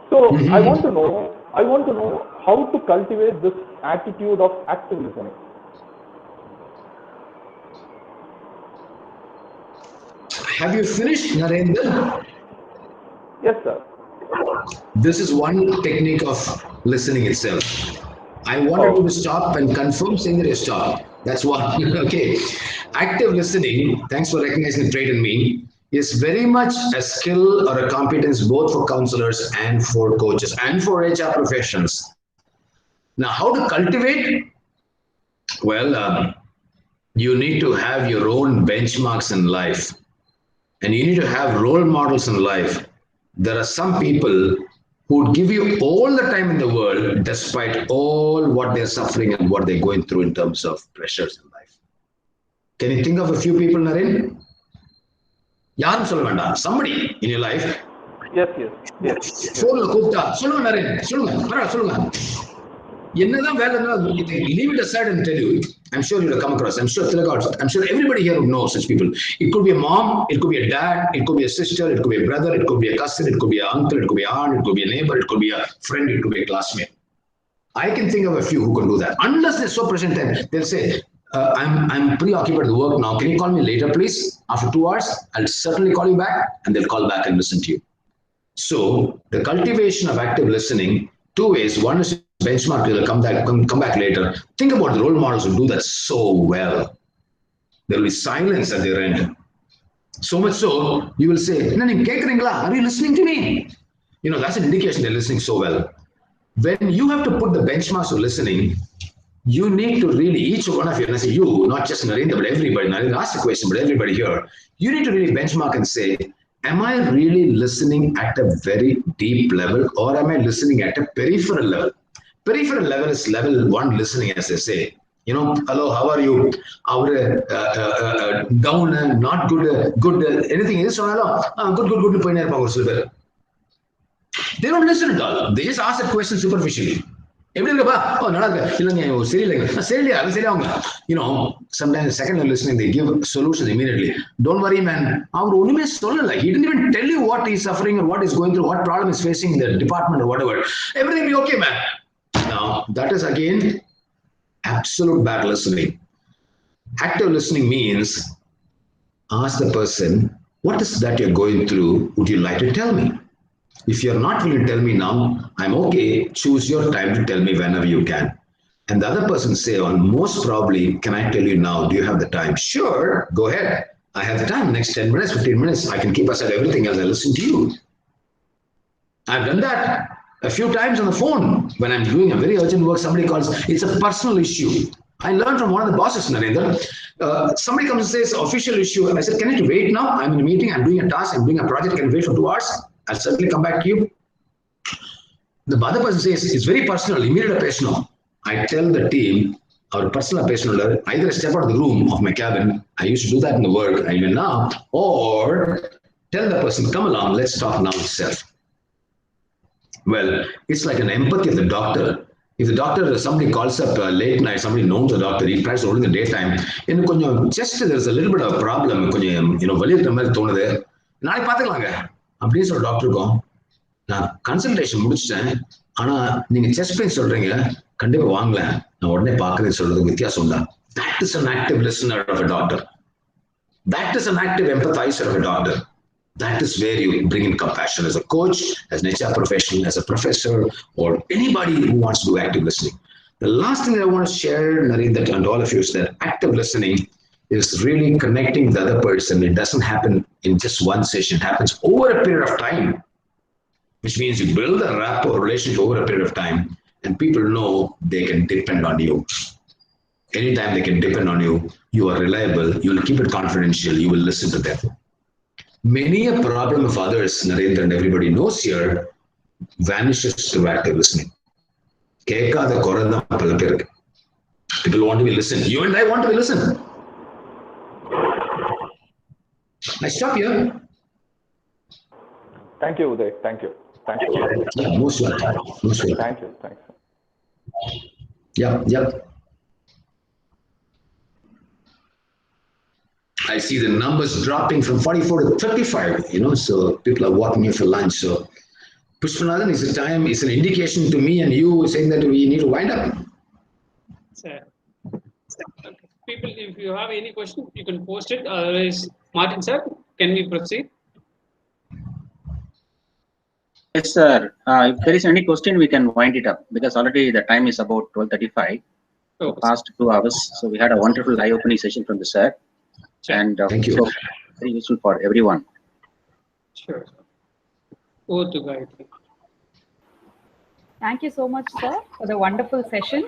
[SPEAKER 12] So I want to know how to cultivate this attitude of active listening.
[SPEAKER 8] Have you finished, Narendra?
[SPEAKER 12] Yes, sir.
[SPEAKER 8] This is one technique of listening itself. I wanted you to stop and confirm saying that you stopped. That's one. Okay. Active listening, thanks for recognizing the trait in me, is very much a skill or a competence both for counselors and for coaches and for HR professionals. Now, how to cultivate? Well, you need to have your own benchmarks in life, and you need to have role models in life. There are some people who would give you all the time in the world despite all what they're suffering and what they're going through in terms of pressures in life. Can you think of a few people, Naren? யாரும் சொல்ல வேண்டாம். Somebody in your life.
[SPEAKER 12] Yes.
[SPEAKER 8] Phone கூப்பிட்டா சொல்லுங்க நரேன், சொல்லுங்க சொல்லுங்க. என்னதான் வேலை இருந்தாலும் leave it aside and tell you. I'm sure you'll come across. I'm sure I'm sure everybody here would know such people. It could be a mom, it could be a dad, it could be a sister, it could be a brother, it could be a cousin, it could be an uncle, it could be an aunt, it could be a neighbor, it could be a friend, it could be a classmate. I can think of a few who can do that. Unless they're so present, they'll say, I'm preoccupied with work now. Can you call me later, please? After 2 hours, I'll certainly call you back, and they'll call back and listen to you. So the cultivation of active listening, 2 ways. One is benchmark, they'll come back later. Think about the role models who do that so well. There will be silence at their end. So much so, you will say, are you listening to me? You know, that's an indication they're listening so well. When you have to put the benchmarks of listening, you need to really, each one of you, and I say you, not just Narendra, but everybody, Narendra asked the question, but everybody here, you need to really benchmark and say, am I really listening at a very deep level, or am I listening at a peripheral level? Peripheral level is level 1 listening, as they say. You know, hello, how are you? Down, not good, anything is good. They don't listen at all. They just ask that question superficially. You know, sometimes the second listening, they give solutions immediately. Don't worry, man. He didn't even tell you what he's suffering or what he's going through, what problem is facing in the department or whatever. Everything will be okay, man. Now, that is again absolute bad listening. Active listening means ask the person, what is that you're going through? Would you like to tell me? If you're not willing to tell me now, I'm okay. Choose your time to tell me whenever you can. And the other person say, most probably, can I tell you now? Do you have the time? Sure, go ahead. I have the time. Next 10 minutes, 15 minutes. I can keep aside everything else. I listen to you. I've done that a few times on the phone. When I'm doing a very urgent work, somebody calls. It's a personal issue. I learned from one of the bosses, Narendra. Somebody comes and says, official issue. And I said, can you wait now? I'm in a meeting. I'm doing a task. I'm doing a project. Can you wait for 2 hours? I'll certainly come back to you. The other person says, it's very personal, immediate personal. I tell the team, our personal personal, either I step out of the room of my cabin, I used to do that in the work, I will now, or tell the person, come along, let's talk now itself. Well, it's like an empathy of the doctor. If the doctor, somebody calls up late night, somebody knows the doctor, he tries to hold in the daytime, just there's a little bit of a problem, அப்படின்னு சொல்ற டாக்டருக்கும் நான் consultation முடிச்சிட்டேன், ஆனா நீங்க chest pain சொல்றீங்க, கண்டிப்பா வாங்கல, நான் உடனே பாக்குறேன்னு சொல்றதுக்கு வித்தியாசம் தான். That is an active listener of a doctor. That is an active empathizer of a doctor. That is where you bring in compassion as a coach, as an HR professional, as a professor, or anybody who wants to do active listening. The last thing that I want to share, Narendra, and all of you, is that active listening is really connecting with the other person. It doesn't happen in just one session. It happens over a period of time, which means you build a rapport relationship over a period of time, and people know they can depend on you. Anytime they can depend on you, you are reliable, you will keep it confidential, you will listen to them. Many a problem of others, Narendra and everybody knows here, vanishes through active listening. People want to be listened. You and I want to be listened. I stop here.
[SPEAKER 12] Thank you, Uday. Thank you.
[SPEAKER 8] Yeah, most welcome.
[SPEAKER 12] Thank you.
[SPEAKER 8] Yep. I see the numbers dropping from 44 to 35, so people are walking here for lunch. So, Pushpanathan, it's an indication to me and you saying that we need to wind up.
[SPEAKER 1] Sir. People, if you have any question, you can post it. Otherwise, Martin sir, can we proceed?
[SPEAKER 3] Yes, sir. If there is any question, we can wind it up because already the time is about 12:35. Past 2 hours. So we had a wonderful eye-opening session from the sir. And
[SPEAKER 8] thank you.
[SPEAKER 3] So very useful for everyone.
[SPEAKER 1] Sure. Over to Gayatri.
[SPEAKER 4] Thank you so much, sir, for the wonderful session.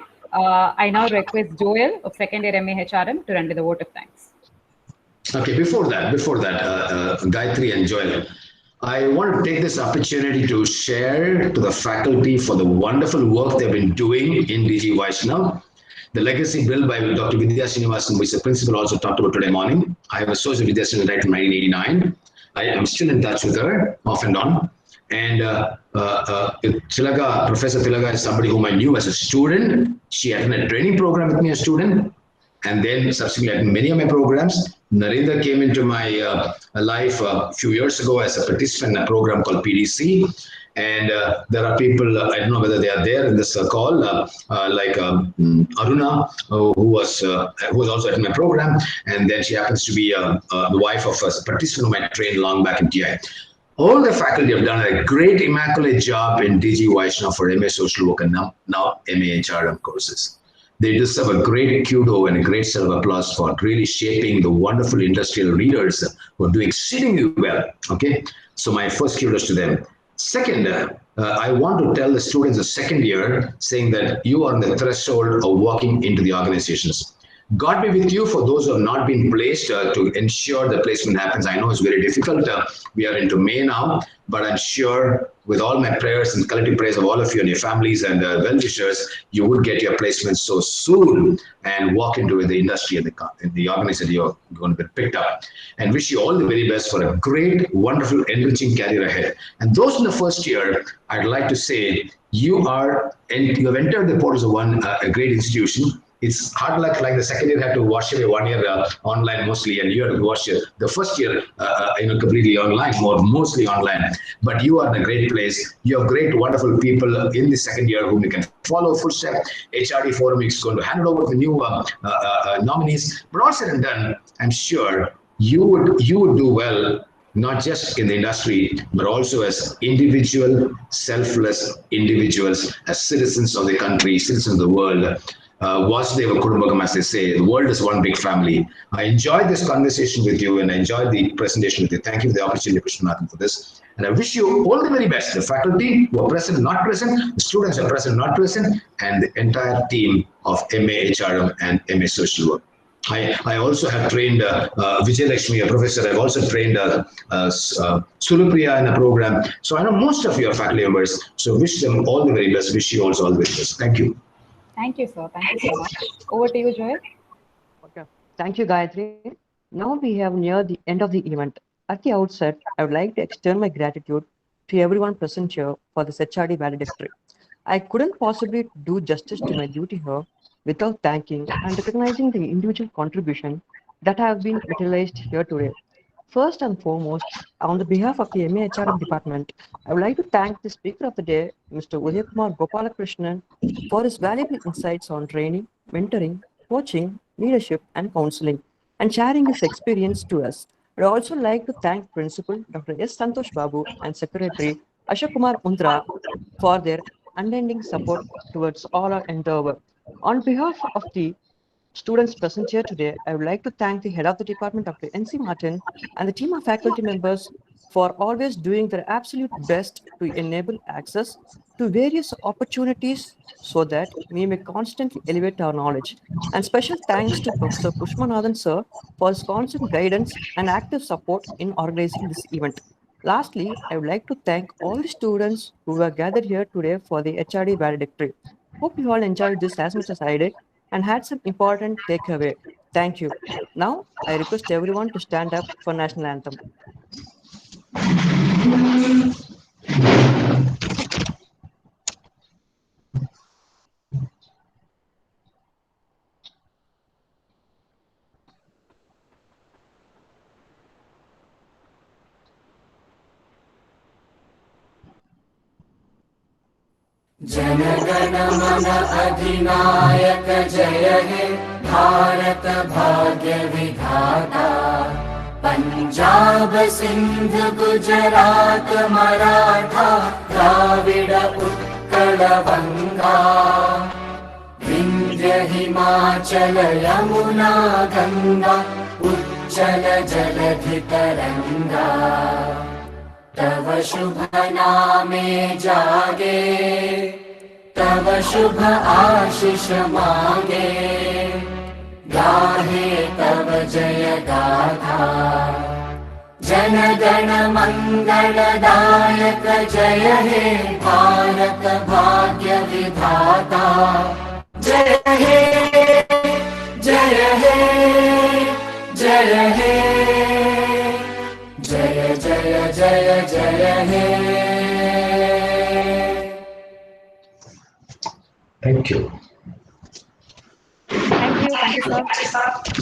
[SPEAKER 4] I now request Joel of second year MAHRM to render the vote of thanks.
[SPEAKER 8] Okay, before that, Gayatri and Joel, I want to take this opportunity to share to the faculty for the wonderful work they've been doing in DG Vaishnav. The legacy built by Dr. Vidya Srinivasan, which the principal also talked about today morning. I have associated Vidya Srinivasan right from 1989. I am still in touch with her off and on. And Tilaga, Professor Tilaga is somebody whom I knew as a student. She attended a training program with me as a student, and then subsequently attended many of my programs. Narendra came into my life a few years ago as a participant in a program called PDC. And there are people, I don't know whether they are there in this call, like Aruna, who was also at my program. And then she happens to be the wife of a participant whom I trained long back in TI. All the faculty have done a great, immaculate job in DG Vaishnav for MA Social Work and now MA HRM courses. They deserve a great kudo and a great set of applause for really shaping the wonderful industrial leaders who are doing exceedingly well. Okay, so my first kudos to them. Second, I want to tell the students of second year, saying that you are on the threshold of walking into the organizations. God be with you for those who have not been placed to ensure the placement happens. I know it's very difficult. We are into May now, but I'm sure with all my prayers and collective prayers of all of you and your families and well-wishers, you would get your placement so soon and walk into the industry and the organization you're going to be picked up. And wish you all the very best for a great, wonderful, enriching career ahead. And those in the first year, I'd like to say you have entered the portals of a great institution. It's hard luck, like the second year had to wash away 1 year online mostly, and you had to wash the first year completely online, or mostly online. But you are in a great place. You have great, wonderful people in the second year whom you can follow footsteps. HRD Forum is going to hand it over to new nominees. But all said and done, I'm sure you would do well, not just in the industry, but also as individual, selfless individuals, as citizens of the country, citizens of the world. Vasudeva Kudumbakam, as they say, the world is one big family. I enjoyed this conversation with you, and I enjoyed the presentation with you. Thank you for the opportunity, Krishnan, for this. And I wish you all the very best. The faculty who are present, not present, the students who are present, not present, and the entire team of MA HRM and MA Social Work. I also have trained Vijayalakshmi, a professor. I've also trained Sulupriya in a program. So I know most of your faculty members. So wish them all the very best. Wish you also all the very best. Thank you.
[SPEAKER 4] Thank you, sir. Thank you so much. Over to you, Joel.
[SPEAKER 13] Okay. Thank you, Gayatri. Now we have near the end of the event. At the outset, I would like to extend my gratitude to everyone present here for this HRD Validectory. I couldn't possibly do justice to my duty here without thanking and recognizing the individual contribution that have been utilized here today. First and foremost, on the behalf of the MAHRM department, I would like to thank the speaker of the day, Mr. Uday Gopala Krishnan, for his valuable insights on training, mentoring, coaching, leadership, and counseling, and sharing his experience to us. I would also like to thank Principal Dr. S. Santosh Babu and Secretary Ashok Kumar Mundra for their unending support towards all our endeavor. On behalf of the students present here today, I would like to thank the head of the department, Dr. N.C. Martin, and the team of faculty members for always doing their absolute best to enable access to various opportunities so that we may constantly elevate our knowledge. And special thanks to Professor Pushpanathan sir for his constant guidance and active support in organizing this event. Lastly, I would like to thank all the students who were gathered here today for the HRD Validectory. Hope you all enjoyed this as much as I did and had some important takeaway. Thank you. Now, I request everyone to stand up for National Anthem.
[SPEAKER 14] जनगण मन अधिनायक जय हे भारत भाग्य विधाता पंजाब सिंध गुजरात मराठा द्राविड उत्कल बंगा विंध्य हिमाचल यमुना गंगा उज्जल जलधि तरंगा तव शुभ नामे जागे तव शुभ आशीष मांगे गाहे तव जय गाथा जन गण मंगलदायक जय हे भारत भाग्य विधाता जय हे जय हे जय हे जय जय जय जय हे.
[SPEAKER 8] Thank you.
[SPEAKER 4] Thank you, sir.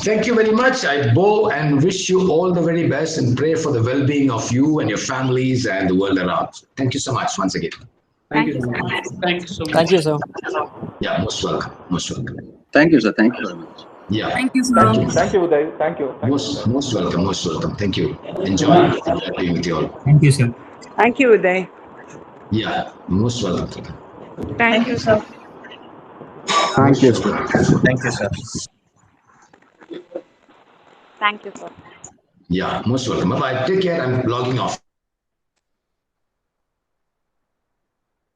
[SPEAKER 8] Thank you very much. I bow and wish you all the very best and pray for the well-being of you and your families and the world around. Thank you so much once again.
[SPEAKER 4] Thank you so much.
[SPEAKER 1] Thank you so much.
[SPEAKER 13] Thank you, sir.
[SPEAKER 8] Yeah, most welcome. Most welcome.
[SPEAKER 15] Thank you, sir. Thank you very much.
[SPEAKER 8] Yeah.
[SPEAKER 12] Thank you, Uday. Thank you.
[SPEAKER 8] Most welcome. Most welcome. Thank you. Enjoy being with you all.
[SPEAKER 10] Thank you, sir.
[SPEAKER 7] Thank you, Uday.
[SPEAKER 8] Yeah, most welcome.
[SPEAKER 7] Thank you, sir.
[SPEAKER 15] Thank you, sir.
[SPEAKER 16] Thank you, sir.
[SPEAKER 7] Thank you, sir.
[SPEAKER 8] Yeah, most welcome. Bye-bye. Take care. I'm logging off.